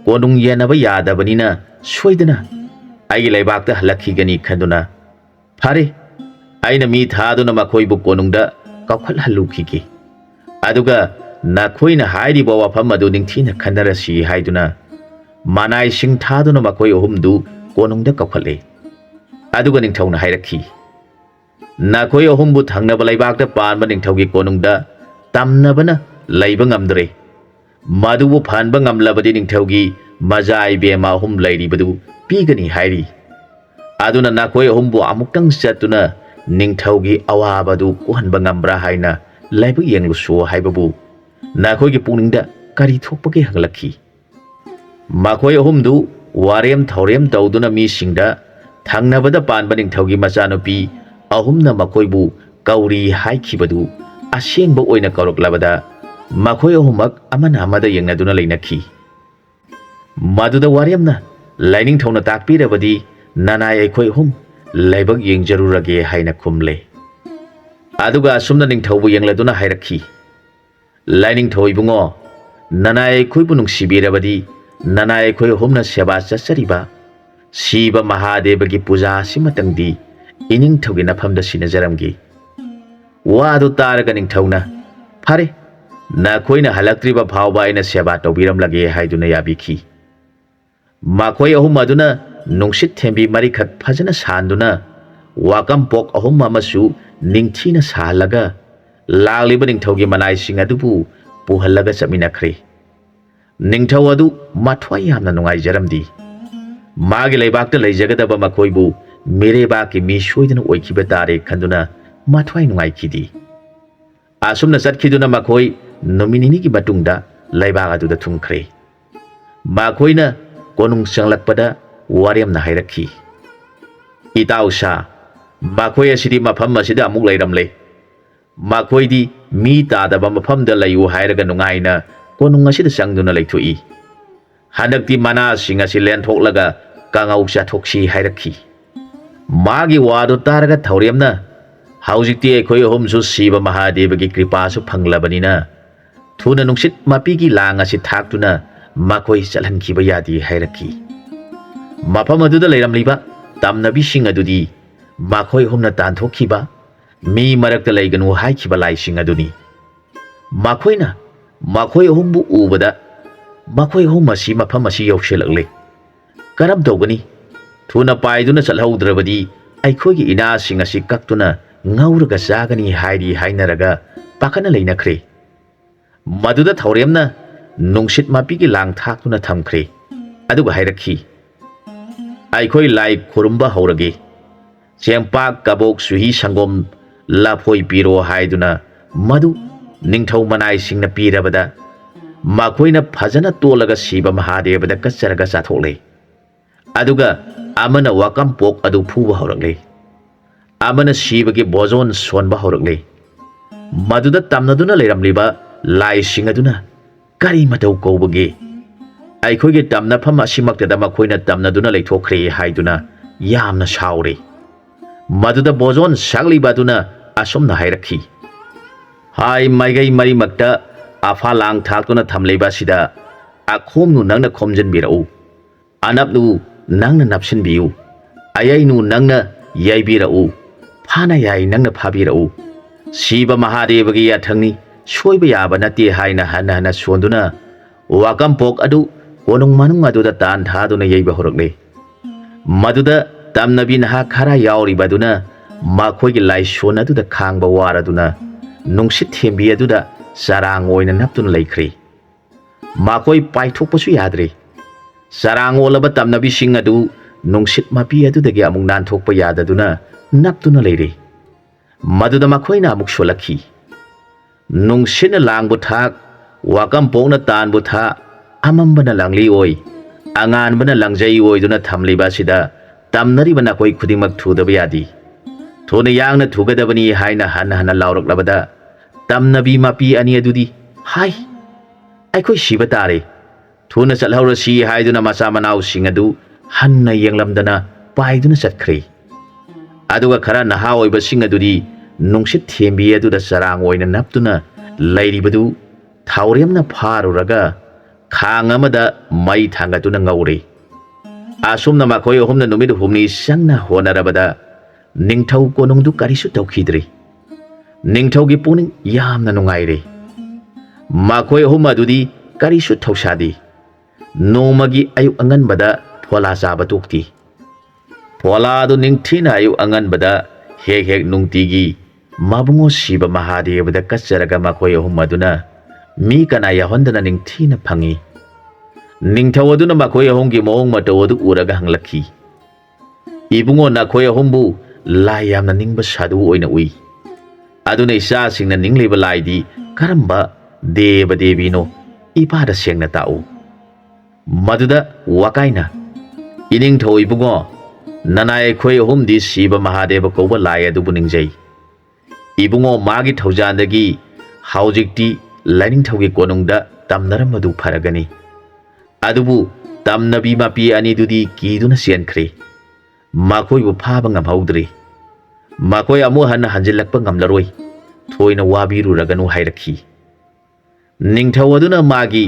konung yenaba yadabanina soidana aigi laibakta halakhigani khanduna phare aina mi thaduna makhoi bu konungda kakhal halukhigi aduga nakhoi na hairiba wafam adu ningthina khanarasi haiduna manai sing thaduna makhoi ahumdu konungda kakhale aduga ningthauna hairakhi nakhoi ahumbu thangnaba laibakta panba ningthaugi konungda tamnabana laiba ngamdre madubu phanba ngamlabadi ningthaugi majai bema ahum lairibadu pigani hairi aduna nakhoi ahumbu amuktang chatuna ningthaugi awabadu kohanba ngambra haina laiba yenglusu haibabu nakhoi puningda kari thokpage hanglakhi makhoi ahumdu warem thaurem tawduna mi singda thangnabada panba ningthaugi machanupi ahumna makhoibu kauri haikhibadu asengba oina kauroklabada makhoi ahumak amana amada yengnaduna leinakhi maduda waremna laining thona takpirabadi nanai aikhoi hum laibak yengjarurage haina khumle aduga asumna ningthaubu yengladuna hairakhi laining thoibungo nanai khoibu nungsibirabadi nanai khoi humna seba chachariba siba mahadevagi puja simatangdi ining thogi nafamda sinajaramgi wadu taraga ningthauna phare nakhoina halaktriba phawba aina seba tawbiramlage haiduna yabikhi makhoi ahum aduna nungsit thembi marikhat phajana sanduna wakam pok ahum amasu ningthina salaga lagliba ningthaugi manai sing adubu puhallaga chaminakhre ningthau adu mathwai yamna nungai jaramdi magi leibakta leijagadaba makhoibu mireba ki mi soidana oikhiba tare khanduna mathwai nungai khidi asumna chatkhiduna makhoi nominini ki batungda leibaga aduda thumkhre makhoina konung changlakpada waremna hairakhi itausa makhoi asidi mafam asida amuk leiramle makhoi di mi tadaba mafamda layu hairaga nungaina konung asida changduna leithui hanakti mana singa silen thoklaga kangau cha thokshi hairakhi magi wadu taraga thauremna haujikti ekhoi homsu siba mahadevagi kripa su phanglabanina thuna nungsit mapigi lang asi thaktuna makhoi chalhankhiba yadi hairakhi mafam aduda leiramliba tamnabi sing adudi makhoi homna tanthokhiba mi marakta leiganu haikhiba lai sing aduni makhoina makhoi hombu ubada makhoi hom asi mafam asi yaushelagle karam dogani thuna paiduna chalhaudrabadi aikhogi ina sing asi kaktuna ngauraga chagani hairi hainaraga pakana leinakhre maduda thauremna nungsit mapigi lang thaktuna thamkhre aduga hairakhi aikhoi lai khurumba haurage chempa kabok suhi sangom laphoi piro haiduna madu ningthau manai singna pirabada makhoina phajana tolaga siba mahadevada kacharaga chathole aduga amana wakam pok adu phuba horakle amana sibagi bojon sonba horakle maduda tamnaduna leiramliba lai singaduna kari matau kobage aikhoge tamna pham asimaktada makhoina tamnaduna leithokre haiduna yamna saure maduda bojon saglibaduna asomna hairakhi hai maigai mari makta afa lang thaktuna thamleiba sida akhomnu nangna khomjanbirau anapnu nangna napsinbiu ayainu nangna yaibirau phana yai nangna phabirau siba mahadevagi yathangni soiba yaba nate haina hana hana sonduna wakam pok adu konung manung aduda tan thaduna yaiba horakle maduda tamnabi naha khara yauri baduna makhoigi lai son aduda khangba waraduna ꯅꯨꯡꯁꯤꯠ ꯊꯦꯝꯕꯤ ꯑꯗꯨꯗ ꯆꯔꯥꯡ ꯑꯣꯏꯅ ꯅꯞꯇꯨꯅ ꯂꯩꯈ꯭ꯔꯦ꯫ ꯃꯈꯣꯏ ꯄꯥꯏꯊꯣꯛꯄꯁꯨ ꯌꯥꯗ꯭ꯔꯦ꯫ ꯆꯔꯥꯡ ꯑꯣꯜꯂꯕ ꯇꯝꯅꯕꯤꯁꯤꯡ ꯑꯗꯨ ꯅꯨꯡꯁꯤꯠ ꯃꯄꯤ ꯑꯗꯨꯗꯒꯤ ꯑꯃꯨꯛ ꯅꯥꯟꯊꯣꯛꯄ ꯌꯥꯗꯗꯨꯅ ꯅꯞꯇꯨꯅ ꯂꯩꯔꯦ꯫ ꯃꯗꯨꯗ ꯃꯈꯣꯏꯅ ꯑꯃꯨꯛ ꯁꯣꯜꯂꯛꯈꯤ꯫ ꯅꯨꯡꯁꯤꯠꯅ ꯂꯥꯡꯕꯨ ꯊꯥꯛ, ꯋꯥꯀꯝꯄꯣꯛꯅ ꯇꯥꯟꯕꯨ ꯊꯥꯛ, ꯑꯃꯝꯕꯅ ꯂꯥꯡꯂꯤ ꯑꯣꯏ, ꯑꯉꯥꯟꯕꯅ ꯂꯪꯖꯩ ꯑꯣꯏꯗꯨꯅ ꯊꯝꯂꯤꯕ ꯑꯁꯤꯗ ꯇꯝꯅꯔꯤꯕ ꯅꯈꯣꯏ ꯈꯨꯗꯤꯡꯃꯛ ꯊꯨꯗꯕ ꯌꯥꯗꯦ꯫ ꯊꯨꯅ ꯌꯥꯡꯅ ꯊꯨꯒꯗꯕꯅꯤ ꯍꯥꯏꯅ ꯍꯟꯅ ꯍꯟꯅ ꯂꯥꯎꯔꯛꯂꯕꯗ ꯇꯝꯅꯕꯤ ꯃꯄꯤ ꯑꯅꯤ ꯑꯗꯨꯗꯤ ꯍꯥꯏ, ꯑꯩꯈꯣꯏ ꯁꯤꯕ ꯇꯥꯔꯦ, ꯊꯨꯅ ꯆꯠꯍꯧꯔꯁꯤ ꯍꯥꯏꯗꯨꯅ ꯃꯆꯥ ꯃꯅꯥꯎꯁꯤꯡ ꯑꯗꯨ ꯍꯟꯅ ꯌꯦꯡꯂꯝꯗꯅ ꯄꯥꯏꯗꯨꯅ ꯆꯠꯈ꯭ꯔꯦ꯫ ꯑꯗꯨꯒ ꯈꯔ ꯅꯍꯥ ꯑꯣꯏꯕꯁꯤꯡ ꯑꯗꯨꯗꯤ ꯅꯨꯡꯁꯤꯠ ꯊꯦꯝꯕꯤ ꯑꯗꯨꯗ ꯆꯔꯥꯡ ꯑꯣꯏꯅ ꯅꯞꯇꯨꯅ ꯂꯩꯔꯤꯕꯗꯨ ꯊꯥꯎꯔꯦꯝꯅ ꯐꯥꯔꯨꯔꯒ ꯈꯥꯡ ꯑꯃꯗ ꯃꯩ ꯊꯥꯡꯒꯠꯇꯨꯅ ꯉꯧꯔꯦ꯫ ꯑꯁꯨꯝꯅ ꯃꯈꯣꯏ ꯑꯍꯨꯝꯅ ꯅꯨꯃꯤꯠ ꯍꯨꯝꯅꯤ ꯆꯪꯅ ꯍꯣꯠꯅꯔꯕꯗ ꯅꯤꯡꯊꯧ ꯀꯣꯅꯨꯡꯗꯨ ꯀꯔꯤꯁꯨ ꯇꯧꯈꯤꯗ꯭ꯔꯦ꯫ ꯅꯤꯡꯊꯧꯒꯤ ꯄꯨꯛꯅꯤꯡ ꯌꯥꯝꯅ ꯅꯨꯡꯉꯥꯏꯔꯦ꯫ ꯃꯈꯣꯏ ꯑꯍꯨꯝ ꯑꯗꯨꯗꯤ ꯀꯔꯤꯁꯨ ꯊꯧꯁꯥꯗꯦ꯫ ꯅꯣꯡꯃꯒꯤ ꯑꯌꯨꯛ ꯑꯉꯟꯕꯗ ꯐꯣꯂꯥ ꯆꯥꯕ ꯇꯣꯛꯇꯦ꯫ ꯐꯣꯂꯥ ꯑꯗꯨ ꯅꯤꯡꯊꯤꯅ ꯑꯌꯨꯛ ꯑꯉꯟꯕꯗ ꯍꯦꯛ ꯍꯦꯛ ꯅꯨꯡꯇꯤꯒꯤ ꯃꯕꯨꯡꯉꯣ ꯁꯤꯕ ꯃꯍꯥꯗꯦꯕꯗ ꯀꯠꯆꯔꯒ ꯃꯈꯣꯏ ꯑꯍꯨꯝ ꯑꯗꯨꯅ ꯃꯤ ꯀꯅꯥ ꯌꯥꯎꯍꯟꯗꯅ ꯅꯤꯡꯊꯤꯅ ꯐꯪꯉꯤ꯫ ꯅꯤꯡꯊꯧ ꯑꯗꯨꯅ ꯃꯈꯣꯏ ꯑꯍꯨꯝꯒꯤ ꯃꯑꯣꯡ ꯃꯇꯧ ꯑꯗꯨ ꯎꯔꯒ ꯍꯪꯂꯛꯈꯤ, ꯏꯕꯨꯡꯉꯣ, ꯅꯈꯣꯏ ꯑꯍꯨꯝꯕꯨ ꯂꯥꯏ ꯌꯥꯝꯅ ꯅꯤꯡꯕ ꯁꯥꯗꯨ ꯑꯣꯏꯅ ꯎꯏ꯫ ꯑꯗꯨꯅ ꯏꯆꯥꯁꯤꯡꯅ ꯅꯤꯡꯂꯤꯕ ꯂꯥꯏꯗꯤ ꯀꯔꯝꯕ ꯗꯦꯕ ꯗꯦꯕꯤꯅꯣ ꯏꯄꯥꯗ ꯁꯦꯡꯅ ꯇꯥꯛꯎ꯫ ꯃꯗꯨꯗ ꯋꯥꯀꯥꯏꯅ, ꯏꯅꯤꯡꯊꯧ ꯏꯕꯨꯡꯉꯣ, ꯅꯅꯥꯏ ꯑꯩꯈꯣꯏ ꯑꯍꯨꯝꯗꯤ ꯁꯤꯕ ꯃꯍꯥꯗꯦꯕ ꯀꯧꯕ ꯂꯥꯏ ꯑꯗꯨꯕꯨ ꯅꯤꯡꯖꯩ꯫ ꯏꯕꯨꯡꯉꯣ, ꯃꯥꯒꯤ ꯊꯧꯖꯥꯟꯗꯒꯤ ꯍꯧꯖꯤꯛꯇꯤ ꯂꯥꯏꯅꯤꯡꯊꯧꯒꯤ ꯀꯣꯅꯨꯡꯗ ꯇꯝꯅꯔꯝꯕꯗꯨ ꯐꯔꯒꯅꯤ꯫ ꯑꯗꯨꯕꯨ ꯇꯝꯅꯕꯤ ꯃꯄꯤ ꯑꯅꯤꯗꯨꯗꯤ ꯀꯤꯗꯨꯅ ꯆꯦꯟꯈ꯭ꯔꯦ꯫ ꯃꯈꯣꯏꯕꯨ ꯐꯥꯕ ꯉꯝꯍꯧꯗ꯭ꯔꯦ꯫ ꯃꯈꯣꯏ ꯑꯃꯨꯛ ꯍꯟꯅ ꯍꯟꯖꯤꯜꯂꯛꯄ ꯉꯝꯂꯔꯣꯏ, ꯊꯣꯏꯅ ꯋꯥꯕꯤꯔꯨꯔꯒꯅꯨ ꯍꯥꯏꯔꯛꯈꯤ꯫ ꯅꯤꯡꯊꯧ ꯑꯗꯨꯅ ꯃꯥꯒꯤ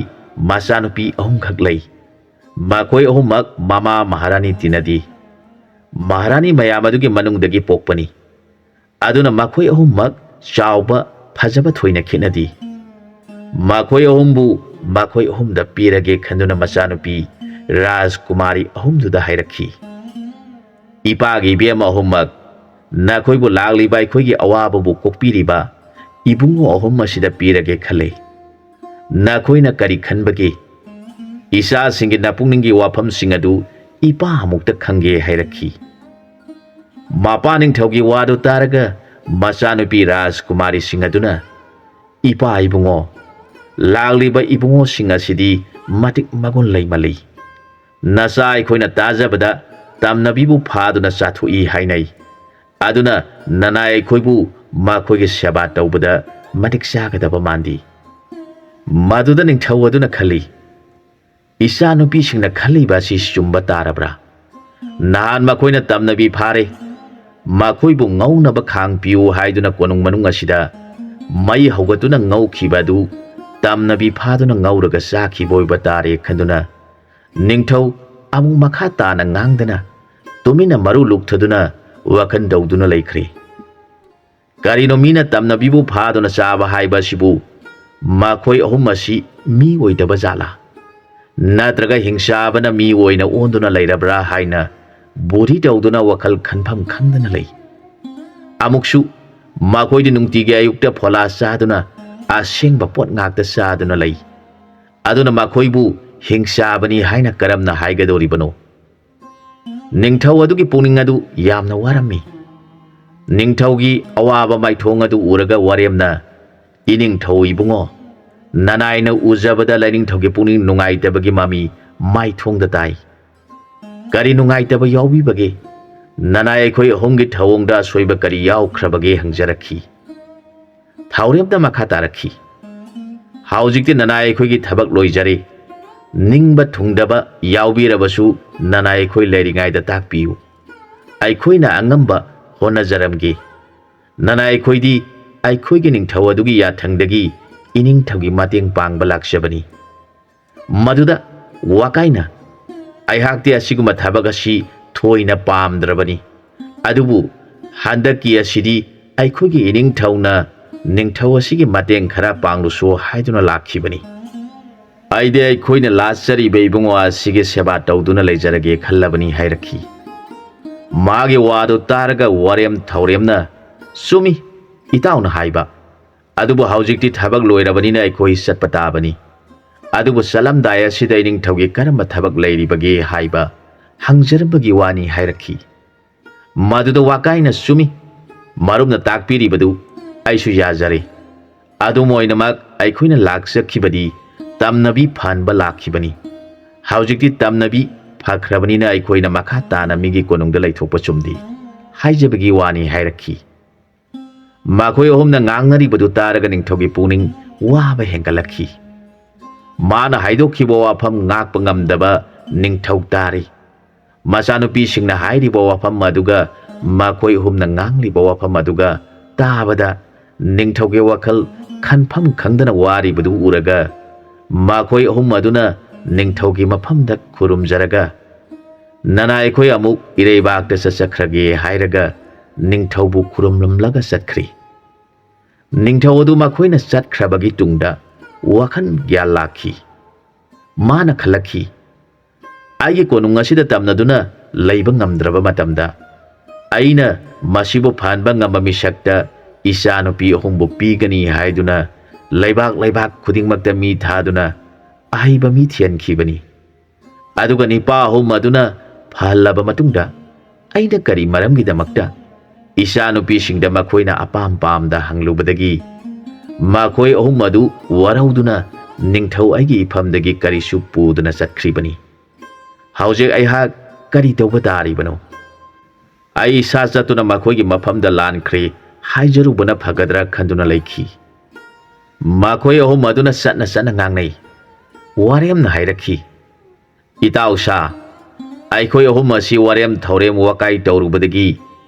ꯃꯆꯥꯅꯨꯄꯤ ꯑꯍꯨꯝꯈꯛ ꯂꯩ꯫ ꯃꯈꯣꯏ ꯑꯍꯨꯝꯃꯛ ꯃꯃꯥ ꯃꯍꯥꯔꯥꯅꯤ ꯇꯤꯟꯅꯗꯦ꯫ ꯃꯍꯥꯔꯥꯅꯤ ꯃꯌꯥꯝ ꯑꯗꯨꯒꯤ ꯃꯅꯨꯡꯗꯒꯤ ꯄꯣꯛꯄꯅꯤ꯫ ꯑꯗꯨꯅ ꯃꯈꯣꯏ ꯑꯍꯨꯝꯃꯛ ꯆꯥꯎꯕ, ꯐꯖꯕ ꯊꯣꯏꯅ ꯈꯦꯠꯅꯗꯦ꯫ ꯃꯈꯣꯏ ꯑꯍꯨꯝꯕꯨ ꯃꯈꯣꯏ ꯑꯍꯨꯝꯗ ꯄꯤꯔꯒꯦ ꯈꯟꯗꯨꯅ ꯃꯆꯥꯅꯨꯄꯤ ꯔꯥꯖꯀꯨꯃꯥꯔꯤ ꯑꯍꯨꯝꯗꯨꯗ ꯍꯥꯏꯔꯛꯈꯤ, ꯏꯄꯥꯒꯤ ꯏꯕꯦꯝ ꯑꯍꯨꯝꯃꯛ, ꯅꯈꯣꯏꯕꯨ ꯂꯥꯛꯂꯤꯕ ꯑꯩꯈꯣꯏꯒꯤ ꯑꯋꯥꯕꯕꯨ ꯀꯣꯛꯄꯤꯔꯤꯕ ꯏꯕꯨꯡꯉꯣ ꯑꯍꯨꯝ ꯑꯁꯤꯗ ꯄꯤꯔꯒꯦ ꯈꯜꯂꯦ꯫ ꯅꯈꯣꯏꯅ ꯀꯔꯤ ꯈꯟꯕꯒꯦ? ꯏꯆꯥꯁꯤꯡꯒꯤ ꯅꯄꯨꯛꯅꯤꯡꯒꯤ ꯋꯥꯐꯝꯁꯤꯡ ꯑꯗꯨ ꯏꯄꯥ ꯑꯃꯨꯛꯇ ꯈꯪꯒꯦ ꯍꯥꯏꯔꯛꯈꯤ꯫ ꯃꯄꯥ ꯅꯤꯡꯊꯧꯒꯤ ꯋꯥꯗꯨ ꯇꯥꯔꯒ ꯃꯆꯥꯅꯨꯄꯤ ꯔꯥꯖꯀꯨꯃꯥꯔꯤꯁꯤꯡ ꯑꯗꯨꯅ, ꯏꯄꯥ ꯏꯕꯨꯡꯉꯣ, ꯂꯥꯛꯂꯤꯕ ꯏꯕꯨꯡꯉꯣꯁꯤꯡ ꯑꯁꯤꯗꯤ ꯃꯇꯤꯛ ꯃꯒꯨꯟ ꯂꯩꯃꯜꯂꯤ꯫ ꯅꯆꯥ ꯑꯩꯈꯣꯏꯅ ꯇꯥꯖꯕꯗ ꯇꯝꯅꯕꯤꯕꯨ ꯐꯥꯗꯨꯅ ꯆꯥꯊꯣꯛꯏ ꯍꯥꯏꯅꯩ꯫ ꯑꯗꯨꯅ ꯅꯅꯥꯏ ꯑꯩꯈꯣꯏꯕꯨ ꯃꯈꯣꯏꯒꯤ ꯁꯦꯕꯥ ꯇꯧꯕꯗ ꯃꯇꯤꯛ ꯆꯥꯒꯗꯕ ꯃꯥꯟꯗꯦ꯫ ꯃꯗꯨꯗ ꯅꯤꯡꯊꯧ ꯑꯗꯨꯅ ꯈꯜꯂꯤ, ꯏꯆꯥꯅꯨꯄꯤꯁꯤꯡꯅ ꯈꯜꯂꯤꯕ ꯑꯁꯤ ꯆꯨꯝꯕ ꯇꯥꯔꯕ꯭ꯔꯥ? ꯅꯍꯥꯟ ꯃꯈꯣꯏꯅ ꯇꯝꯅꯕꯤ ꯐꯥꯔꯦ, ꯃꯈꯣꯏꯕꯨ ꯉꯧꯅꯕ ꯈꯥꯡ ꯄꯤꯌꯨ ꯍꯥꯏꯗꯨꯅ ꯀꯣꯅꯨꯡ ꯃꯅꯨꯡ ꯑꯁꯤꯗ ꯃꯩ ꯍꯧꯒꯠꯇꯨꯅ ꯉꯧꯈꯤꯕ ꯑꯗꯨ ꯇꯝꯅꯕꯤ ꯐꯥꯗꯨꯅ ꯉꯧꯔꯒ ꯆꯥꯈꯤꯕ ꯑꯣꯏꯕ ꯇꯥꯔꯦ ꯈꯟꯗꯨꯅ ꯅꯤꯡꯊꯧ ꯑꯃꯨꯛ ꯃꯈꯥ ꯇꯥꯅ ꯉꯥꯡꯗꯅ ꯇꯨꯃꯤꯟꯅ ꯃꯔꯨ ꯂꯨꯛꯊꯗꯨꯅ ꯋꯥꯈꯜ ꯇꯧꯗꯨꯅ ꯂꯩꯈ꯭ꯔꯦ꯫ ꯀꯔꯤꯅꯣ ꯃꯤꯅ ꯇꯝꯅꯕꯤꯕꯨ ꯐꯥꯗꯨꯅ ꯆꯥꯕ ꯍꯥꯏꯕ ꯑꯁꯤꯕꯨ ꯃꯈꯣꯏ ꯑꯍꯨꯝ ꯑꯁꯤ ꯃꯤ ꯑꯣꯏꯗꯕ ꯖꯥꯠꯂꯥ? ꯅꯠꯇ꯭ꯔꯒ ꯍꯤꯡꯆꯥꯕꯅ ꯃꯤ ꯑꯣꯏꯅ ꯑꯣꯟꯗꯨꯅ ꯂꯩꯔꯕ꯭ꯔꯥ ꯍꯥꯏꯅ ꯕꯣꯙꯤ ꯇꯧꯗꯨꯅ ꯋꯥꯈꯜ ꯈꯟꯐꯝ ꯈꯪꯗꯅ ꯂꯩ꯫ ꯑꯃꯨꯛꯁꯨ ꯃꯈꯣꯏꯗꯤ ꯅꯨꯡꯇꯤꯒꯤ ꯑꯌꯨꯛꯇ ꯐꯣꯂꯥ ꯆꯥꯗꯨꯅ ꯑꯁꯦꯡꯕ ꯄꯣꯠ ꯉꯥꯛꯇ ꯆꯥꯗꯨꯅ ꯂꯩ꯫ ꯑꯗꯨꯅ ꯃꯈꯣꯏꯕꯨ ꯍꯤꯡꯆꯥꯕꯅꯤ ꯍꯥꯏꯅ ꯀꯔꯝꯅ ꯍꯥꯏꯒꯗꯧꯔꯤꯕꯅꯣ? ꯅꯤꯡꯊꯧ ꯑꯗꯨꯒꯤ ꯄꯨꯛꯅꯤꯡ ꯑꯗꯨ ꯌꯥꯝꯅ ꯋꯥꯔꯝꯃꯤ꯫ ꯅꯤꯡꯊꯧꯒꯤ ꯑꯋꯥꯕ ꯃꯥꯏꯊꯣꯡ ꯑꯗꯨ ꯎꯔꯒ ꯋꯥꯔꯦꯝꯅ, ꯏꯅꯤꯡꯊꯧ ꯏꯕꯨꯡꯉꯣ, ꯅꯅꯥꯏꯅ ꯎꯖꯕꯗ ꯂꯥꯏꯅꯤꯡꯊꯧꯒꯤ ꯄꯨꯛꯅꯤꯡ ꯅꯨꯡꯉꯥꯏꯇꯕꯒꯤ ꯃꯃꯤ ꯃꯥꯏꯊꯣꯡꯗ ꯇꯥꯏ꯫ ꯀꯔꯤ ꯅꯨꯡꯉꯥꯏꯇꯕ ꯌꯥꯎꯕꯤꯕꯒꯦ? ꯅꯅꯥꯏ ꯑꯩꯈꯣꯏ ꯑꯍꯨꯝꯒꯤ ꯊꯧꯑꯣꯡꯗ ꯑꯁꯣꯏꯕ ꯀꯔꯤ ꯌꯥꯎꯈ꯭ꯔꯕꯒꯦ ꯍꯪꯖꯔꯛꯈꯤ꯫ ꯊꯥꯎꯔꯦꯝꯅ ꯃꯈꯥ ꯇꯥꯔꯛꯈꯤ, ꯍꯧꯖꯤꯛꯇꯤ ꯅꯅꯥꯏ ꯑꯩꯈꯣꯏꯒꯤ ꯊꯕꯛ ꯂꯣꯏꯖꯔꯦ꯫ ꯅꯤꯡꯕ ꯊꯨꯡꯗꯕ ꯌꯥꯎꯕꯤꯔꯕꯁꯨ ꯅꯅꯥꯏ ꯑꯩꯈꯣꯏ ꯂꯩꯔꯤꯉꯩꯗ ꯇꯥꯛꯄꯤꯌꯨ, ꯑꯩꯈꯣꯏꯅ ꯑꯉꯝꯕ ꯍꯣꯠꯅꯖꯔꯝꯒꯦ꯫ ꯅꯅꯥꯏ ꯑꯩꯈꯣꯏꯗꯤ ꯑꯩꯈꯣꯏꯒꯤ ꯅꯤꯡꯊꯧ ꯑꯗꯨꯒꯤ ꯌꯥꯊꯪꯗꯒꯤ ꯏꯅꯤꯡꯊꯧꯒꯤ ꯃꯇꯦꯡ ꯄꯥꯡꯕ ꯂꯥꯛꯆꯕꯅꯤ꯫ ꯃꯗꯨꯗ ꯋꯥꯀꯥꯏꯅ, ꯑꯩꯍꯥꯛꯇꯤ ꯑꯁꯤꯒꯨꯝꯕ ꯊꯕꯛ ꯑꯁꯤ ꯊꯣꯏꯅ ꯄꯥꯝꯗ꯭ꯔꯕꯅꯤ꯫ ꯑꯗꯨꯕꯨ ꯍꯟꯗꯛꯀꯤ ꯑꯁꯤꯗꯤ ꯑꯩꯈꯣꯏꯒꯤ ꯏꯅꯤꯡꯊꯧꯅ ꯅꯤꯡꯊꯧ ꯑꯁꯤꯒꯤ ꯃꯇꯦꯡ ꯈꯔ ꯄꯥꯡꯂꯨꯁꯣ ꯍꯥꯏꯗꯨꯅ ꯂꯥꯛꯈꯤꯕꯅꯤ꯫ ꯑꯩꯗꯤ ꯑꯩꯈꯣꯏꯅ ꯂꯥꯠꯆꯔꯤꯕ ꯏꯕꯨꯡꯉꯣ ꯑꯁꯤꯒꯤ ꯁꯦꯕꯥ ꯇꯧꯗꯨꯅ ꯂꯩꯖꯔꯒꯦ ꯈꯜꯂꯕꯅꯤ ꯍꯥꯏꯔꯛꯈꯤ꯫ ꯃꯥꯒꯤ ꯋꯥꯗꯨ ꯇꯥꯔꯒ ꯋꯥꯔꯦꯝ ꯊꯧꯔꯦꯝꯅ, ꯆꯨꯝꯃꯤ, ꯏꯇꯥꯎꯅ ꯍꯥꯏꯕ, ꯑꯗꯨꯕꯨ ꯍꯧꯖꯤꯛꯇꯤ ꯊꯕꯛ ꯂꯣꯏꯔꯕꯅꯤꯅ ꯑꯩꯈꯣꯏ ꯆꯠꯄ ꯇꯥꯕꯅꯤ꯫ ꯑꯗꯨꯕꯨ ꯆꯠꯂꯝꯗꯥꯏ ꯑꯁꯤꯗ ꯅꯤꯡꯊꯧꯒꯤ ꯀꯔꯝꯕ ꯊꯕꯛ ꯂꯩꯔꯤꯕꯒꯦ ꯍꯥꯏꯕ ꯍꯪꯖꯔꯝꯕꯒꯤ ꯋꯥꯅꯤ ꯍꯥꯏꯔꯛꯈꯤ꯫ ꯃꯗꯨꯗ ꯋꯥꯀꯥꯏꯅ ꯆꯨꯝꯃꯤ, ꯃꯔꯨꯞꯅ ꯇꯥꯛꯄꯤꯔꯤꯕꯗꯨ ꯑꯩꯁꯨ ꯌꯥꯖꯔꯦ꯫ ꯑꯗꯨꯝ ꯑꯣꯏꯅꯃꯛ ꯑꯩꯈꯣꯏꯅ ꯂꯥꯛꯆꯈꯤꯕꯗꯤ ꯇꯝꯅꯕꯤ ꯐꯍꯟꯕ ꯂꯥꯛꯈꯤꯕꯅꯤ꯫ ꯍꯧꯖꯤꯛꯇꯤ ꯇꯝꯅꯕꯤ ꯐꯈ꯭ꯔꯕꯅꯤꯅ ꯑꯩꯈꯣꯏꯅ ꯃꯈꯥ ꯇꯥꯅ ꯃꯤꯒꯤ ꯀꯣꯅꯨꯡꯗ ꯂꯩꯊꯣꯛꯄ ꯆꯨꯝꯗꯦ ꯍꯥꯏꯖꯕꯒꯤ ꯋꯥꯅꯤ ꯍꯥꯏꯔꯛꯈꯤ꯫ ꯃꯈꯣꯏ ꯑꯍꯨꯝꯅ ꯉꯥꯡꯅꯔꯤꯕꯗꯨ ꯇꯥꯔꯒ ꯅꯤꯡꯊꯧꯒꯤ ꯄꯨꯛꯅꯤꯡ ꯋꯥꯕ ꯍꯦꯟꯒꯠꯂꯛꯈꯤ꯫ ꯃꯥꯅ ꯍꯥꯏꯗꯣꯛꯈꯤꯕ ꯋꯥꯐꯝ ꯉꯥꯛꯄ ꯉꯝꯗꯕ ꯅꯤꯡꯊꯧ ꯇꯥꯔꯤ꯫ ꯃꯆꯥꯅꯨꯄꯤꯁꯤꯡꯅ ꯍꯥꯏꯔꯤꯕ ꯋꯥꯐꯝ ꯑꯗꯨꯒ ꯃꯈꯣꯏ ꯑꯍꯨꯝꯅ ꯉꯥꯡꯂꯤꯕ ꯋꯥꯐꯝ ꯑꯗꯨꯒ ꯇꯥꯕꯗ ꯅꯤꯡꯊꯧꯒꯤ ꯋꯥꯈꯜ ꯈꯟꯐꯝ ꯈꯪꯗꯅ ꯋꯥꯔꯤꯕꯗꯨ ꯎꯔꯒ ꯃꯈꯣꯏ ꯑꯍꯨꯝ ꯑꯗꯨꯅ ꯅꯤꯡꯊꯧꯒꯤ ꯃꯐꯝꯗ ꯈꯨꯔꯨꯝꯖꯔꯒ ꯅꯅꯥ ꯑꯩꯈꯣꯏ ꯑꯃꯨꯛ ꯏꯔꯩꯕꯥꯛꯇ ꯆꯠꯆꯈ꯭ꯔꯒꯦ ꯍꯥꯏꯔꯒ ꯅꯤꯡꯊꯧꯕꯨ ꯈꯨꯔꯨꯝꯂꯝꯂꯒ ꯆꯠꯈ꯭ꯔꯤ꯫ ꯅꯤꯡꯊꯧ ꯑꯗꯨ ꯃꯈꯣꯏꯅ ꯆꯠꯈ꯭ꯔꯕꯒꯤ ꯇꯨꯡꯗ ꯋꯥꯈꯜ ꯒ꯭ꯌꯥꯟ ꯂꯥꯛꯈꯤ꯫ ꯃꯥꯅ ꯈꯜꯂꯛꯈꯤ, ꯑꯩꯒꯤ ꯀꯣꯅꯨꯡ ꯑꯁꯤꯗ ꯇꯝꯅꯗꯨꯅ ꯂꯩꯕ ꯉꯝꯗ꯭ꯔꯕ ꯃꯇꯝꯗ ꯑꯩꯅ ꯃꯁꯤꯕꯨ ꯐꯍꯟꯕ ꯉꯝꯕ ꯃꯤꯁꯛꯇ ꯏꯆꯥꯅꯨꯄꯤ ꯑꯍꯨꯝꯕꯨ ꯄꯤꯒꯅꯤ ꯍꯥꯏꯗꯨꯅ ꯂꯩꯕꯥꯛ ꯂꯩꯕꯥꯛ ꯈꯨꯗꯤꯡꯃꯛꯇ ꯃꯤ ꯊꯥꯗꯨꯅ ꯑꯍꯩꯕ ꯃꯤ ꯊꯤꯍꯟꯈꯤꯕꯅꯤ꯫ ꯑꯗꯨꯒ ꯅꯤꯄꯥ ꯑꯍꯨꯝ ꯑꯗꯨꯅ ꯐꯍꯜꯂꯕ ꯃꯇꯨꯡꯗ ꯑꯩꯅ ꯀꯔꯤ ꯃꯔꯝꯒꯤꯗꯃꯛꯇ ꯏꯆꯥꯅꯨꯄꯤꯁꯤꯡꯗ ꯃꯈꯣꯏꯅ ꯑꯄꯥꯝ ꯄꯥꯝꯗ ꯍꯪꯂꯨꯕꯗꯒꯤ ꯃꯈꯣꯏ ꯑꯍꯨꯝ ꯑꯗꯨ ꯋꯥꯔꯧꯗꯨꯅ ꯅꯤꯡꯊꯧ ꯑꯩꯒꯤ ꯏꯐꯝꯗꯒꯤ ꯀꯔꯤꯁꯨ ꯄꯨꯗꯨꯅ ꯆꯠꯈ꯭ꯔꯤꯕꯅꯤ꯫ ꯍꯧꯖꯤꯛ ꯑꯩꯍꯥꯛ ꯀꯔꯤ ꯇꯧꯕ ꯇꯥꯔꯤꯕꯅꯣ? ꯑꯩ ꯏꯁꯥ ꯆꯠꯇꯨꯅ ꯃꯈꯣꯏꯒꯤ ꯃꯐꯝꯗ ꯂꯥꯟꯈ꯭ꯔꯦ ꯍꯥꯏꯖꯔꯨꯕꯅ ꯐꯒꯗ꯭ꯔꯥ ꯈꯟꯗꯨꯅ ꯂꯩꯈꯤ꯫ ꯃꯈꯣꯏ ꯑꯍꯨꯝ ꯑꯗꯨꯅ ꯆꯠꯅ ꯆꯠꯅ ꯉꯥꯡꯅꯩ꯫ ꯋꯥꯔꯦꯝꯅ ꯍꯥꯏꯔꯛꯈꯤ, ꯏꯇꯥꯎꯁꯥ, ꯑꯩꯈꯣꯏ ꯑꯍꯨꯝ ꯑꯁꯤ ꯋꯥꯔꯦꯝ ꯊꯧꯔꯦꯝ ꯋꯥꯀꯥꯏ ꯇꯧꯔꯨꯕꯗꯒꯤ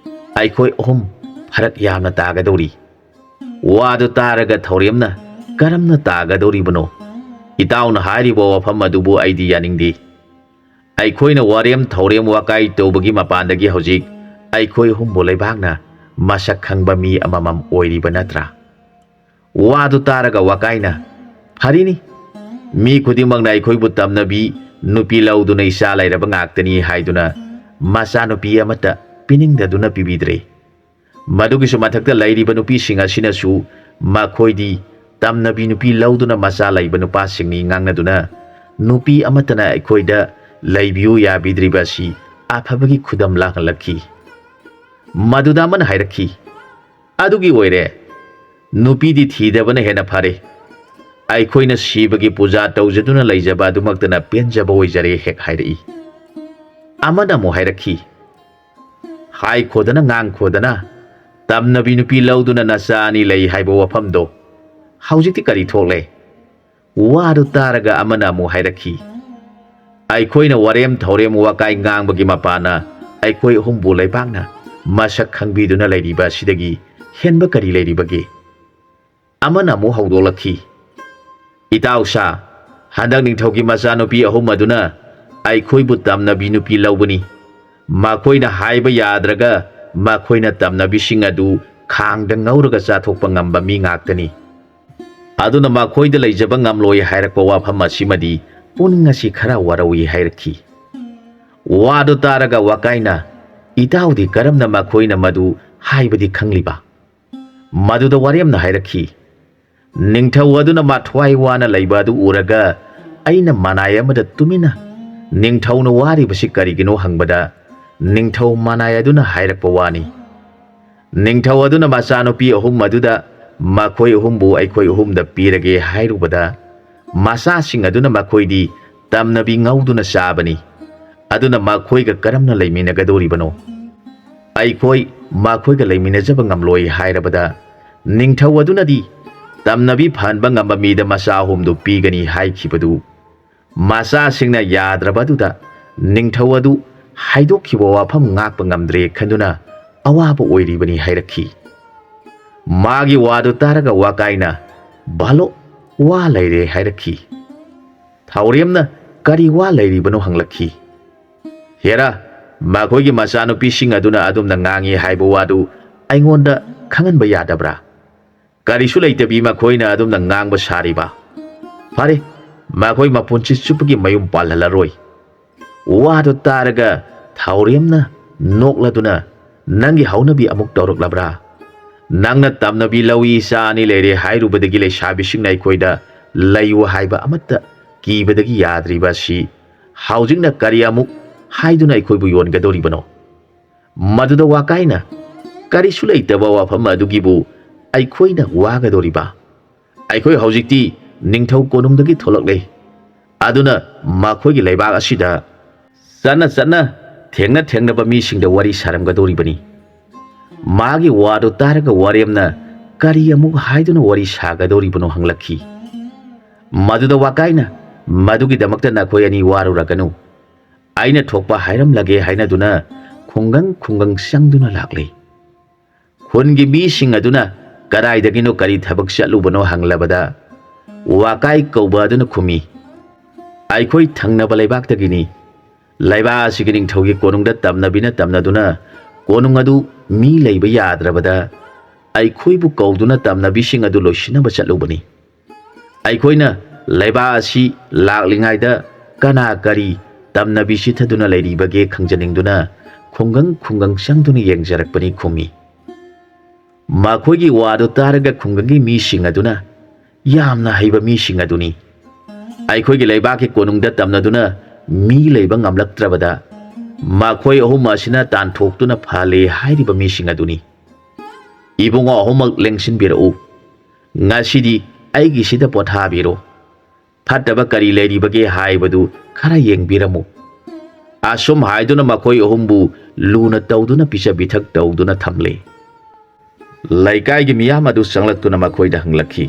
ꯑꯩꯈꯣꯏ ꯑꯍꯨꯝ ꯐꯔꯛ ꯌꯥꯝꯅ ꯇꯥꯒꯗꯧꯔꯤ꯫ ꯋꯥꯗꯨ ꯇꯥꯔꯒ ꯊꯧꯔꯦꯝꯅ ꯀꯔꯝꯅ ꯇꯥꯒꯗꯧꯔꯤꯕꯅꯣ? ꯏꯇꯥꯎꯅ ꯍꯥꯏꯔꯤꯕ ꯋꯥꯐꯝ ꯑꯗꯨꯕꯨ ꯑꯩꯗꯤ ꯌꯥꯅꯤꯡꯗꯦ꯫ ꯑꯩꯈꯣꯏꯅ ꯋꯥꯔꯦꯝ ꯊꯧꯔꯦꯝ ꯋꯥꯀꯥꯏ ꯇꯧꯕꯒꯤ ꯃꯄꯥꯟꯗꯒꯤ ꯍꯧꯖꯤꯛ ꯑꯩꯈꯣꯏ ꯑꯍꯨꯝꯕꯨ ꯂꯩꯕꯥꯛꯅ ꯃꯁꯛ ꯈꯪꯕ ꯃꯤ ꯑꯃꯃꯝ ꯑꯣꯏꯔꯤꯕ ꯅꯠꯇ꯭ꯔꯥ? ꯋꯥꯗꯨ ꯇꯥꯔꯒ ꯋꯥꯀꯥꯏꯅ, ꯐꯔꯤꯅꯤ, ꯃꯤ ꯈꯨꯗꯤꯡꯃꯛꯅ ꯑꯩꯈꯣꯏꯕꯨ ꯇꯝꯅꯕꯤ ꯅꯨꯄꯤ ꯂꯧꯗꯨꯅ ꯏꯆꯥ ꯂꯩꯔꯕ ꯉꯥꯛꯇꯅꯤ ꯍꯥꯏꯗꯨꯅ ꯃꯆꯥꯅꯨꯄꯤ ꯑꯃꯠꯇ ꯄꯤꯅꯤꯡꯗꯗꯨꯅ ꯄꯤꯕꯤꯗ꯭ꯔꯦ꯫ ꯃꯗꯨꯒꯤꯁꯨ ꯃꯊꯛꯇ ꯂꯩꯔꯤꯕ ꯅꯨꯄꯤꯁꯤꯡ ꯑꯁꯤꯅꯁꯨ ꯃꯈꯣꯏꯗꯤ ꯇꯝꯅꯕꯤ ꯅꯨꯄꯤ ꯂꯧꯗꯨꯅ ꯃꯆꯥ ꯂꯩꯕ ꯅꯨꯄꯥꯁꯤꯡꯅꯤ ꯉꯥꯡꯅꯗꯨꯅ ꯅꯨꯄꯤ ꯑꯃꯠꯇꯅ ꯑꯩꯈꯣꯏꯗ ꯂꯩꯕꯤꯌꯨ ꯌꯥꯕꯤꯗ꯭ꯔꯤꯕ ꯑꯁꯤ ꯑꯐꯕꯒꯤ ꯈꯨꯗꯝ ꯂꯥꯡꯍꯜꯂꯛꯈꯤ꯫ ꯃꯗꯨꯗ ꯑꯃꯅ ꯍꯥꯏꯔꯛꯈꯤ, ꯑꯗꯨꯒꯤ ꯑꯣꯏꯔꯦ, ꯅꯨꯄꯤꯗꯤ ꯊꯤꯗꯕꯅ ꯍꯦꯟꯅ ꯐꯔꯦ꯫ ꯑꯩꯈꯣꯏꯅ ꯁꯤꯕꯒꯤ ꯄꯨꯖꯥ ꯇꯧꯖꯗꯨꯅ ꯂꯩꯖꯕ ꯑꯗꯨꯃꯛꯇꯅ ꯄꯦꯟꯖꯕ ꯑꯣꯏꯖꯔꯦ ꯍꯦꯛ ꯍꯥꯏꯔꯛꯏ꯫ ꯑꯃꯅ ꯑꯃꯨꯛ ꯍꯥꯏꯔꯛꯈꯤ, ꯍꯥꯏꯈꯣꯗꯅ ꯉꯥꯡꯈꯣꯗꯅ ꯇꯝꯅꯕꯤ ꯅꯨꯄꯤ ꯂꯧꯗꯨꯅ ꯅꯆꯥ ꯑꯅꯤ ꯂꯩ ꯍꯥꯏꯕ ꯋꯥꯐꯝꯗꯣ ꯍꯧꯖꯤꯛꯇꯤ ꯀꯔꯤ ꯊꯣꯛꯂꯦ? ꯋꯥꯗꯨ ꯇꯥꯔꯒ ꯑꯃꯅ ꯑꯃꯨꯛ ꯍꯥꯏꯔꯛꯈꯤ, ꯑꯩꯈꯣꯏꯅ ꯋꯥꯔꯦꯝ ꯊꯧꯔꯦꯝ ꯋꯥꯀꯥꯏ ꯉꯥꯡꯕꯒꯤ ꯃꯄꯥꯟꯅ ꯑꯩꯈꯣꯏ ꯑꯍꯨꯝꯕꯨ ꯂꯩꯕꯥꯛꯅ ꯃꯁꯛ ꯈꯪꯕꯤꯗꯨꯅ ꯂꯩꯔꯤꯕ ꯑꯁꯤꯗꯒꯤ ꯍꯦꯟꯕ ꯀꯔꯤ ꯂꯩꯔꯤꯕꯒꯦ? ꯑꯃꯅ ꯑꯃꯨꯛ ꯍꯧꯗꯣꯛꯂꯛꯈꯤ, ꯏꯇꯥꯎꯁꯥ, ꯍꯟꯗꯛ ꯅꯤꯡꯊꯧꯒꯤ ꯃꯆꯥꯅꯨꯄꯤ ꯑꯍꯨꯝ ꯑꯗꯨꯅ ꯑꯩꯈꯣꯏꯕꯨ ꯇꯝꯅꯕꯤ ꯅꯨꯄꯤ ꯂꯧꯕꯅꯤ꯫ ꯃꯈꯣꯏꯅ ꯍꯥꯏꯕ ꯌꯥꯗ꯭ꯔꯒ ꯃꯈꯣꯏꯅ ꯇꯝꯅꯕꯤꯁꯤꯡ ꯑꯗꯨ ꯈꯥꯡꯗ ꯉꯧꯔꯒ ꯆꯥꯊꯣꯛꯄ ꯉꯝꯕ ꯃꯤ ꯉꯥꯛꯇꯅꯤ꯫ ꯑꯗꯨꯅ ꯃꯈꯣꯏꯗ ꯂꯩꯖꯕ ꯉꯝꯂꯣꯏ ꯍꯥꯏꯔꯛꯄ ꯋꯥꯐꯝ ꯑꯁꯤꯃꯗꯤ ꯄꯨꯛꯅꯤꯡ ꯑꯁꯤ ꯈꯔ ꯋꯥꯔꯧꯏ ꯍꯥꯏꯔꯛꯈꯤ꯫ ꯋꯥꯗꯨ ꯇꯥꯔꯒ ꯋꯥꯀꯥꯏꯅ, ꯏꯇꯥꯎꯗꯤ ꯀꯔꯝꯅ ꯃꯈꯣꯏꯅ ꯃꯗꯨ ꯍꯥꯏꯕꯗꯤ ꯈꯪꯂꯤꯕ? ꯃꯗꯨꯗ ꯋꯥꯔꯦꯝꯅ ꯍꯥꯏꯔꯛꯈꯤ, ꯅꯤꯡꯊꯧ ꯑꯗꯨꯅ ꯃꯊ꯭ꯋꯥꯏ ꯋꯥꯅ ꯂꯩꯕ ꯑꯗꯨ ꯎꯔꯒ ꯑꯩꯅ ꯃꯅꯥꯏ ꯑꯃꯗ ꯇꯨꯃꯤꯟꯅ ꯅꯤꯡꯊꯧꯅ ꯋꯥꯔꯤꯕꯁꯤ ꯀꯔꯤꯒꯤꯅꯣ ꯍꯪꯕꯗ ꯅꯤꯡꯊꯧ ꯃꯅꯥꯏ ꯑꯗꯨꯅ ꯍꯥꯏꯔꯛꯄ ꯋꯥꯅꯤ꯫ ꯅꯤꯡꯊꯧ ꯑꯗꯨꯅ ꯃꯆꯥꯅꯨꯄꯤ ꯑꯍꯨꯝ ꯑꯗꯨꯗ ꯃꯈꯣꯏ ꯑꯍꯨꯝꯕꯨ ꯑꯩꯈꯣꯏ ꯑꯍꯨꯝꯗ ꯄꯤꯔꯒꯦ ꯍꯥꯏꯔꯨꯕꯗ ꯃꯆꯥꯁꯤꯡ ꯑꯗꯨꯅ ꯃꯈꯣꯏꯗꯤ ꯇꯝꯅꯕꯤ ꯉꯧꯗꯨꯅ ꯆꯥꯕꯅꯤ꯫ ꯑꯗꯨꯅ ꯃꯈꯣꯏꯒ ꯀꯔꯝꯅ ꯂꯩꯃꯤꯟꯅꯒꯗꯧꯔꯤꯕꯅꯣ? ꯑꯩꯈꯣꯏ ꯃꯈꯣꯏꯒ ꯂꯩꯃꯤꯟꯅꯖꯕ ꯉꯝꯂꯣꯏ ꯍꯥꯏꯔꯕꯗ ꯅꯤꯡꯊꯧ ꯑꯗꯨꯅꯗꯤ ꯇꯝꯅꯕꯤ ꯐꯍꯟꯕ ꯉꯝꯕ ꯃꯤꯗ ꯃꯆꯥ ꯑꯍꯨꯝꯗꯨ ꯄꯤꯒꯅꯤ ꯍꯥꯏꯈꯤꯕꯗꯨ ꯃꯆꯥꯁꯤꯡꯅ ꯌꯥꯗ꯭ꯔꯕ ꯑꯗꯨꯗ ꯅꯤꯡꯊꯧ ꯑꯗꯨ ꯍꯥꯏꯗꯣꯛꯈꯤꯕ ꯋꯥꯐꯝ ꯉꯥꯛꯄ ꯉꯝꯗ꯭ꯔꯦ ꯈꯟꯗꯨꯅ ꯑꯋꯥꯕ ꯑꯣꯏꯔꯤꯕꯅꯤ ꯍꯥꯏꯔꯛꯈꯤ꯫ ꯃꯥꯒꯤ ꯋꯥꯗꯨ ꯇꯥꯔꯒ ꯋꯥꯀꯥꯏꯅ, ꯚꯥꯂꯣ, ꯋꯥ ꯂꯩꯔꯦ ꯍꯥꯏꯔꯛꯈꯤ꯫ ꯊꯧꯔꯦꯝꯅ ꯀꯔꯤ ꯋꯥ ꯂꯩꯔꯤꯕꯅꯣ ꯍꯪꯂꯛꯈꯤ꯫ ꯍꯦꯔꯥ, ꯃꯈꯣꯏꯒꯤ ꯃꯆꯥꯅꯨꯄꯤꯁꯤꯡ ꯑꯗꯨꯅ ꯑꯗꯨꯝꯅ ꯉꯥꯡꯉꯤ ꯍꯥꯏꯕ ꯋꯥꯗꯨ ꯑꯩꯉꯣꯟꯗ ꯈꯪꯍꯟꯕ ꯌꯥꯗꯕ꯭ꯔꯥ? ꯀꯔꯤꯁꯨ ꯂꯩꯇꯕꯤ ꯃꯈꯣꯏꯅ ꯑꯗꯨꯝꯅ ꯉꯥꯡꯕ ꯁꯥꯔꯤꯕ? ꯐꯔꯦ, ꯃꯈꯣꯏ ꯃꯄꯨꯟꯁꯤ ꯆꯨꯞꯄꯒꯤ ꯃꯌꯨꯝ ꯄꯥꯜꯍꯜꯂꯔꯣꯏ꯫ ꯋꯥꯗꯨ ꯇꯥꯔꯒ ꯊꯧꯔꯦꯝꯅ ꯅꯣꯛꯂꯗꯨꯅ, ꯅꯪꯒꯤ ꯍꯧꯅꯕꯤ ꯑꯃꯨꯛ ꯇꯧꯔꯛꯂꯕ꯭ꯔꯥ? Nangna tamnabi lawi sa ani lere hairubadagi leisabising na aikoida layu haiba amata kibadagi yadriba si haujingna kari amuk haiduna aikoibu yongadoribano maduda wakaina kari sulaitaba wafam adugibu aikoina wagadoriba aikoi haujikti ningthau konungdagi tholaklei aduna makhoi leibak asida sana sana thengna thengna ba mi singda wari saramgadoribani magi wado taraga waremna kari amuk haiduna wari sagadoribano hanglakhi maduda wakaina madugi damakta nakhoi ani waruraganu aina thokpa hairam lage haina duna khungang sangduna lakle khungi mi sing aduna karai dagino kari thabak chalubano hanglabada wakai kauba aduna khumi aikhoi thangnaba leibak tagini laiba sigining thogi konungda tamnabina tamnaduna konung adu mi leiba yadrabada aikhoi bu kauduna tamnabi sing adu loisinaba chalubani aikhoi na laiba asi laklingaida kana kari tamnabi sithaduna leiribage khangjaningduna khungang sangduna yengjarakpani khumi makhoi wado taraga khungangi mi sing aduna yamna haiba mi sing aduni aikhoi gi leiba ke konungda tamnaduna mi leiba ngamlaktrabada makhoi ahum asina tanthoktuna phale hairiba mi sing aduni ibungo ahomak lengsin birau ngasidi aigi sida potha biro phataba kari leiribage haibadu khara yengbiramu asum haiduna makhoi ahumbu luna tawduna pisa bithak tawduna thamle laikai gi miyam adu sanglaktuna makhoi da hanglakhi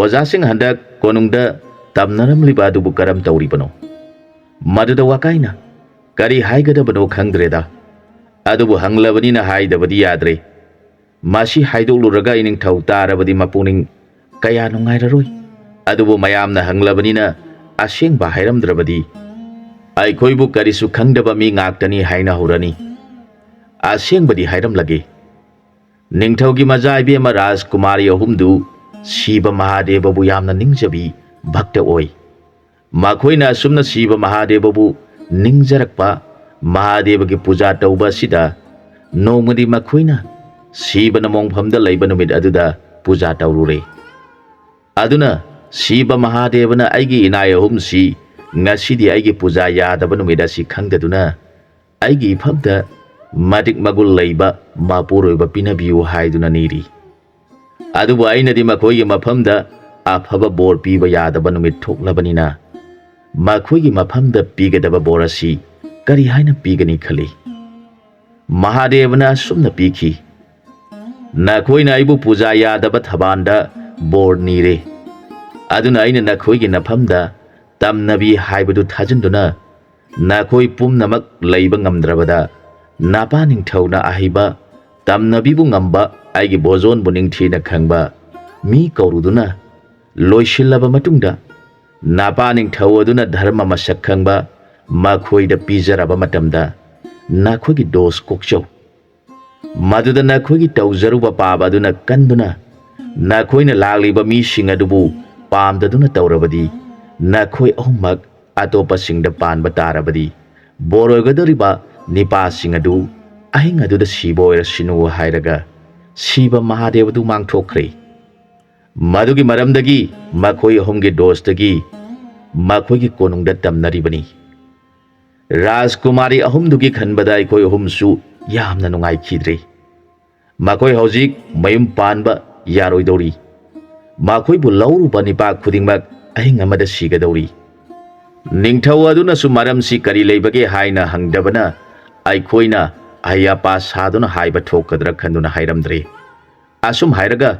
oja sing handak konungda tamnaramliba adubu karam tawribano maduda wakaina kari haigadabano khangdreda adubu hanglabanina haidabadi yadre masi haidoluraga ining thau tarabadi mapuning kaya nungairaroi adubu mayamna hanglabanina asengba hairamdrabadi aikhoi bu karisu khangdaba mi ngaktani haina horani asengbadi hairamlage ningthaugi majaibi ama rajkumari ahumdu Shiva Mahadeva bu yamna ningjabi bhakta oi makhoina sumna Shiva Mahadeva bu ningjarakpa Mahadeva gi puja tauba sida nongmadi makhoina Shiva na mongphamda leiba numit aduda puja taurure aduna Shiva Mahadeva na aigi inai ahum si ngasidi aigi puja yadaba numit asi khangdaduna aigi phamda madik magul leiba mapuroiba pinabiu haiduna niri adubu ainadi makhoi mafamda afaba bor piba yadaba numit thoklabanina makhoi mafamda pigadaba bor asi kari haina pigani khali Mahadevana sumna pikhi nakhoina aibu puja yadaba thabanda bor nire aduna aina nakhoi gi nafamda tamnabi haibadu thajinduna nakhoi pumnamak leiba ngamdrabada napa ningthauna ahiba tamnabibu ngamba aigi bozon buning thina khangba mi kauruduna loishillaba matungda napa ningthawduna dharma masak khangba makhoida pijaraba matamda nakhogi dos kokchau maduda nakhogi tawjaruba pabaduna kanduna nakhoina lagliba mi singadubu pamdaduna tawrabadi nakhoi ahmak atopa singda panba tarabadi borogadoriba nipa singadu ahing aduda siboira sinu hairaga Shiva Mahadeva du mang thokre madugi maramdagi makhoi ahumgi dostagi makhoi gi konungda tamnaribani Rajkumari ahumdugi khanbada aikoi ahumsu yamna nungai khidre makhoi hojik mayum panba yaroidori makhoi bu lauruba nipa khudingmak ahing amada sigadori ningthau aduna su maram si kari leibage haina hangdabana aikhoina ayapa saduna haiba thokadra khanduna hairamdre asum hairaga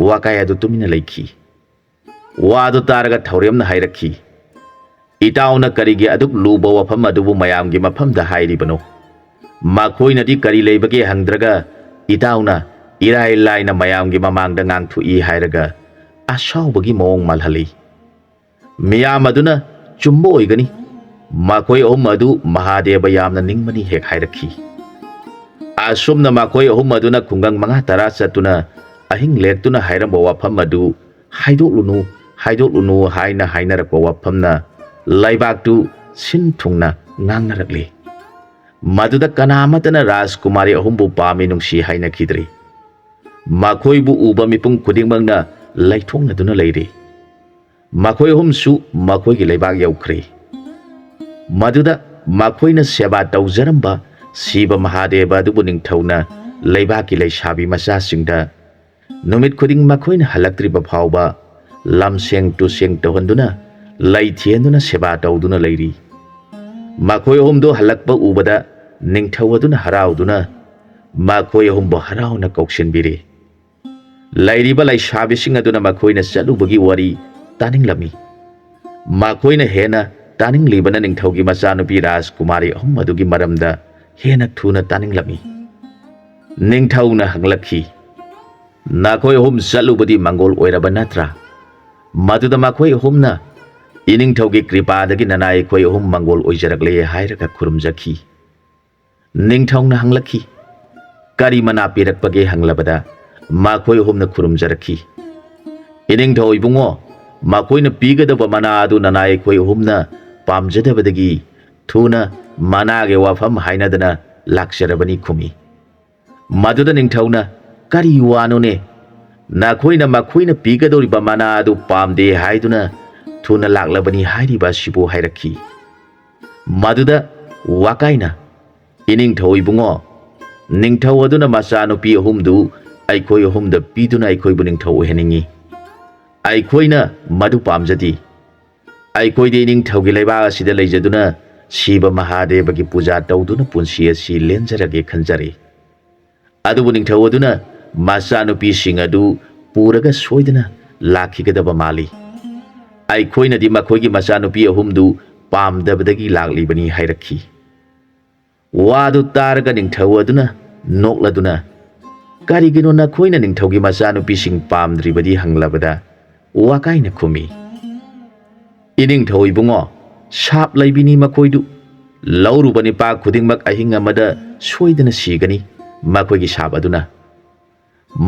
wakai adu tumina leikhi wadu taraga thoremna hairakhi itauna karigi aduk luba wafam adubu mayamgi mafamda hairibano makhoina di kari leibage hangdraga itauna irai laina mayamgi mamangda ngangthu I hairaga asawbagi mawong malhali miyam aduna chumbo oigani makhoi ahum adu Mahadeva yamna ningmani hek hairakhi asumna makhoi ahum aduna khungang manga tara chatuna ahing lektuna hairamba wafam adu haidolunu haina hainarakwa wafamna laibaktu sin thungna ngangnarakle maduda kanamatana Rajkumari ahumbu pami nungsi haina khidri Makhoi bu uba mipung khudingmangna laithongnaduna leiri. Makhoi ahumsu makhoi gi leibak yaukhre. Maduda makhoi seba taujaramba Siba Mahadeva adubu ningthauna leibaki leisabi macasingda numit khuding makhoi halaktriba phauba lamseng tu seng tawhanduna laithienduna seba tawduna leiri. Makhoi ahumdo halakpa ubada ningthawaduna harauduna makhoi ahumbo harauna kauksinbiri. Lairiba laisabising aduna makhoi chalubagi wari taninglami. Makhoi hena taning libana ningthaugi machanupi Rajkumari ahum adugi maramda hena thuna taninglami. Ningthauna hanglakhi. Nakhoi ahum chalubadi mangol oiraba natra. Maduda makhoi ahumna iningthaugi kripadagi nanai khoi ahum mangol oijarakle hairaga khurumjakhi. Ningthauna hanglakhi. Kari mana pirakpage hanglabada makhoi ahumna khurumjarakhi. Iningthau ibungo makhoi pigadaba mana adu nanai khoi ahumna pamjadabadagi thuna manage wafam hainadana laksharabani khumi. Maduda ningthauna kari wanone nakhoina makhoina pigadoriba mana adu pamde haiduna thuna laklabani hairiba sibu hairakhi. Maduda wakaina iningthau ibungo ningthau aduna machanupi ahumdu aikhoi ahumda piduna aikhoibu ningthau oheningi. Aikhoina madu pamjadi. Aikhoide ningthaugi leibak asida leijaduna Siba Mahadeva ki puja tawduna punsi asi lenjarage khanjare. Adubu ningthau aduna machanupi sing adu puraga soidana lakhigadaba mali. Aikhoina di makhoigi machanupi ahumdu pamdabadagi laklibani hairakhi. Wadu taraga ningthau aduna nokladuna karigino nakhoina ningthaugi machanupi sing pamdribadi hanglabada wakaina khumi. Iningthau ibungo sap laibini makhoidu laurubani pa khudingmak ahing amada soidana sigani makhoigi sap aduna.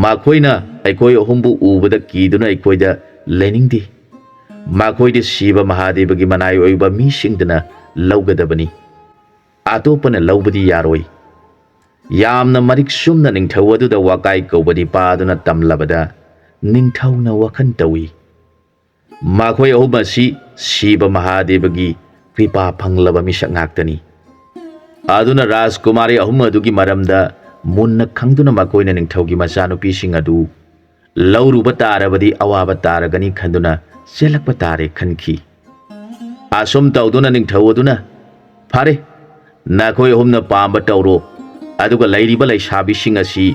Makhoina aikoi ahumbu ubada kiduna aikoida leningdi. Makhoide Siba Mahadeva gi manai oiba mi singdana laugadabani. Atopana laubadi yaroi. Yamna marik sumna ningthau aduda wakai kaubadi paduna tamlabada ningthauna wakhan tawi. Makhoi ahum asi Siba Mahadeva gi kripa phanglaba misak ngaktani. Aduna Rajkumari ahum adugi maramda munna khangduna makhoina ningthaugi machanupi sing adu lauruba tarabadi awaba taragani khanduna selakpa tare khankhi. Asum tawduna ningthau aduna phare nakhoi ahumna pamba tawro aduga lairiba laisabi sing asi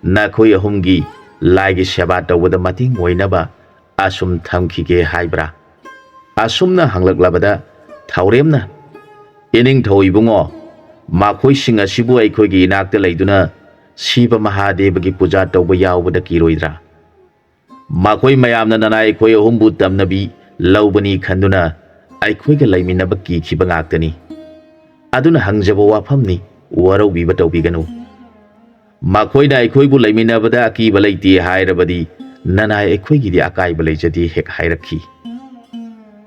nakhoi ahumgi laigi seba tawbada mating oinaba asum thamkhige haibra. Asumna hanglaklabada thauremna iningthau ibungo makhoi sing asibu aikhoigi inakta leiduna Siba Mahadeva gi puja tawba yawbada kiroidra. Makhoi mayamna nana aikoi ahumbu tamnabi laubani khanduna aikhoiga laiminaba kikhiba ngaktani. Aduna hangjaba wafamni waraubiba tawbiganu. Makhoina aikhoibu laiminabada akiba leite hairabadi nana aikhoigidi akaiba leijadi hek hairakhi.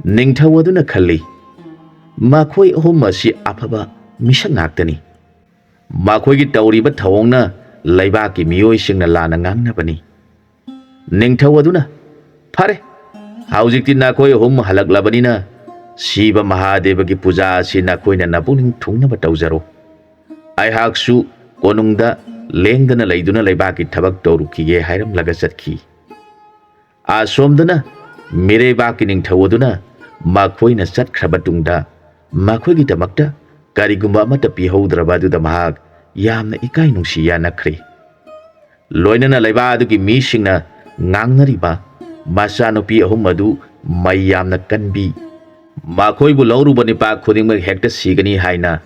Ningthau aduna khalli makhoi ahum asi afaba misak ngaktani. Makhoigi tawriba thawongna laibaki miyoi singna lana ngangnabani. Ningthau aduna phare haujikti nakhoi ahum halaklabanina Siba Mahadeva gi puja asi nakhoina napuning thungnaba tawjaro. Aihaksu konungda lengdana leiduna laibaki thabak tawrukhige hairamlaga chatkhi. Asomdana mirebaki ningthau aduna makhoina chatkraba tungda makhoigi damakta karigumba amata pihaudraba aduda mahak yamna ikai nungsi yanakhre. Loinana laiba adugi misingna ngangnariba machanupi ahum adu mai yamna kanbi. Makhoibu lauruba nipa khudingmak hekta sigani haina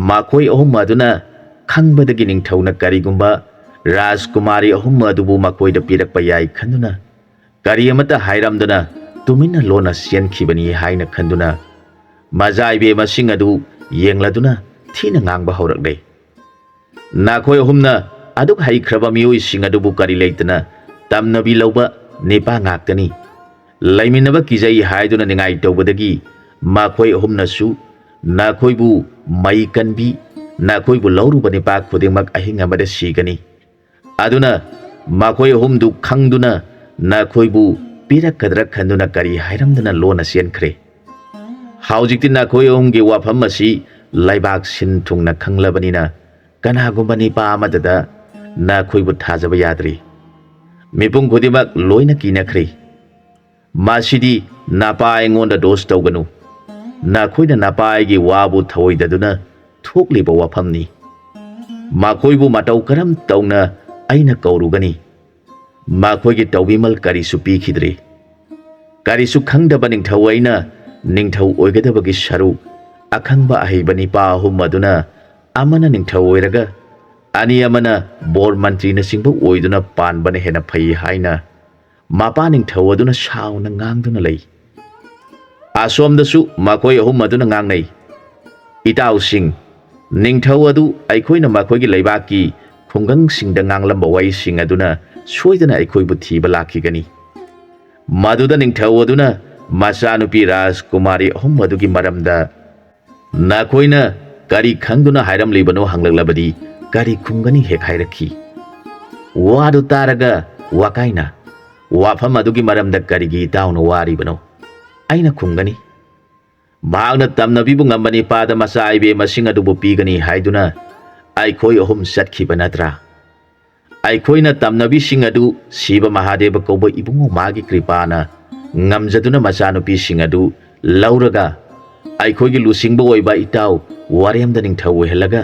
makhoi ahum aduna khangbadagi ningthauna karigumba Rajkumari ahum adubu makhoida pirakpa yai khanduna kari amata hairamdana tumina lona sienkhibani haina khanduna majaibe masing adu yengladuna thina ngangba haurakle. Nakhoi ahumna aduk haikhraba miyoi sing adubu kari leitana tamnabi lauba nipa ngaktani. Laiminaba kijai haiduna ningai tawbadagi makhoi ahumnasu nakhoibu mai kanbi nakhoibu lauruba nipa khudingmak ahing amada sigani. Aduna ꯃꯈꯣꯏ ꯑꯍꯨꯝꯗꯨ ꯈꯪꯗꯨꯅ ꯅꯈꯣꯏꯕꯨ ꯄꯤꯔꯛꯀꯗ꯭ꯔꯥ ꯈꯟꯗꯨꯅ ꯀꯔꯤ ꯍꯥꯏꯔꯝꯗꯅ ꯂꯣꯟꯅ ꯆꯦꯟꯈ꯭ꯔꯦ꯫ ꯍꯧꯖꯤꯛꯇꯤ ꯅꯈꯣꯏ ꯑꯍꯨꯝꯒꯤ ꯋꯥꯐꯝ ꯑꯁꯤ ꯂꯩꯕꯥꯛ ꯁꯤꯟ ꯊꯨꯡꯅ ꯈꯪꯂꯕꯅꯤꯅ ꯀꯅꯥꯒꯨꯝꯕ ꯅꯤꯄꯥ ꯑꯃꯗꯗ ꯅꯈꯣꯏꯕꯨ ꯊꯥꯖꯕ ꯌꯥꯗ꯭ꯔꯤ꯫ ꯃꯤꯄꯨꯝ ꯈꯨꯗꯤꯡꯃꯛ ꯂꯣꯏꯅ ꯀꯤꯅꯈ꯭ꯔꯦ꯫ ꯃꯁꯤꯗꯤ ꯅꯄꯥ ꯑꯩꯉꯣꯟꯗ ꯗꯣꯁ ꯇꯧꯒꯅꯨ꯫ ꯅꯈꯣꯏꯅ ꯅꯄꯥ ꯑꯩꯒꯤ ꯋꯥꯕꯨ ꯊꯧꯑꯣꯏꯗꯗꯨꯅ ꯊꯣꯛꯂꯤꯕ ꯋꯥꯐꯝꯅꯤ꯫ ꯃꯈꯣꯏꯕꯨ ꯃꯇꯧ ꯀꯔꯝ ꯇꯧꯅ ꯑꯩꯅ ꯀꯧꯔꯨꯒꯅꯤ? ꯃꯈꯣꯏꯒꯤ ꯇꯧꯕꯤꯃꯜ ꯀꯔꯤꯁꯨ ꯄꯤꯈꯤꯗ꯭ꯔꯤ꯫ ꯀꯔꯤꯁꯨ ꯈꯪꯗꯕ ꯅꯤꯡꯊꯧ ꯑꯩꯅ ꯅꯤꯡꯊꯧ ꯑꯣꯏꯒꯗꯕꯒꯤ ꯁꯔꯨꯛ ꯑꯈꯪꯕ ꯑꯍꯩꯕ ꯅꯤꯄꯥ ꯑꯍꯨꯝ ꯑꯗꯨꯅ ꯑꯃꯅ ꯅꯤꯡꯊꯧ ꯑꯣꯏꯔꯒ ꯑꯅꯤ ꯑꯃꯅ ꯕꯣꯔ ꯃꯟꯇ꯭ꯔꯤꯅꯆꯤꯡꯕ ꯑꯣꯏꯗꯨꯅ ꯄꯥꯟꯕꯅ ꯍꯦꯟꯅ ꯐꯩ ꯍꯥꯏꯅ ꯃꯄꯥ ꯅꯤꯡꯊꯧ ꯑꯗꯨꯅ ꯁꯥꯎꯅ ꯉꯥꯡꯗꯨꯅ ꯂꯩ꯫ ꯑꯁꯣꯝꯗꯁꯨ ꯃꯈꯣꯏ ꯑꯍꯨꯝ ꯑꯗꯨꯅ ꯉꯥꯡꯅꯩ, ꯏꯇꯥꯎꯁꯤꯡ, ꯅꯤꯡꯊꯧ ꯑꯗꯨ ꯑꯩꯈꯣꯏꯅ ꯃꯈꯣꯏꯒꯤ ꯂꯩꯕꯥꯛꯀꯤ ꯈꯨꯡꯒꯪꯁꯤꯡꯗ ꯉꯥꯡꯂꯝꯕ ꯋꯥꯔꯤꯁꯤꯡ ꯑꯗꯨꯅ ꯁꯣꯏꯗꯅ ꯑꯩꯈꯣꯏꯕꯨ ꯊꯤꯕ ꯂꯥꯛꯈꯤꯒꯅꯤ꯫ ꯃꯗꯨꯗ ꯅꯤꯡꯊꯧ ꯑꯗꯨꯅ ꯃꯆꯥꯅꯨꯄꯤ ꯔꯥꯖꯀꯨꯃꯥꯔꯤ ꯑꯍꯨꯝ ꯑꯗꯨꯒꯤ ꯃꯔꯝꯗ ꯅꯈꯣꯏꯅ ꯀꯔꯤ ꯈꯪꯗꯨꯅ ꯍꯥꯏꯔꯝꯂꯤꯕꯅꯣ ꯍꯪꯂꯛꯂꯕꯗꯤ ꯀꯔꯤ ꯈꯨꯝꯒꯅꯤ ꯍꯦꯛ ꯍꯥꯏꯔꯛꯈꯤ꯫ ꯋꯥꯗꯨ ꯇꯥꯔꯒ ꯋꯥꯀꯥꯏꯅ, ꯋꯥꯐꯝ ꯑꯗꯨꯒꯤ ꯃꯔꯝꯗ ꯀꯔꯤꯒꯤ ꯏꯇꯥꯎꯅ ꯋꯥꯔꯤꯕꯅꯣ? ꯑꯩꯅ ꯈꯨꯝꯒꯅꯤ, ꯃꯍꯥꯛꯅ ꯇꯝꯅꯕꯤꯕꯨ ꯉꯝꯕ ꯅꯤꯄꯥꯗ ꯃꯆꯥ ꯏꯕꯦꯝꯃꯁꯤꯡ ꯑꯗꯨꯕꯨ ꯄꯤꯒꯅꯤ ꯍꯥꯏꯗꯨꯅ ꯑꯩꯈꯣꯏ ꯑꯍꯨꯝ ꯆꯠꯈꯤꯕ ꯅꯠꯇ꯭ꯔꯥ? ꯑꯩꯈꯣꯏꯅ ꯇꯝꯅꯕꯤꯁꯤꯡ ꯑꯗꯨ ꯁꯤꯕ ꯃꯍꯥꯗꯦꯕ ꯀꯧꯕ ꯏꯕꯨꯡꯉꯣ ꯃꯥꯒꯤ ꯀ꯭ꯔꯤꯄꯥꯅ ꯉꯝꯖꯗꯨꯅ ꯃꯆꯥꯅꯨꯄꯤꯁꯤꯡ ꯑꯗꯨ ꯂꯧꯔꯒ ꯑꯩꯈꯣꯏꯒꯤ ꯂꯨꯆꯤꯡꯕ ꯑꯣꯏꯕ ꯏꯇꯥꯎ ꯋꯥꯔꯦꯝꯗ ꯅꯤꯡꯊꯧ ꯑꯣꯏꯍꯜꯂꯒ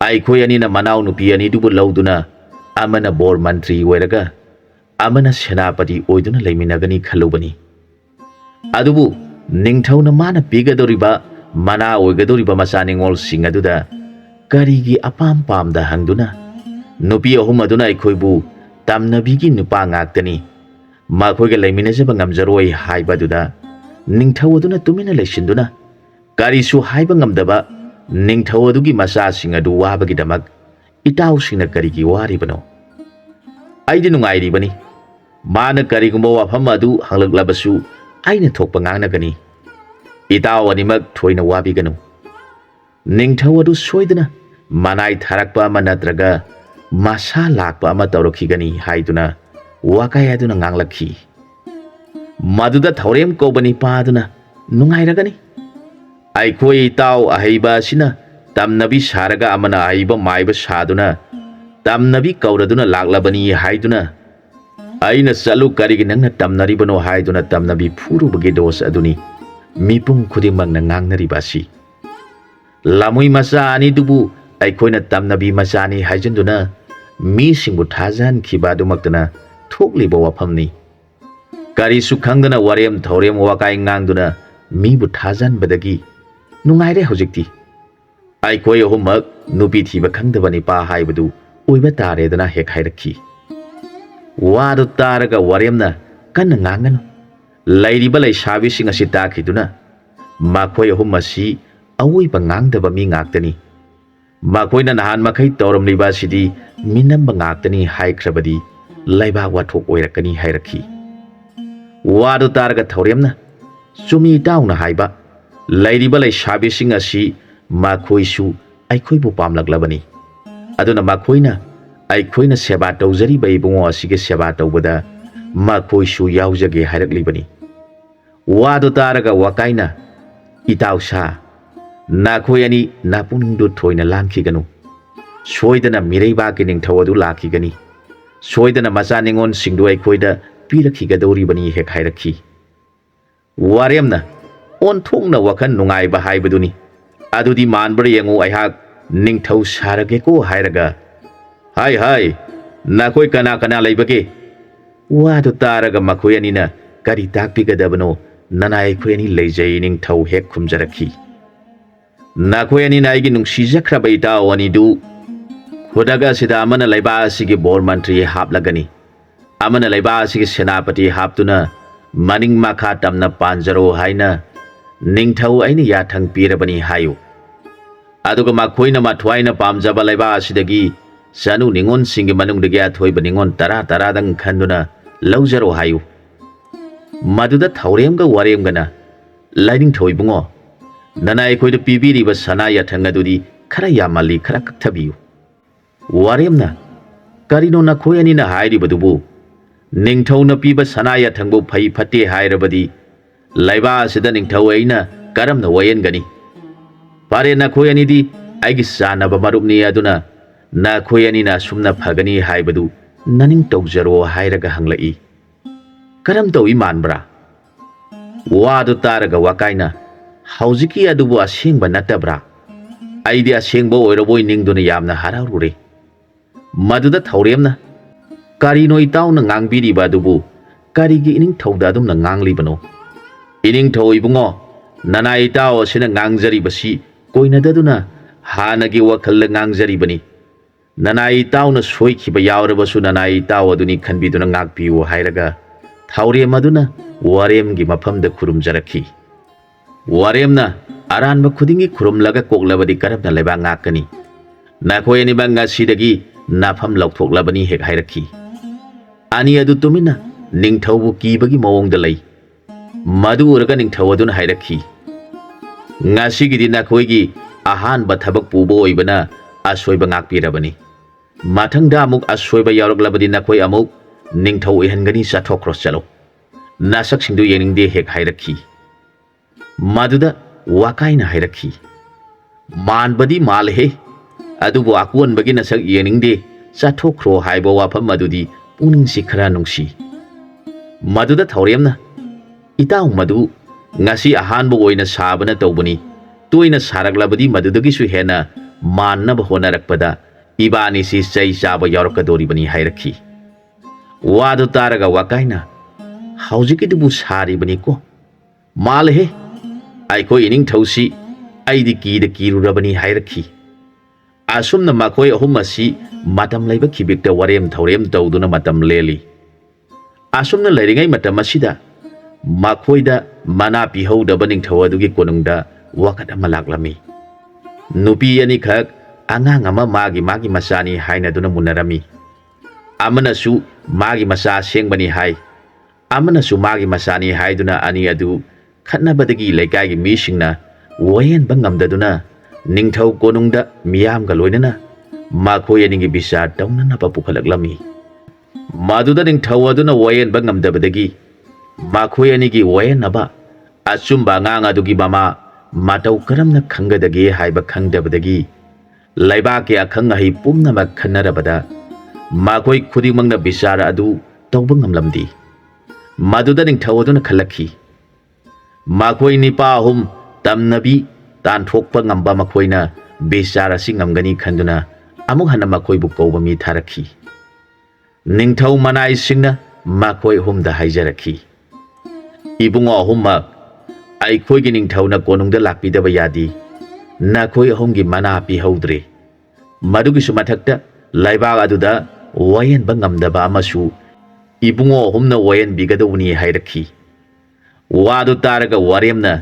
ꯑꯩꯈꯣꯏ ꯑꯅꯤꯅ ꯃꯅꯥꯎꯅꯨꯄꯤ ꯑꯅꯤꯗꯨꯕꯨ ꯂꯧꯗꯨꯅ ꯑꯃꯅ ꯕꯣꯔ ꯃꯟꯇ꯭ꯔꯤ ꯑꯣꯏꯔꯒ ꯑꯃꯅ ꯁꯦꯅꯥꯄꯇꯤ ꯑꯣꯏꯗꯨꯅ ꯂꯩꯃꯤꯟꯅꯒꯅꯤ ꯈꯜꯂꯨꯕꯅꯤ꯫ ꯑꯗꯨꯕꯨ ꯅꯤꯡꯊꯧꯅ ꯃꯥꯅ ꯄꯤꯒꯗꯧꯔꯤꯕ ꯃꯅꯥ ꯑꯣꯏꯒꯗꯧꯔꯤꯕ ꯃꯆꯥ ꯅꯤꯡꯉꯣꯜꯁꯤꯡ ꯑꯗꯨꯗ ꯀꯔꯤꯒꯤ ꯑꯄꯥꯝ ꯄꯥꯝꯗ ꯍꯪꯗꯨꯅ ꯅꯨꯄꯤ ꯑꯍꯨꯝ ꯑꯗꯨꯅ ꯑꯩꯈꯣꯏꯕꯨ ꯇꯝꯅꯕꯤꯒꯤ ꯅꯨꯄꯥ ꯉꯥꯛꯇꯅꯤ, ꯃꯈꯣꯏꯒ ꯂꯩꯃꯤꯟꯅꯖꯕ ꯉꯝꯖꯔꯣꯏ ꯍꯥꯏꯕꯗꯨꯗ ꯅꯤꯡꯊꯧ ꯑꯗꯨꯅ ꯇꯨꯃꯤꯟꯅ ꯂꯩꯁꯤꯟꯗꯨꯅ ꯀꯔꯤꯁꯨ ꯍꯥꯏꯕ ꯉꯝꯗꯕ ꯅꯤꯡꯊꯧ ꯑꯗꯨꯒꯤ ꯃꯆꯥꯁꯤꯡ ꯑꯗꯨ ꯋꯥꯕꯒꯤꯗꯃꯛ ꯏꯇꯥꯎꯁꯤꯡꯅ ꯀꯔꯤꯒꯤ ꯋꯥꯔꯤꯕꯅꯣ? ꯑꯩꯗꯤ ꯅꯨꯡꯉꯥꯏꯔꯤꯕꯅꯤ꯫ ꯃꯥꯅ ꯀꯔꯤꯒꯨꯝꯕ ꯋꯥꯐꯝ ꯑꯗꯨ ꯍꯪꯂꯛꯂꯕꯁꯨ ꯑꯩꯅ ꯊꯣꯛꯄ ꯉꯥꯡꯅꯒꯅꯤ꯫ ꯏꯇꯥꯎ ꯑꯅꯤꯃꯛ ꯊꯣꯏꯅ ꯋꯥꯕꯤꯒꯅꯨ꯫ ꯅꯤꯡꯊꯧ ꯑꯗꯨ ꯁꯣꯏꯗꯅ ꯃꯅꯥꯏ ꯊꯥꯔꯛꯄ ꯑꯃ ꯅꯠꯇ꯭ꯔꯒ ꯃꯁꯥ ꯂꯥꯛꯄ ꯑꯃ ꯇꯧꯔꯛꯈꯤꯒꯅꯤ ꯍꯥꯏꯗꯨꯅ ꯋꯥꯀꯥꯏ ꯑꯗꯨꯅ ꯉꯥꯡꯂꯛꯈꯤ꯫ ꯃꯗꯨꯗ ꯊꯧꯔꯦꯝ ꯀꯧꯕ ꯅꯤꯄꯥ ꯑꯗꯨꯅ ꯅꯨꯡꯉꯥꯏꯔꯒꯅꯤ꯫ ꯑꯩꯈꯣꯏ ꯏꯇꯥꯎ ꯑꯍꯩꯕ ꯑꯁꯤꯅ ꯇꯝꯅꯕꯤ ꯁꯥꯔꯒ ꯑꯃꯅ ꯑꯍꯩꯕ ꯃꯥꯏꯕ ꯁꯥꯗꯨꯅ ꯇꯝꯅꯕꯤ ꯀꯧꯔꯗꯨꯅ ꯂꯥꯛꯂꯕꯅꯤ ꯍꯥꯏꯗꯨꯅ ꯑꯩꯅ ꯆꯠꯂꯨ ꯀꯔꯤꯒꯤ ꯅꯪꯅ ꯇꯝꯅꯔꯤꯕꯅꯣ ꯍꯥꯏꯗꯨꯅ ꯇꯝꯅꯕꯤ ꯐꯨꯔꯨꯕꯒꯤ ꯗꯣꯁ ꯑꯗꯨꯅꯤ ꯃꯤꯄꯨꯝ ꯈꯨꯗꯤꯡꯃꯛꯅ ꯉꯥꯡꯅꯔꯤꯕ ꯑꯁꯤ꯫ ꯂꯝꯍꯨꯏ ꯃꯆꯥ ꯑꯅꯤꯗꯨꯕꯨ ꯑꯩꯈꯣꯏꯅ ꯇꯝꯅꯕꯤ ꯃꯆꯥꯅꯤ ꯍꯥꯏꯖꯤꯟꯗꯨꯅ ꯃꯤꯁꯤꯡꯕꯨ ꯊꯥꯖꯍꯟꯈꯤꯕ ꯑꯗꯨꯃꯛꯇꯅ ꯊꯣꯛꯂꯤꯕ ꯋꯥꯐꯝꯅꯤ꯫ ꯀꯔꯤꯁꯨ ꯈꯪꯗꯅ ꯋꯥꯔꯦꯝ ꯊꯧꯔꯦꯝ ꯋꯥꯀꯥꯏ ꯉꯥꯡꯗꯨꯅ ꯃꯤꯕꯨ ꯊꯥꯖꯍꯟꯕꯗꯒꯤ ꯅꯨꯡꯉꯥꯏꯔꯦ ꯍꯧꯖꯤꯛꯇꯤ꯫ ꯑꯩꯈꯣꯏ ꯑꯍꯨꯝꯃꯛ ꯅꯨꯄꯤ ꯊꯤꯕ ꯈꯪꯗꯕ ꯅꯤꯄꯥ ꯍꯥꯏꯕꯗꯨ ꯑꯣꯏꯕ ꯇꯥꯔꯦꯗꯅ ꯍꯦꯛ ꯍꯥꯏꯔꯛꯈꯤ꯫ ꯋꯥꯗꯨ ꯇꯥꯔꯒ ꯋꯥꯔꯦꯝꯅ ꯀꯟꯅ ꯉꯥꯡꯒꯅꯨ, ꯂꯩꯔꯤꯕ ꯂꯩꯁꯥꯕꯤꯁꯤꯡ ꯑꯁꯤ ꯇꯥꯈꯤꯗꯨꯅ ꯃꯈꯣꯏ ꯑꯍꯨꯝ ꯑꯁꯤ ꯑꯋꯣꯏꯕ ꯉꯥꯡꯗꯕ ꯃꯤ ꯉꯥꯛꯇꯅꯤ, ꯃꯈꯣꯏꯅ ꯅꯍꯥꯟ ꯃꯈꯩ ꯇꯧꯔꯝꯂꯤꯕ ꯑꯁꯤꯗꯤ ꯃꯤꯅꯝꯕ ꯉꯥꯛꯇꯅꯤ ꯍꯥꯏꯈ꯭ꯔꯕꯗꯤ ꯂꯩꯕꯥꯛ ꯋꯥꯊꯣꯛ ꯑꯣꯏꯔꯛꯀꯅꯤ ꯍꯥꯏꯔꯛꯈꯤ꯫ ꯋꯥꯗꯨ ꯇꯥꯔꯒ ꯊꯧꯔꯦꯝꯅ, ꯆꯨꯝꯃꯤ ꯏꯇꯥꯎꯅ ꯍꯥꯏꯕ, ꯂꯩꯔꯤꯕ ꯂꯩꯁꯥꯕꯤꯁꯤꯡ ꯑꯁꯤ ꯃꯈꯣꯏꯁꯨ ꯑꯩꯈꯣꯏꯕꯨ ꯄꯥꯝꯂꯛꯂꯕꯅꯤ, ꯑꯗꯨꯅ ꯃꯈꯣꯏꯅ ꯑꯩꯈꯣꯏꯅ ꯁꯦꯕꯥ ꯇꯧꯖꯔꯤꯕ ꯏꯕꯨꯡꯉꯣ ꯑꯁꯤꯒꯤ ꯁꯦꯕꯥ ꯇꯧꯕꯗ ꯃꯈꯣꯏꯁꯨ ꯌꯥꯎꯖꯒꯦ ꯍꯥꯏꯔꯛꯂꯤꯕꯅꯤ꯫ ꯋꯥꯗꯨ ꯇꯥꯔꯒ ꯋꯥꯀꯥꯏꯅ, ꯏꯇꯥꯎꯁꯥ, ꯅꯈꯣꯏ ꯑꯅꯤ ꯅꯄꯨꯛꯅꯤꯡꯗꯨ ꯊꯣꯏꯅ ꯂꯥꯟꯈꯤꯒꯅꯨ꯫ ꯁꯣꯏꯗꯅ ꯃꯤꯔꯩꯕꯥꯛꯀꯤ ꯅꯤꯡꯊꯧ ꯑꯗꯨ ꯂꯥꯛꯈꯤꯒꯅꯤ, ꯁꯣꯏꯗꯅ ꯃꯆꯥ ꯅꯤꯡꯉꯣꯜꯁꯤꯡꯗꯨ ꯑꯩꯈꯣꯏꯗ ꯄꯤꯔꯛꯈꯤꯒꯗꯧꯔꯤꯕꯅꯤ ꯍꯦꯛ ꯍꯥꯏꯔꯛꯈꯤ꯫ ꯋꯥꯔꯦꯝꯅ, ꯑꯣꯟꯊꯣꯛꯅ ꯋꯥꯈꯜ ꯅꯨꯡꯉꯥꯏꯕ ꯍꯥꯏꯕꯗꯨꯅꯤ, ꯑꯗꯨꯗꯤ ꯃꯥꯟꯕ꯭ꯔꯥ ꯌꯦꯡꯉꯨ ꯑꯩꯍꯥꯛ ꯅꯤꯡꯊꯧ ꯁꯥꯔꯒꯦꯀꯣ ꯍꯥꯏꯔꯒ, ꯍꯥꯏ ꯍꯥꯏ, ꯅꯈꯣꯏ ꯀꯅꯥ ꯀꯅꯥ ꯂꯩꯕꯒꯦ? ꯋꯥꯗꯨ ꯇꯥꯔꯒ ꯃꯈꯣꯏ ꯑꯅꯤꯅ ꯀꯔꯤ ꯇꯥꯛꯄꯤꯒꯗꯕꯅꯣ ꯅꯅꯥꯏ ꯑꯩꯈꯣꯏ ꯑꯅꯤ ꯂꯩꯖꯩ ꯅꯤꯡꯊꯧ ꯍꯦꯛ ꯈꯨꯝꯖꯔꯛꯈꯤ꯫ ꯅꯈꯣꯏ ꯑꯅꯤꯅ ꯑꯩꯒꯤ ꯅꯨꯡꯁꯤꯖꯈ꯭ꯔꯕ ꯏꯇꯥꯎ ꯑꯅꯤꯗꯨ ꯈꯨꯗꯛ ꯑꯁꯤꯗ ꯑꯃꯅ ꯂꯩꯕꯥꯛ ꯑꯁꯤꯒꯤ ꯕꯣꯔ ꯃꯟꯇ꯭ꯔꯤ ꯍꯥꯞꯂꯒꯅꯤ, ꯑꯃꯅ ꯂꯩꯕꯥꯛ ꯑꯁꯤꯒꯤ ꯁꯦꯅꯥꯄꯇꯤ ꯍꯥꯞꯇꯨꯅ ꯃꯅꯤꯡ ꯃꯈꯥ ꯇꯝꯅ ꯄꯥꯟꯖꯔꯣ ꯍꯥꯏꯅ ꯅꯤꯡꯊꯧ ꯑꯩꯅ ꯌꯥꯊꯪ ꯄꯤꯔꯕꯅꯤ ꯍꯥꯏꯌꯨ꯫ ꯑꯗꯨꯒ ꯃꯈꯣꯏꯅ ꯃꯊ꯭ꯋꯥꯏꯅ ꯄꯥꯝꯖꯕ ꯂꯩꯕꯥꯛ ꯑꯁꯤꯗꯒꯤ ꯆꯅꯨ ꯅꯤꯉꯣꯜꯁꯤꯡꯒꯤ ꯃꯅꯨꯡꯗꯒꯤ ꯑꯊꯣꯏꯕ ꯅꯤꯉꯣꯜ ꯇꯔꯥꯗꯪ ꯈꯟꯗꯨꯅ ꯂꯧꯖꯔꯣ ꯍꯥꯏꯌꯨ꯫ ꯃꯗꯨꯗ ꯊꯧꯔꯦꯝꯒ ꯋꯥꯔꯦꯝꯒꯅ, ꯂꯥꯏꯅꯤꯡꯊꯧ ꯏꯕꯨꯡꯉꯣ, ꯅꯅꯥꯏ ꯑꯩꯈꯣꯏꯗ ꯄꯤꯕꯤꯔꯤꯕ ꯁꯅꯥ ꯌꯥꯊꯪ ꯑꯗꯨꯗꯤ ꯈꯔ ꯌꯥꯝꯃꯜꯂꯤ, ꯈꯔ ꯀꯛꯊꯕꯤꯌꯨ꯫ ꯋꯥꯔꯦꯝꯅ, Karino nakhoi ani na hairi badubu. Ningthau na piba sanaya thangbu phai phate hairabadi. Laiba asida ningthau aina karam na wayen gani. Pare nakhoi ani di aigi sana ba marup ni aduna. Nakhoi ani na sumna phagani haibadu. Naning taujaro hairaga hanglai. Karam tau iman bra. Wadu taraga wakaina. Hauziki adubu asing ba natabra. Aidi asing ba oiraboi ningduna yamna haraurure. Maduda thauremna. Karino itaw na ngangbiri ba adubu. Karigi ining thauda adum na ngangli bano. Ining thau ibungo. Nana itaw sina ngangjari basi. Koina daduna. Hanagi wakal ngangjari bani. Nana itaw na soy kiba yaurabasu nana itaw aduni khanbiduna ngakpiu hairaga. Thaurem aduna warem gi mafam da kurum jaraki. Warem na aran ba khudingi kurum laga koklabadi karab na leba ngakani. Nakhoi ani banga sidagi nafam laukthok labani hek hairaki. Ani adu tumina ningthau bu kibagi mawong da lai. Madu uraga ningthau aduna hairaki. Ngasi gidi nakhoi gi ahan ba thabak pubo oibana asoi ba ngakpirabani. Mathang da amuk asoi ba yaurok labadi nakhoi amuk ningthau ihangani sathok cross chalo. Nasak singdu yeningde hek hairaki. Maduda wakaina hairaki. Man badi mal he. Adubu akuan bagi nasak yeningde sathok kro haiba wafam madudi puning sikhara nungsi. Maduda thauremna. Itaw madu ngasi ahan bo oina sabana tawbani. Toina sarak labadi madudagi su hena manna ba honarakpada ibani si sai saba yaurokadori bani hairaki. Wadu taraga wakaina. Hauziki dubu sari bani ko. Mal he. Aiko ining thausi aidi ki da kiru rabani hairaki. Asumna makoi ahumasi matam laiba kibikta warem thaurem tawduna matam leli. Asumna lairingai matam asida makoi da mana pihau da baning thawadugi konungda wakat amalaklami. Nupi ani khak angang ama magi masani haina duna munarami. Amana su magi masa sengbani hai. Amana su magi masani hai duna ani adu khatna badagi laikai gi misingna wayen bangam daduna ningthau konungda miyam ga loinana makhoi ani gi bisa tawna na papukalaklami. Maduda ningthau aduna wayen bangam dabadagi makhoi ani gi wayen aba achumba ngang adugi mama matau karamna khangadagi haiba khangdabadagi laiba ke akhang hai pumna ma khanarabada makhoi khudimangna bisara adu tawba ngamlamdi. Maduda ningthau aduna khalakhi. Makhoi nipa ahum tamnabi tan thokpa ngamba makhoina besara singamgani khanduna amuk hana makhoi bu kawba mi tharakhi. Ningthau manai singna makhoi humda haijarakhi. Ibungo ahumma aikhoi gi ningthau na konungda lakpidaba yadi. Nakhoi ahumgi mana pi haudre. Madugi sumathakta laibag aduda wayen bangamdaba amasu ibungo ahumna wayen bigadawni hairakhi. Wadu taraga waremna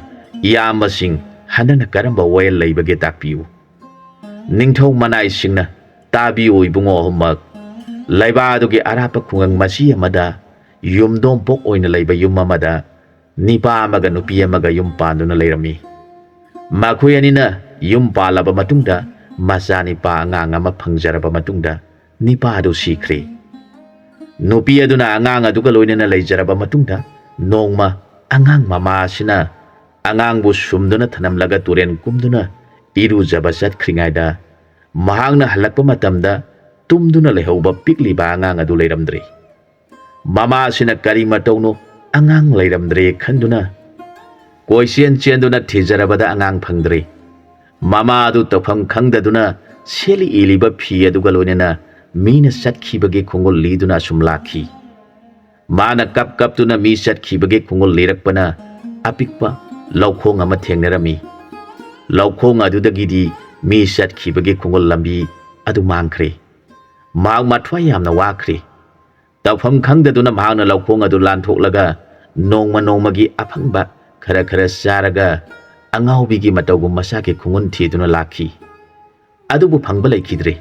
iyambasing hanana karamba wayen laibage takpiu. Ningthau manai singna tabiu ibungo ahummak laiba adugi arapa khungang masi amada yumdom pok oina laiba yum amada nipa amaga nupi amaga yum panduna lairami. Makhoi anina yum palaba matungda masa nipa angang ama phangjaraba matungda nipa adu sikhre. Nupi aduna angang aduga loinana laijaraba matungda nongma angang mama sina angang bu sumduna thanamlaga turen kumduna iru jabasat khringaida mahangna halakpa matamda tumduna lehauba pikliba angang adu leiramdre. Mama sina kari matauno angang leiramdre khanduna koisien chenduna thijarabada angang phangdre. Mama adu tafam khangdaduna seli iliba phi aduga loinena mina satkibage khongol liduna sumlakhi. Mana kap tuna mi satkibage khongol lirakpana apikpa laukhong ama thengnarami. Laukhong adudagidi mi satkibage khongol lambi adu mangkhre. Maag mathwa yamna wakhre. Tafam khangdaduna mahangna laukhong adu lanthoklaga nongmagi aphangba khara saraga angaubigi matawgum masake khungun thiduna lakhi. Adubu phangba laikhidre.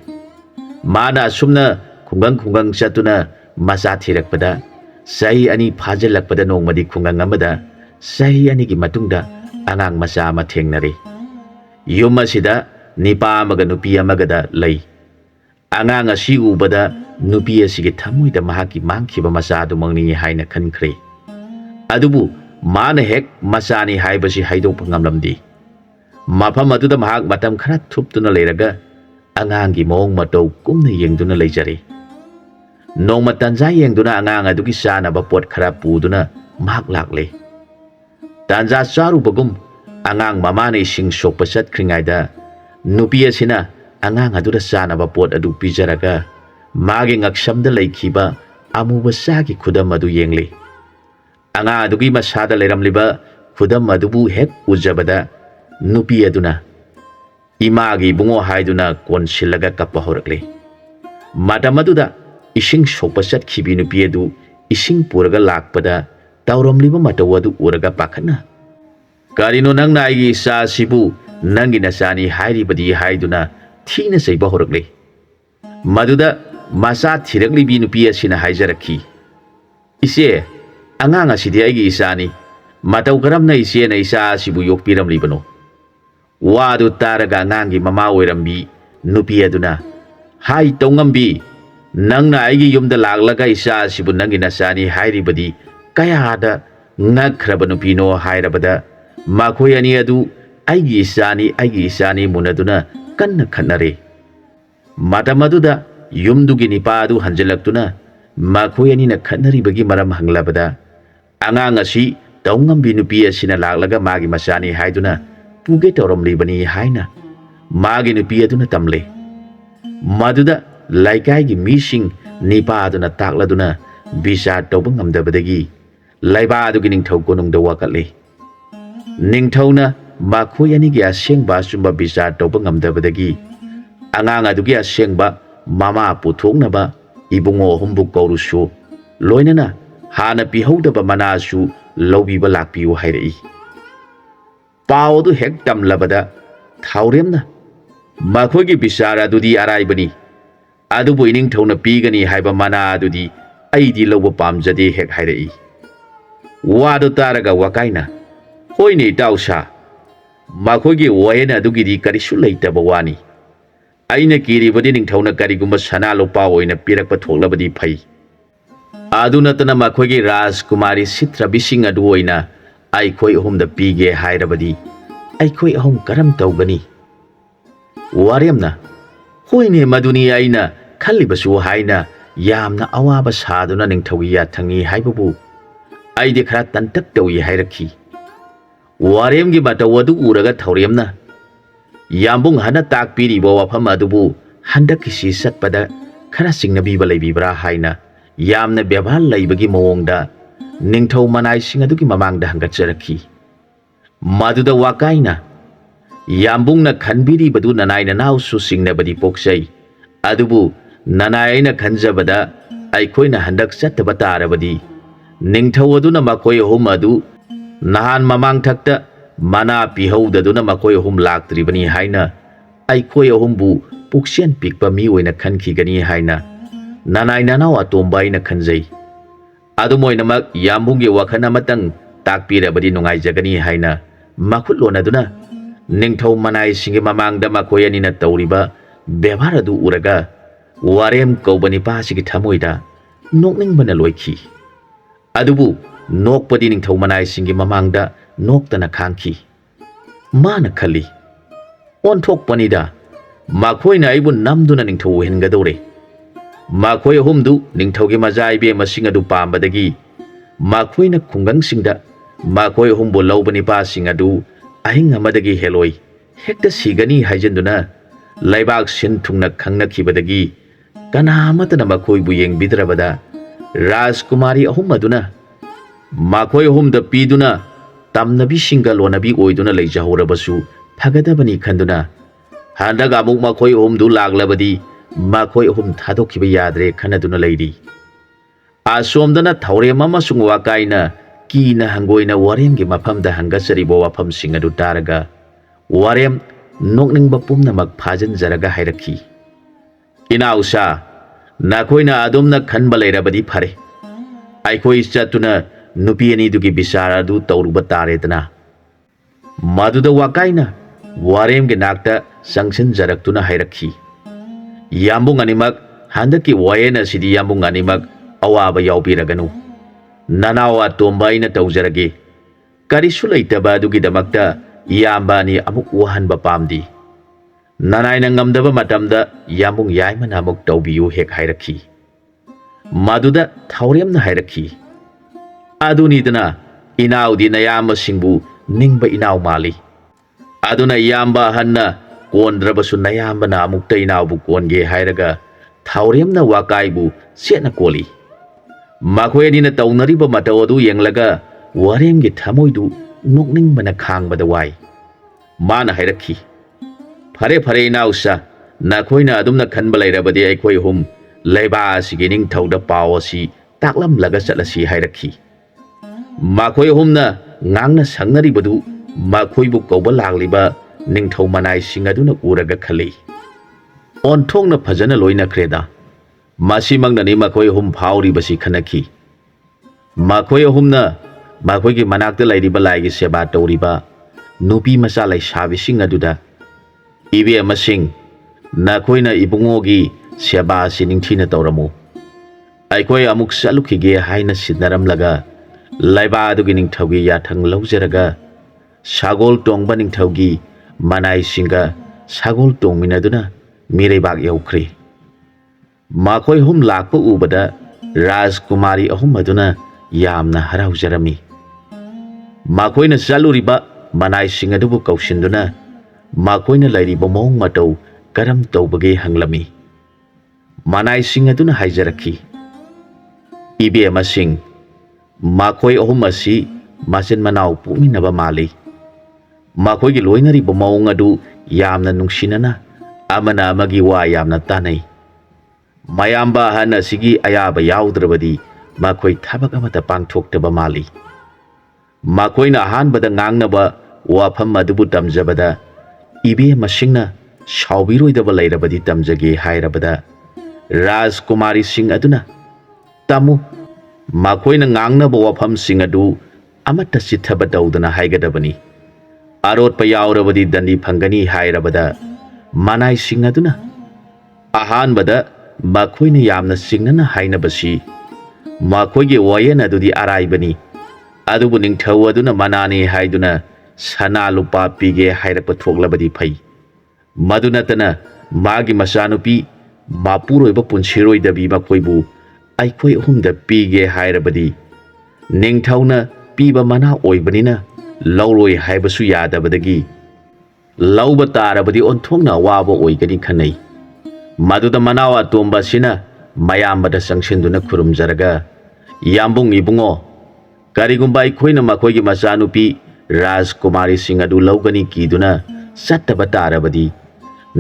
Mana asumna khungang chatuna masa thirakpada sahi ani phajalakpada nongmadi khungang amada sahi ani gi matungda angang masa ama thengnare. Yum asida nipa amaga nupi amaga da lai. Angang asi ubada nupi asigi thamoida mahaki mangkhiba machadu mangni haina khankhre. Adubu mana hek machani haibasi haidokpa ngamlamdi. Mafam aduda mahak matam khara thuptuna leiraga angangi mawong matau kumna yengduna leijari. Nongma tanja yengduna angang adugi sanaba pot khara puduna mahak lakle. Tanja charubagum angang mamana ising sokpa satkringaida nupi asina angang aduda sanaba pot adu pijaraga magi ngaksamda leikhiba amuba sagi khudam adu yengle. Angang adugi masada leiramliba khudam adubu hek ujabada nupi aduna imagi bungo haiduna konsilaga kappa horakle. Matam aduda ising sokpa satkhibi nupi adu ising puraga lakpada tauramliba mataw adu uraga pakhana. Karino nangna aigi isa sibu nangi nasani hairibadi haiduna thina saiba horakle. Maduda masa thiraklibi nupi asina haijarakhi. Ise angang asidi aigi isani mataw karamna ise na isa sibu yokpiramlibano. Wadu taraga angangi mama oirambi nupi aduna hai tongambi nangna aigi yumda laglaga isa sibu nangi nasani hairibadi kayada ngakhraba nupi no hairabada makhoi ani adu aigi isani munaduna kanna khanare. Matam aduda yumdugi nipa adu hanjalaktuna makhoi ani na khanaribagi maram hanglabada angang asi tongambi nupi asina laglaga magi masani haiduna puge tauramlibani haina magi nupi aduna tamle. Maduda laikai mising nipa aduna takladuna bisa tauba ngamdabadagi laiba adugi ningthau konungda wakatle. Ningthauna makhoi anigi asengba sumba bisa tauba ngamdabadagi angang adugi asengba mama puthoknaba ibungo humbu kaurusu loinana hana pihodaba manasu lobiba lakpiu hairai. Pau adu hek tamlabada thauremna makhoigi bisara adudi araibani adubu iningthauna pigani haiba mana adudi aidi loba pamjade hek hairai. Wadu taraga wakaina hoine tausa makhoigi waena adugidi karisu leitaba wani aina kiribadi ningthauna karigumba sana lopa oina pirakpa thoklabadi phai. Adu natana makhoigi Rajkumari Sitra bising adu oina aikhoi ahumda pige hairabadi aikhoi ahum karam taugani. Waremna hoine maduni aina khallibasu haina yamna awaba saduna ningthawi yathangi haibabu aide khara tantak tawi hairakhi. Waremgi matawadu uraga thauremna yambung hana takpiriba wafam adubu handakisi satpada khara singnabiba leibibra haina yamna byabhar leibagi mawongda ningthau manai sing adugi mamangda hangatjarakhi. Maduda wakaina yambungna khanbiri badu nanai nanau su singnabadi poksai adubu nanai na khanjabada aikhoina handak chattaba tarabadi ningthau aduna makoi hum adu nahan mamang thakta mana pihodaduna makoi hum laktribani haina aikhoi ahumbu puksien pikpa mi oina khankhigani haina nanai nanau atomba ina khanjai. Adumoinamak yambungi wakhana matang takpirabadi nungaijagani haina makhulonaduna ningthau manai singi mamangda makhoi anina tauriba bebhar adu uraga warem kaubani pasigi thamoida nokningbana loikhi. Adubu nokpadi ningthau manai singi mamangda noktana khangkhi. Mana khali onthokpanida makhoina aibu namduna ningthau hengadore. Makhoi ahumdu ningthaugi majaibe masing adu pambadagi makhoina khungangsingda makhoi ahumbu laubani pasing adu ahing amadagi heloi hekta sigani haijanduna laibak sin thungna khangnakhibadagi kanamatana makhoibu yengbidrabada Rajkumari ahum aduna makhoi ahumda piduna tamnabi singa lonabi oiduna leijahorabasu phagadabani khanduna handaga amuk makhoi ahumdu laglabadi makhoi ahum thadokhiba yadre khanaduna leiri. Asomdana thaurem amasung wakaina kina hangoina waremgi mafamda hangasaribo wafam singadu taraga warem nokningba pumnamak phajanjaraga hairakhi. Inausa nakoina adumna khanba leirabadi phare aikhoi chatuna nupi ani dugi bisara du tauruba taredana. Maduda wakaina waremgi nakta sangsin jaraktuna hairakhi. Yambung animak handaki wayena sidi yambung animak awaba yaubiraganu. Nanawa tomba ina tawjarage. Karisu leitaba adugidamakta yambani amuk wahanba pamdi. Nanayna ngamdaba matamda yambung yaimana amuk tawbiyu hek hairakhi. Maduda thauremna hairakhi. Adunidana inaudi nayama singbu ningba inaw mali. Aduna yamba hanna kondrabasu nayambana amukta inawbu konge hairaga thauremna wakaibu setna koli. Makoyanina taunariba matawadu yenglaga waremge thamoidu nokningbana khangbada wai. Mana hairakhi. Phare phare inausa nakoina adumna khanba lairabadi aikoi hum leiba asigi ningthauda paw asi taklamlaga chatlasi hairakhi. Makoi humna ngangna sangnaribadu makoibu kauba lagliba ningthau manai sing aduna uraga khali. Onthongna phajana loina kreda. Masimangna ni makoi hum phauribasi khanakhi. Makoi humna makoigi manakta lairiba laigi seba tawriba nupi macha laisabising aduda ibe amasing nakoina ibungogi seba siningthina tawramu. Aikoi amuk salukhige haina sidnaramlaga laiba adugi ningthaugi yathang laujaraga sagol tongba ningthaugi manai singa sagol tongminaduna mireibak yaukri. Makoi hum lakpa ubada Rajkumari ahum aduna yamna haraujarami. Makoina saluriba manai singa dubu kausinduna makoina lairiba mong matau karam taubage hanglami. Manai singa duna haijarakhi. Ibe amasing makoi ahum asi masin manau puminaba mali. Makoi gi loinariba mong adu yamna nungsinana amana amagi wa yamna tanai. Mayamba hana sigi ayaba yaudrabadi makoi thabak amata pangthoktaba mali. Makoina ahanbada ngangnaba wafam adubu tamjabada ibe masingna shaubiroidaba lairabadi tamjage hairabada Rajkumari sing aduna tamu makoina ngangnaba wafam sing adu amata sithaba daudana haigadabani. Arotpa yaurabadi dandi phangani hairabada manai sing aduna ahanbada makoina yamna singnana hainabasi makoige wayen adudi araibani. Adubu ningthau aduna manani haiduna sana lupa pige hairakpa thoklabadi phai. Madunatana magi masanupi mapuroiba punsiroidabi makoibu aikoi ahumda pige hairabadi ningthauna piba mana oibanina lauroi haibasu yadabadagi lauba tarabadi onthongna waba oigani khanai. Maduda manawa tomba sina mayambada sangsinduna khurumjaraga yambung ibungo karigumba aikhoina makoigi machanupi Rajkumari sing adu laugani kiduna sattaba tarabadi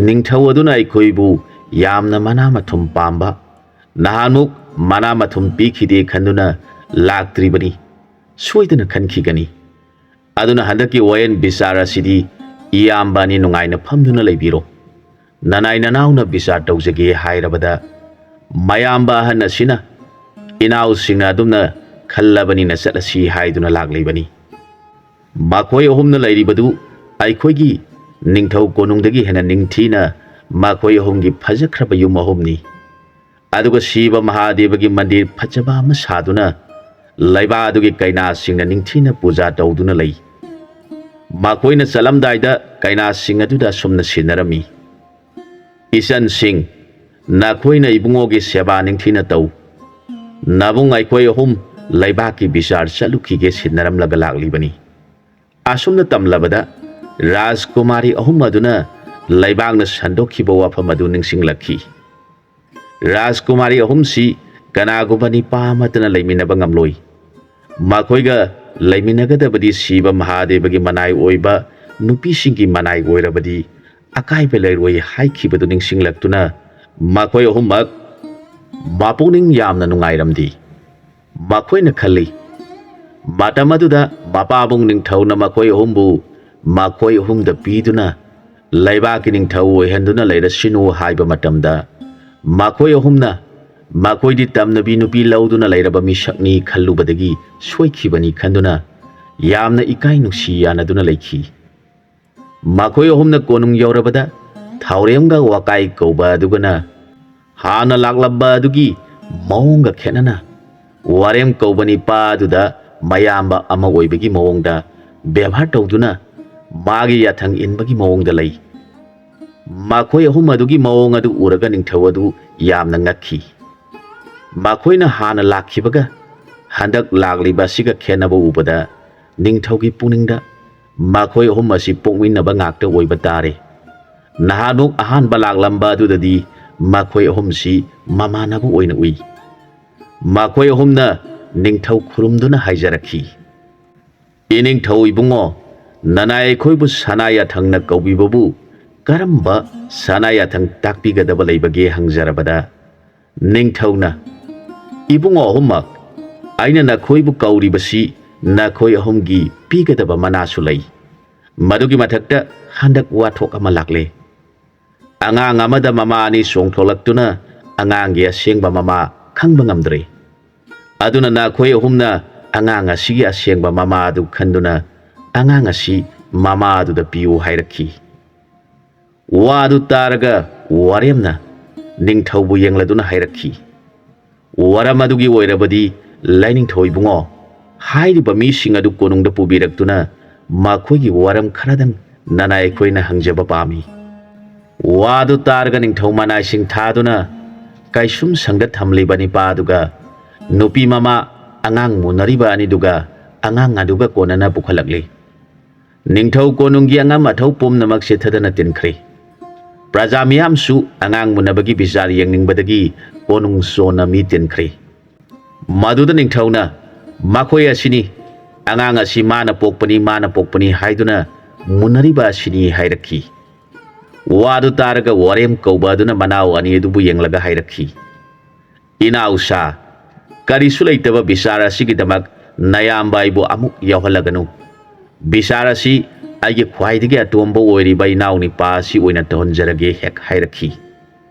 ningthau aduna aikhoibu yamna mana mathum pamba nahanuk mana mathum pikhide khanduna laktribani soidana khankhigani. Aduna handaki wayen bisara sidi iyambani nungaina phamduna leibiro. Nanai nanauna bisar taujage hairabada mayamba hana sina inaw singna adumna khallabani na chatlasi haiduna laglibani. Makoi ahumna lairibadu aikhoigi ningthau konungdagi hena ningthina makoi ahumgi phajakraba yum ahumni. Aduga Shiva Mahadevagi mandir phajaba ama saduna laiba adugi kaina singna ningthina puja tawduna lai. Makoina chalamdaida kaina sing aduda sumna sinarami. Isan sing nakoina ibungogi seba ningthina taw. Nabung aikoi ahum laibaki bisar chalukhige sinnaramlaga laglibani. Asumna tamlabada Rajkumari ahum aduna laibangna sandokhiba wafam adu ningsinglakhi. Rajkumari ahum si kanagubani pamatana laiminaba ngamloi. Makoiga laiminagadabadi Shiva Mahadevagi manai oiba nupisingi manai oirabadi akaiba lairoi haikhibadu ningsinglaktuna makoi ahummak mapuning yamna nungairamdi. Makoina khalli matamaduda mapabung ningthauna makoi ahumbu makoi ahumda piduna laibaki ningthau oihanduna lairasinu haiba matamda makoi ahumna makoidi tamnabi nupi lauduna lairaba misakni khallubadagi soikhibani khanduna yamna ikai nungsi yanaduna laikhi. Makoi ahumna konung yaurabada thauremga wakai kauba adugana ꯍꯥꯟꯅ ꯂꯥꯛꯂꯝꯕ ꯑꯗꯨꯒꯤ ꯃꯑꯣꯡꯒ ꯈꯦꯠꯅꯅ ꯋꯥꯔꯦꯝ ꯀꯧꯕ ꯅꯤꯄꯥ ꯑꯗꯨꯗ ꯃꯌꯥꯝꯕ ꯑꯃ ꯑꯣꯏꯕꯒꯤ ꯃꯑꯣꯡꯗ ꯕꯦꯚꯥꯔ ꯇꯧꯗꯨꯅ ꯃꯥꯒꯤ ꯌꯥꯊꯪ ꯏꯟꯕꯒꯤ ꯃꯑꯣꯡꯗ ꯂꯩ꯫ ꯃꯈꯣꯏ ꯑꯍꯨꯝ ꯑꯗꯨꯒꯤ ꯃꯑꯣꯡ ꯑꯗꯨ ꯎꯔꯒ ꯅꯤꯡꯊꯧ ꯑꯗꯨ ꯌꯥꯝꯅ ꯉꯛꯈꯤ꯫ ꯃꯈꯣꯏꯅ ꯍꯥꯟꯅ ꯂꯥꯛꯈꯤꯕꯒ ꯍꯟꯗꯛ ꯂꯥꯛꯂꯤꯕ ꯑꯁꯤꯒ ꯈꯦꯟꯅꯕ ꯎꯕꯗ ꯅꯤꯡꯊꯧꯒꯤ ꯄꯨꯛꯅꯤꯡꯗ ꯃꯈꯣꯏ ꯑꯍꯨꯝ ꯑꯁꯤ ꯄꯣꯛꯃꯤꯟꯅꯕ ꯉꯥꯛꯇ ꯑꯣꯏꯕ ꯇꯥꯔꯦ꯫ ꯅꯍꯥꯟꯃꯨꯛ ꯑꯍꯥꯟꯕ ꯂꯥꯛꯂꯝꯕ ꯑꯗꯨꯗꯗꯤ ꯃꯈꯣꯏ ꯑꯍꯨꯝꯁꯤ ꯃꯃꯥꯟꯅꯕ ꯑꯣꯏꯅ ꯎꯏ꯫ ꯃꯈꯣꯏ ꯑꯍꯨꯝꯅ ꯅꯤꯡꯊꯧ ꯈꯨꯔꯨꯝꯗꯨꯅ ꯍꯥꯏꯖꯔꯛꯈꯤ, "ꯏꯅꯤꯡꯊꯧ ꯏꯕꯨꯡꯉꯣ, ꯅꯅꯥꯏ ꯑꯩꯈꯣꯏꯕꯨ ꯁꯅꯥ ꯌꯥꯊꯪꯅ ꯀꯧꯕꯤꯕꯕꯨ ꯀꯔꯝꯕ ꯁꯅꯥ ꯌꯥꯊꯪ ꯇꯥꯛꯄꯤꯒꯗꯕ ꯂꯩꯕꯒꯦ ꯍꯪꯖꯔꯕꯗ ꯅꯤꯡꯊꯧꯅ, ꯏꯕꯨꯡꯉꯣ ꯑꯍꯨꯝꯃꯛ, ꯑꯩꯅ ꯅꯈꯣꯏꯕꯨ ꯀꯧꯔꯤꯕꯁꯤ ꯅꯈꯣꯏ ꯑꯍꯨꯝꯒꯤ ꯄꯤꯒꯗꯕ ꯃꯅꯥꯁꯨ ꯂꯩ꯫ ꯃꯗꯨꯒꯤ ꯃꯊꯛꯇ ꯍꯟꯗꯛ ꯋꯥꯊꯣꯛ ꯑꯃ ꯂꯥꯛꯂꯦ꯫ ꯑꯉꯥꯡ ꯑꯃꯗ ꯃꯃꯥ ꯑꯅꯤ ꯆꯣꯡꯊꯣꯛꯂꯛꯇꯨꯅ ꯑꯉꯥꯡꯒꯤ ꯑꯁꯦꯡꯕ ꯃꯃꯥ ꯈꯪꯕ ꯉꯝꯗ꯭ꯔꯦ꯫ ꯑꯗꯨꯅ ꯅꯈꯣꯏ ꯑꯍꯨꯝꯅ ꯑꯉꯥꯡ ꯑꯁꯤꯒꯤ ꯑꯁꯦꯡꯕ ꯃꯃꯥ ꯑꯗꯨ ꯈꯟꯗꯨꯅ ꯑꯉꯥꯡ ꯑꯁꯤ ꯃꯃꯥ ꯑꯗꯨꯗ ꯄꯤꯌꯨ ꯍꯥꯏꯔꯛꯈꯤ꯫ ꯋꯥ ꯑꯗꯨ ꯇꯥꯔꯒ ꯋꯥꯔꯦꯝꯅ ꯅꯤꯡꯊꯧꯕꯨ ꯌꯦꯡꯂꯗꯨꯅ ꯍꯥꯏꯔꯛꯈꯤ, "ꯋꯥꯔꯝ ꯑꯗꯨꯒꯤ ꯑꯣꯏꯔꯕꯗꯤ ꯂꯥꯏꯅꯤꯡꯊꯧ ꯏꯕꯨꯡꯉꯣ, ꯍꯥꯏꯔꯤꯕ ꯃꯤꯁꯤꯡ ꯑꯗꯨ ꯀꯣꯅꯨꯡꯗ ꯄꯨꯕꯤꯔꯛꯇꯨꯅ ꯃꯈꯣꯏꯒꯤ ꯋꯥꯔꯝ ꯈꯔꯗꯪ ꯅꯅꯥꯏ ꯑꯩꯈꯣꯏꯅ ꯍꯪꯖꯕ ꯄꯥꯝꯃꯤ꯫" ꯋꯥ ꯑꯗꯨ ꯇꯥꯔꯒ ꯅꯤꯡꯊꯧ ꯃꯅꯥꯏꯁꯤꯡ ꯊꯥꯗꯨꯅ ꯀꯩꯁꯨꯝ ꯁꯪꯗ ꯊꯝꯂꯤꯕ ꯅꯤꯄꯥ ꯑꯗꯨꯒ ꯅꯨꯄꯤ ꯃꯃꯥ ꯑꯉꯥꯡ ꯃꯨꯟꯅꯔꯤꯕ ꯑꯅꯤꯗꯨꯒ ꯑꯉꯥꯡ ꯑꯗꯨꯒ ꯀꯣꯟꯅꯅ ꯄꯨꯈꯠꯂꯛꯂꯤ꯫ ꯅꯤꯡꯊꯧ ꯀꯣꯅꯨꯡꯒꯤ ꯑꯉꯝ ꯑꯊꯧ ꯄꯨꯝꯅꯃꯛ ꯆꯤꯠꯊꯗꯅ ꯇꯤꯟꯈ꯭ꯔꯦ꯫ ꯄ꯭ꯔꯖꯥ ꯃꯤꯌꯥꯝꯁꯨ ꯑꯉꯥꯡ ꯃꯨꯟꯅꯕꯒꯤ ꯕꯤꯆꯥꯔ ꯌꯦꯡꯅꯤꯡꯕꯗꯒꯤ ꯀꯣꯅꯨꯡ ꯆꯣꯟꯅ ꯃꯤ ꯇꯤꯟꯈ꯭ꯔꯦ꯫ ꯃꯗꯨꯗ ꯅꯤꯡꯊꯧꯅ, "ꯃꯈꯣꯏ ꯑꯁꯤꯅꯤ, ꯑꯉꯥꯡ ꯑꯁꯤ ꯃꯥꯅ ꯄꯣꯛꯄꯅꯤ ꯃꯥꯅ ꯄꯣꯛꯄꯅꯤ ꯍꯥꯏꯗꯨꯅ ꯃꯨꯟꯅꯔꯤꯕ ꯑꯁꯤꯅꯤ" ꯍꯥꯏꯔꯛꯈꯤ꯫ ꯋꯥ ꯑꯗꯨ ꯇꯥꯔꯒ ꯋꯥꯔꯦꯝ ꯀꯧꯕ ꯑꯗꯨꯅ ꯃꯅꯥꯎ ꯑꯅꯤ ꯑꯗꯨꯕꯨ ꯌꯦꯡꯂꯒ ꯍꯥꯏꯔꯛꯈꯤ, "ꯏꯅꯥꯎꯁꯥ, ꯀꯔꯤꯁꯨ ꯂꯩꯇꯕ ꯕꯤꯆꯥꯔ ꯑꯁꯤꯒꯤꯗꯃꯛ ꯅꯌꯥꯝꯕ ꯑꯩꯕꯨ ꯑꯃꯨꯛ ꯌꯥꯎꯍꯜꯂꯒꯅꯨ꯫ ꯕꯤꯆꯥꯔ ꯑꯁꯤ ꯑꯩꯒꯤ ꯈ꯭ꯋꯥꯏꯗꯒꯤ ꯑꯇꯣꯝꯕ ꯑꯣꯏꯔꯤꯕ ꯏꯅꯥꯎ ꯅꯤꯄꯥ ꯑꯁꯤ ꯑꯣꯏꯅ ꯇꯧꯍꯟꯖꯔꯒꯦ" ꯍꯦꯛ ꯍꯥꯏꯔꯛꯈꯤ꯫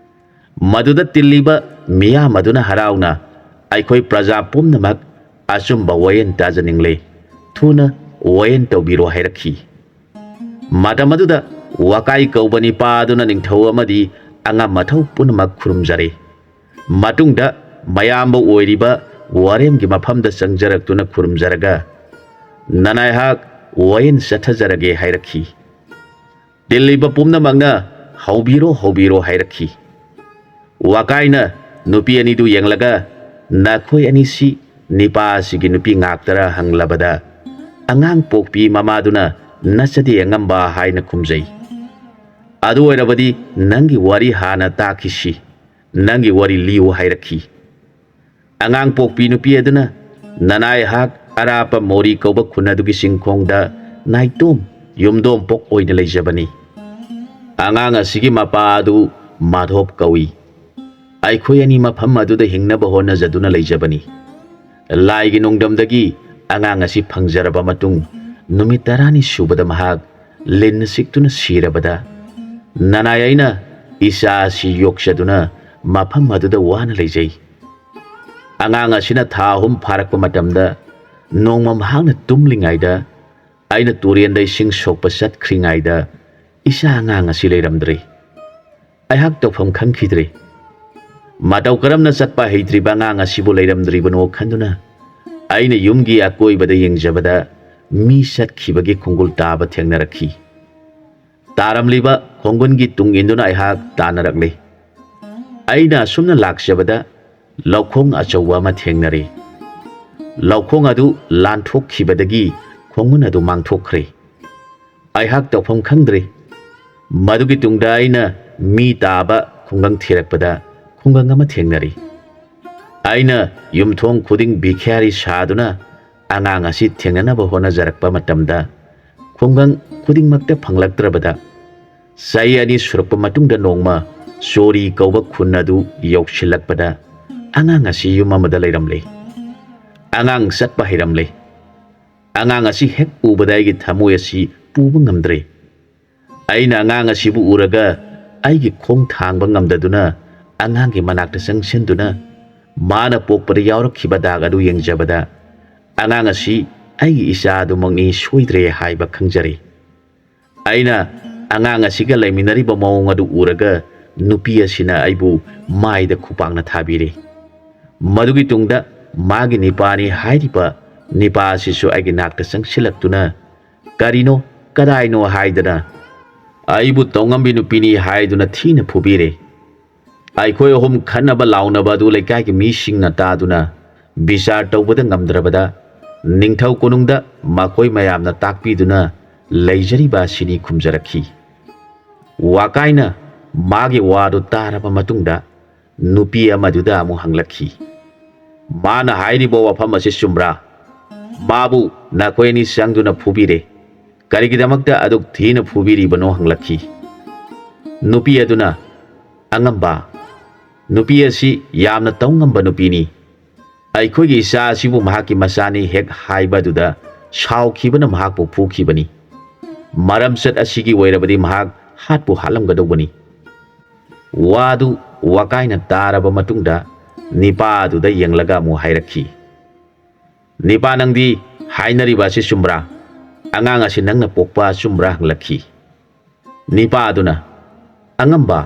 ꯃꯗꯨꯗ ꯇꯤꯜꯂꯤꯕ ꯃꯤꯌꯥꯝ ꯑꯗꯨꯅ ꯍꯔꯥꯎꯅ, "ꯑꯩꯈꯣꯏ ꯄ꯭ꯔꯖꯥ ꯄꯨꯝꯅꯃꯛ ꯑꯆꯨꯝꯕ ꯋꯥꯌꯦꯜ ꯇꯥꯖꯅꯤꯡꯂꯦ, ꯊꯨꯅ ꯋꯥꯌꯦꯜ ꯇꯧꯕꯤꯔꯣ" ꯍꯥꯏꯔꯛꯈꯤ꯫ ꯃꯇꯝ ꯑꯗꯨꯗ ꯋꯥꯀꯥꯏ ꯀꯧꯕ ꯅꯤꯄꯥ ꯑꯗꯨꯅ ꯅꯤꯡꯊꯧ ꯑꯃꯗꯤ ꯑꯉꯝ ꯑꯊꯧ ꯄꯨꯝꯅꯃꯛ ꯈꯨꯔꯨꯝꯖꯔꯦ꯫ ꯃꯇꯨꯡꯗ ꯃꯌꯥꯝꯕ ꯑꯣꯏꯔꯤꯕ ꯋꯥꯔꯦꯝꯒꯤ ꯃꯐꯝꯗ ꯆꯪꯖꯔꯛꯇꯨꯅ ꯈꯨꯔꯨꯝꯖꯔꯒ ꯅꯅꯥꯏꯍꯥꯛ ꯋꯥꯌꯦꯜ ꯆꯠꯊꯖꯔꯒꯦ ꯍꯥꯏꯔꯛꯈꯤ꯫ ꯇꯤꯜꯂꯤꯕ ꯄꯨꯝꯅꯃꯛꯅ "ꯍꯧꯕꯤꯔꯣ ꯍꯧꯕꯤꯔꯣ" ꯍꯥꯏꯔꯛꯈꯤ꯫ ꯋꯥꯀꯥꯏꯅ ꯅꯨꯄꯤ ꯑꯅꯤꯗꯨ ꯌꯦꯡꯂꯒ, "ꯅꯈꯣꯏ ꯑꯅꯤꯁꯤ ꯅꯤꯄꯥ ꯑꯁꯤꯒꯤ ꯅꯨꯄꯤ ꯉꯥꯛꯇꯔ ꯍꯪꯂꯕꯗ ꯑꯉꯥꯡ ꯄꯣꯛꯄꯤ ꯃꯃꯥꯗꯨꯅ ꯅꯆꯗꯦ ꯑꯉꯝꯕ ꯍꯥꯏꯅ ꯈꯨꯝꯖꯩ꯫ ꯑꯗꯨ ꯑꯣꯏꯔꯕꯗꯤ ꯅꯪꯒꯤ ꯋꯥꯔꯤ ꯍꯥꯟꯅ ꯇꯥꯈꯤꯁꯤ, ꯅꯪꯒꯤ ꯋꯥꯔꯤ ꯂꯤꯌꯨ" ꯍꯥꯏꯔꯛꯈꯤ꯫ ꯑꯉꯥꯡ ꯄꯣꯛꯄꯤ ꯅꯨꯄꯤ ꯑꯗꯨꯅ, "ꯅꯅꯥꯏꯍꯥꯛ ꯑꯔꯥꯞꯄ ꯃꯣꯔꯤ ꯀꯧꯕ ꯈꯨꯟ ꯑꯗꯨꯒꯤ ꯆꯤꯡꯈꯣꯡꯗ ꯅꯥꯏꯇꯣꯝ ꯌꯨꯝꯗꯣꯡꯄꯣꯛ ꯑꯣꯏꯅ ꯂꯩꯖꯕꯅꯤ꯫ ꯑꯉꯥꯡ ꯑꯁꯤꯒꯤ ꯃꯄꯥ ꯑꯗꯨ ꯃꯥꯙꯣꯞ ꯀꯧꯏ꯫ ꯑꯩꯈꯣꯏ ꯑꯅꯤ ꯃꯐꯝ ꯑꯗꯨꯗ ꯍꯤꯡꯅꯕ ꯍꯣꯠꯅꯖꯗꯨꯅ ꯂꯩꯖꯕꯅꯤ꯫ ꯂꯥꯏꯒꯤ ꯅꯣꯡꯗꯝꯗꯒꯤ ꯑꯉꯥꯡ ꯑꯁꯤ ꯐꯪꯖꯔꯕ ꯃꯇꯨꯡ ꯅꯨꯃꯤꯠ 10ꯅꯤ ꯁꯨꯕꯗ ꯃꯍꯥꯛ ꯂꯤꯟꯅ ꯆꯤꯛꯇꯨꯅ ꯁꯤꯔꯕꯗ ꯅꯅꯥꯏ ꯑꯩꯅ ꯏꯆꯥ ꯑꯁꯤ ꯌꯣꯛꯆꯗꯨꯅ ꯃꯐꯝ ꯑꯗꯨꯗ ꯋꯥꯅ ꯂꯩꯖꯩ꯫ ꯑꯉꯥꯡ ꯑꯁꯤꯅ ꯊꯥ 3 ꯐꯥꯔꯛꯄ ꯃꯇꯝꯗ ꯅꯣꯡꯃ ꯃꯍꯥꯛꯅ ꯇꯨꯝꯂꯤꯉꯩꯗ ꯑꯩꯅ ꯇꯨꯔꯦꯟꯗ ꯏꯁꯤꯡ ꯁꯣꯛꯄ ꯆꯠꯈ꯭ꯔꯤꯉꯩꯗ ꯏꯆꯥ ꯑꯉꯥꯡ ꯑꯁꯤ ꯂꯩꯔꯝꯗ꯭ꯔꯦ꯫ ꯑꯩꯍꯥꯛ ꯇꯧꯐꯝ ꯈꯪꯈꯤꯗ꯭ꯔꯦ꯫ ꯃꯇꯧ ꯀꯔꯝꯅ ꯆꯠꯄ ꯍꯩꯇ꯭ꯔꯤꯕ ꯑꯉꯥꯡ ꯑꯁꯤꯕꯨ ꯂꯩꯔꯝꯗ꯭ꯔꯤꯕꯅꯣ ꯈꯟꯗꯨꯅ ꯑꯩꯅ ꯌꯨꯝꯒꯤ ꯑꯀꯣꯏꯕꯗ ꯌꯦꯡꯖꯕꯗ ꯃꯤ ꯆꯠꯈꯤꯕꯒꯤ ꯈꯣꯡꯒꯨꯜ ꯇꯥꯕ ꯊꯦꯡꯅꯔꯛꯈꯤ꯫ ꯇꯥꯔꯝꯂꯤꯕ ꯈꯣꯡꯒꯨꯜꯒꯤ ꯇꯨꯡ ꯏꯟꯗꯨꯅ ꯑꯩꯍꯥꯛ ꯇꯥꯅꯔꯛꯂꯦ꯫ ꯑꯩꯅ ꯑꯁꯨꯝꯅ ꯂꯥꯛꯆꯕꯗ ꯂꯧꯈꯣꯡ ꯑꯆꯧꯕ ꯑꯃ ꯊꯦꯡꯅꯔꯦ꯫ ꯂꯧꯈꯣꯡ ꯑꯗꯨ ꯂꯥꯟꯊꯣꯛꯈꯤꯕꯗꯒꯤ ꯈꯣꯡꯒꯨꯜ ꯑꯗꯨ ꯃꯥꯡꯊꯣꯛꯈ꯭ꯔꯦ꯫ ꯑꯩꯍꯥꯛ ꯇꯧꯐꯝ ꯈꯪꯗ꯭ꯔꯦ꯫ ꯃꯗꯨꯒꯤ ꯇꯨꯡꯗ ꯑꯩꯅ ꯃꯤ ꯇꯥꯕ ꯈꯨꯡꯒꯪ ꯊꯤꯔꯛꯄꯗ ꯈꯨꯡꯒꯪ ꯑꯃ ꯊꯦꯡꯅꯔꯦ꯫ ꯑꯩꯅ ꯌꯨꯝꯊꯣꯡ ꯈꯨꯗꯤꯡ ꯕꯤꯈ꯭ꯌꯥꯔꯤ ꯁꯥꯗꯨꯅ ꯑꯉꯥꯡ ꯑꯁꯤ ꯊꯦꯡꯅꯅꯕ ꯍꯣꯠꯅꯖꯔꯛꯄ ꯃꯇꯝꯗ ꯈꯨꯡꯒꯪ ꯈꯨꯗꯤꯡꯃꯛꯇ ꯐꯪꯂꯛꯇ꯭ꯔꯕꯗ ꯆꯍꯤ 2 ꯁꯨꯔꯛꯄ ꯃꯇꯨꯡꯗ ꯅꯣꯡꯃ ꯆꯣꯔꯤ ꯀꯧꯕ ꯈꯨꯟ ꯑꯗꯨ ꯌꯧꯁꯤꯜꯂꯛꯄꯗ ꯑꯉꯥꯡ ꯑꯁꯤ ꯌꯨꯝ ꯑꯃꯗ ꯂꯩꯔꯝꯂꯦ꯫ ꯑꯉꯥꯡ ꯆꯠꯄ ꯍꯩꯔꯝꯂꯦ꯫ ꯑꯉꯥꯡ ꯑꯁꯤ ꯍꯦꯛ ꯎꯕꯗ ꯑꯩꯒꯤ ꯊꯃꯣꯏ ꯑꯁꯤ ꯄꯨꯕ ꯉꯝꯗ꯭ꯔꯦ꯫ ꯑꯩꯅ ꯑꯉꯥꯡ ꯑꯁꯤꯕꯨ ꯎꯔꯒ ꯑꯩꯒꯤ ꯈꯣꯡ ꯊꯥꯡꯕ ꯉꯝꯗꯗꯨꯅ ꯑꯉꯥꯡꯒꯤ ꯃꯅꯥꯛꯇ ꯆꯪꯁꯤꯟꯗꯨꯅ ꯃꯥꯅ ꯄꯣꯛꯄꯗ ꯌꯥꯎꯔꯛꯈꯤꯕ ꯗꯥꯒ ꯑꯗꯨ ꯌꯦꯡꯖꯕꯗ ꯑꯉꯥꯡ ꯑꯁꯤ ꯑꯩꯒꯤ ꯏꯆꯥ ꯑꯗꯨꯃꯛꯅꯤ ꯁꯣꯏꯗ꯭ꯔꯦ ꯍꯥꯏꯕ ꯈꯪꯖꯔꯦ꯫ ꯑꯩꯅ ꯑꯉꯥꯡ ꯑꯁꯤꯒ ꯂꯩꯃꯤꯟꯅꯔꯤꯕ ꯃꯑꯣꯡ ꯑꯗꯨ ꯎꯔꯒ nupi asina aibu maida khupangna thabire madugi tungda magi nipani hairiba nipa asisu aigi nakta sangsilaktuna karino kadaino haidana aibu tongambi nupini haiduna thina phubire aikhoi hom khanaba launaba du laikai ki misingna taduna bisar tawbada ngamdrabada ningthau konungda makoi mayamna takpiduna leijariba sini khumjarakhi wakaina magi wadu taraba matungda nupi amaduda amu hanglakhi mana hairibo wafam ase sumra mabu nakoini sangduna phubire karigidamakta aduk thina phubiri bano hanglakhi nupi aduna angamba nupi asi yamna tawngamba nupini aikhoi isa asibu mahaki masani hek haibaduda shaukhibana mahakpu phukhibani maramsat asigi wairabadi mahak hatpu halamgadobani wadu wakaina taraba matungda nipa aduda yenglaga mu hairakhi nipa nangdi hainariba si sumra angang asi nangna pokpa sumra hanglakhi nipa aduna angamba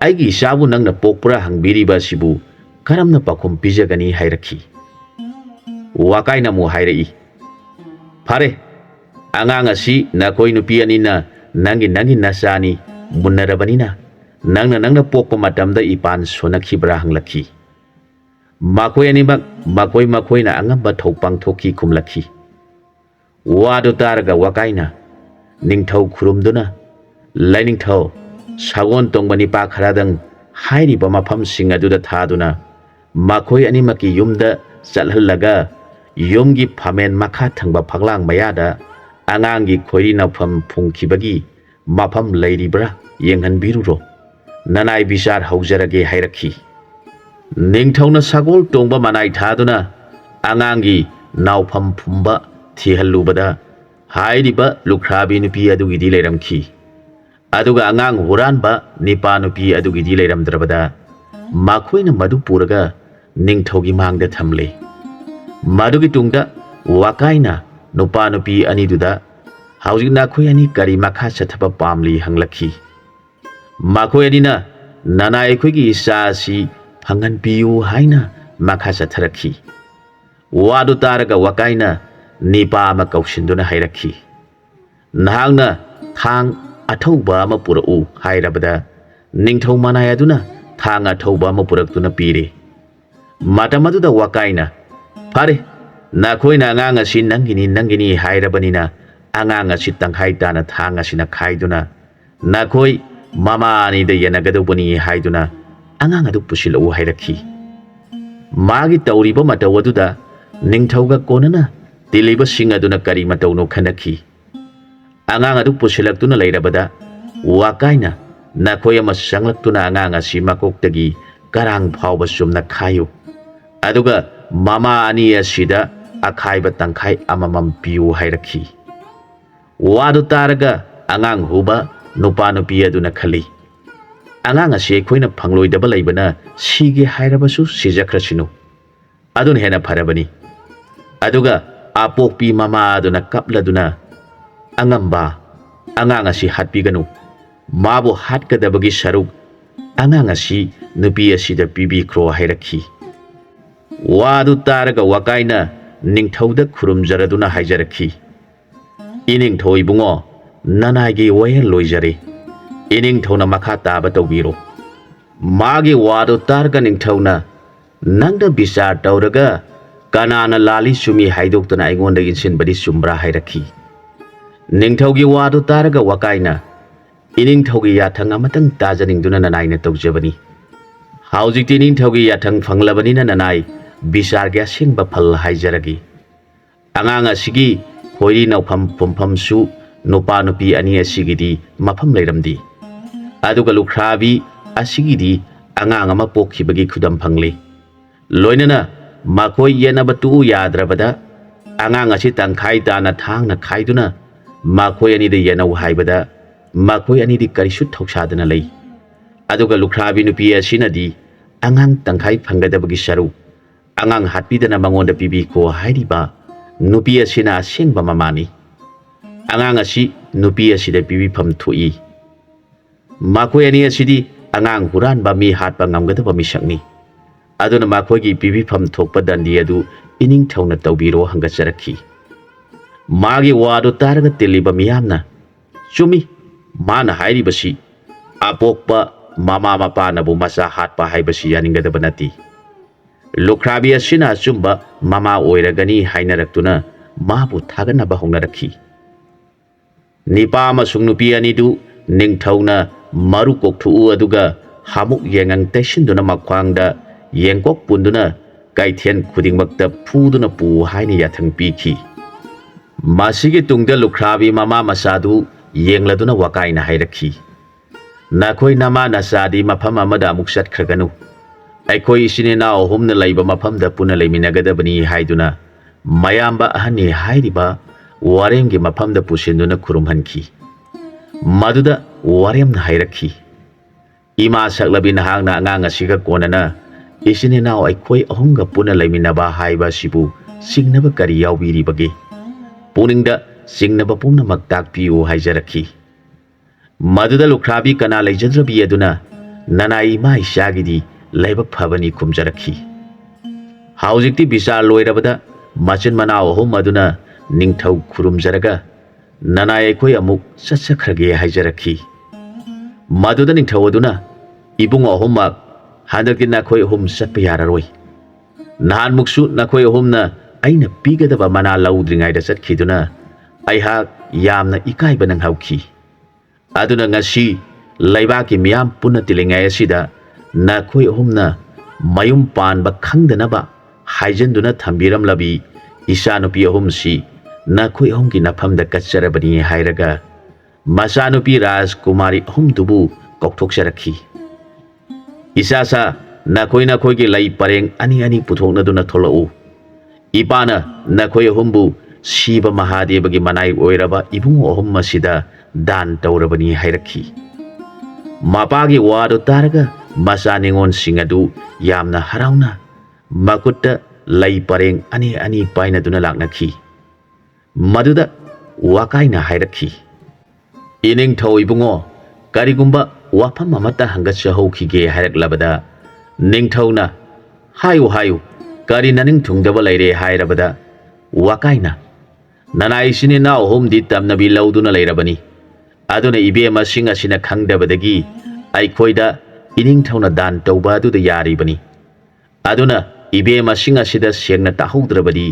aigi isabu nangna pokpura hangbiriba sibu karamna pakhum pijagani hairakhi wakaina mu hairai phare angang asi nakoi nupi anina nangi nasani munnarabanina nangna pokpa matamda ipan sonakhibra hanglakhi makoi animak makoi na angamba thopang thoki khumlakhi wadu targa wakaina ningthau khurumduna lainingthau sagon tongbani pa kharadang hairiba mafam sing aduda thaduna makoi animaki yumda chalhallaga yumgi phamen makha thangba phaglang mayada angangi khoiri nafam phungkhibagi mafam leiribra yenghanbiruro nanai bisar haujarage hairakhi ningthauna sagol tongba manai thaduna angangi nawpham phumba thihallubada hairiba lukhrabi nupi adugidi leiramkhi aduga angang huranba nipa nupi adugidi leiramdrabada makhoina madu puraga ningthogi mangda thamle madugi tungda wakaina nupa nupi aniduda haujik nakhoi ani kari makha chathapa pamli hanglakhi makhoi anina nana aikhoigi isa si phangan piu haina makha chatharakhi wadu taraga wakaina nipa ama kaushinduna hairakhi nahangna thang athauba ama purau hairabada ningthau manai aduna thang athauba ama puraktuna pire matamaduda wakaina phare nakhoina angang asi nangini hairabanina angang asi tanghai tana thang asina khaiduna nakhoi mama ani da yanagadubani haiduna angang adu pusilau hairakhi magi tauriba matawaduda ningthauga konana tiliba sing aduna kari matauno khanakhi angang adu pusilaktuna leirabada wakaina nakhoi ama sanglaktuna angang asi makoktagi karang phauba sumna khayu aduga mama ani asida akhaiba tangkhai amamam piu hairakhi wadu taraga angang huba nupa nupi aduna khali angang asi khoina phangloidaba leibana sige hairabasu sijakhrasinu adun hena pharabani aduga apokpi mama aduna kapladuna angamba angang asi hatpiganu mabu hatkadabagi saruk angang asi nupi asida pibi khro hairakhi wadu taraga wakaina ningthauda khurumjaraduna haijarakhi iningthoi bungo nanagi wayen loijare iningthauna makha taba tawbiro magi wadu targa ningthauna nangda bisar tawraga kanana lali sumi haidoktuna aingonda insinbadi sumbra hairakhi ningthaugi wadu taraga wakaina iningthaugi yathang amatang tajaningduna nanaina tawjabani haujikti ningthaugi yathang phanglabanina nanai bisar gya singba phal haijaragi angang asigi khoiri nawpham phumpham su nupa nupi ani asigidi mafam leiramdi aduga lukhrabi asigidi angang ama pokhibagi khudam phangli loinana makhoi yenaba tu yadrabada angang asi tangkhai tana thangna khaiduna makhoi ani de yenau haibada makhoi ani di karisu thoksadana lei aduga lukhrabi nupi asinadi angang tangkhai phangadabagi saru angang hatpidana mangonda pibi ko hairiba nupi asina singba mamani angang asi nupi asida pibi pham thui makhoi ani asidi angang huran ba mi hat ba ngamgadaba misakni aduna makhoi gi pibifam thokpa dandi adu ining thauna tawbiro hangacharakhi magi wadu taraga tiliba miyamna chumi mana hairi basi apokpa mama mapa na bu masa hatpa haibasi yaningadaba nati lukhrabi asina chumba mama oiragani hainaraktuna mabu thaganaba hongnarakhi nipa amasung nupi anidu ningthauna maru kokthu aduga hamuk yengang tesinduna makhwangda yengkok punduna kaithian khudingmakta phuduna pu haina yathang pikhi masigi tungda lukhrabi mama masadu yengladuna wakaina hairakhi nakhoi nama nasadi mafam amada amuk satkhaganu aikhoi isinina ohumna laiba mafamda puna leiminagadabani haiduna mayamba ahani hairiba waremgi mafamda pusinduna khurumhankhi maduda waremna hairakhi ima saklabi nahangna angang asiga konana isinina aikhoi ahumga puna leiminaba haiba sibu singnaba kari yaubiribage puningda singnaba pumnamak takpiu haijarakhi maduda lukhrabi kana leijadrabi aduna nanai ma ishagidi laibak phabani khumjarakhi haujikti bisa loirabada machin mana ohum maduna ningthau khurumjaraga nanai aikhoi amuk satsakhrage haijarakhi maduda ningthau aduna ibung ohummak handakti nakhoi ohum satpa yararoi nahan muksu nakhoi ohumna aina pigadaba mana laudringaida satkiduna aihak yamna ikaiba nang hauki aduna ngasi laibaki miyam punna tilingai asida nakhoi ohumna mayum panba khangdanaba haijanduna thambiram labi isanupi ohumsi nakhoi ohumgi nafamda kacharabani hairaga masanupi raj kumari ohumdubu kokthoksarakhi isasa nakhoi gi lai pareng ani ani puthoknaduna tholau ipana nakhoi ohumbu shiba mahadevagi manai oiraba ibung ohum masida dan taurabani hairakhi mapagi wadu taraga masa ningon singadu yamna harauna makutta lai pareng ani ani paina duna laknakhi maduda wakaina hairakhi ining thau ibungo karigumba wafam amata hangatcha haukhige hairak ningthauna hayu kari naning thungdaba laire hairabada wakaina nanai sini na ohum di tamnabi lauduna lairabani aduna ibema singa sina khangdabadagi aikhoida ining thauna dan tauba adu da yaribani aduna ibema singa sida sengna tahoudrabadi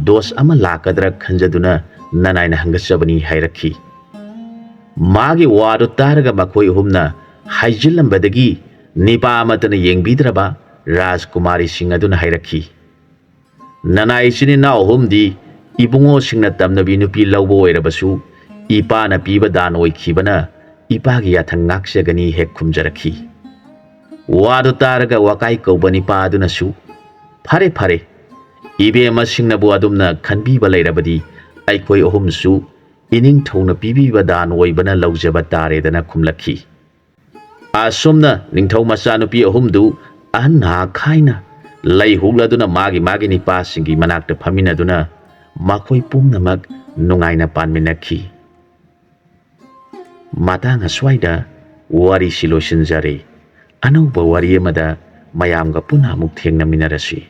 dos ama lakadra khanjaduna nanaina hangasabani hairakhi magi wadu taraga makhoi humna haijillambadagi nipa amatana yengbidraba rajkumari singh aduna hairakhi nanai sini na ohum di ibungo singna tamnabi nupi laubo oirabasu ipa na piba dan oikhibana ipa gi yathang ngaksagani hek khumjarakhi wadu taraga wakai kaubani pa aduna su phare ibe masingna bu adumna khanbiba lairabadi aikhoi ohum su ining thona pibiba dan oibana laujaba tare dana khumlakhi asomna ningthau macha nupi ohum du anna khaina lai hugladuna magi ni pa singi manakta phaminaduna makhoi pumnamak nungaina panminakhi matang aswaida wari silosinjare anauba wari amada mayamga puna muk thengnaminarasi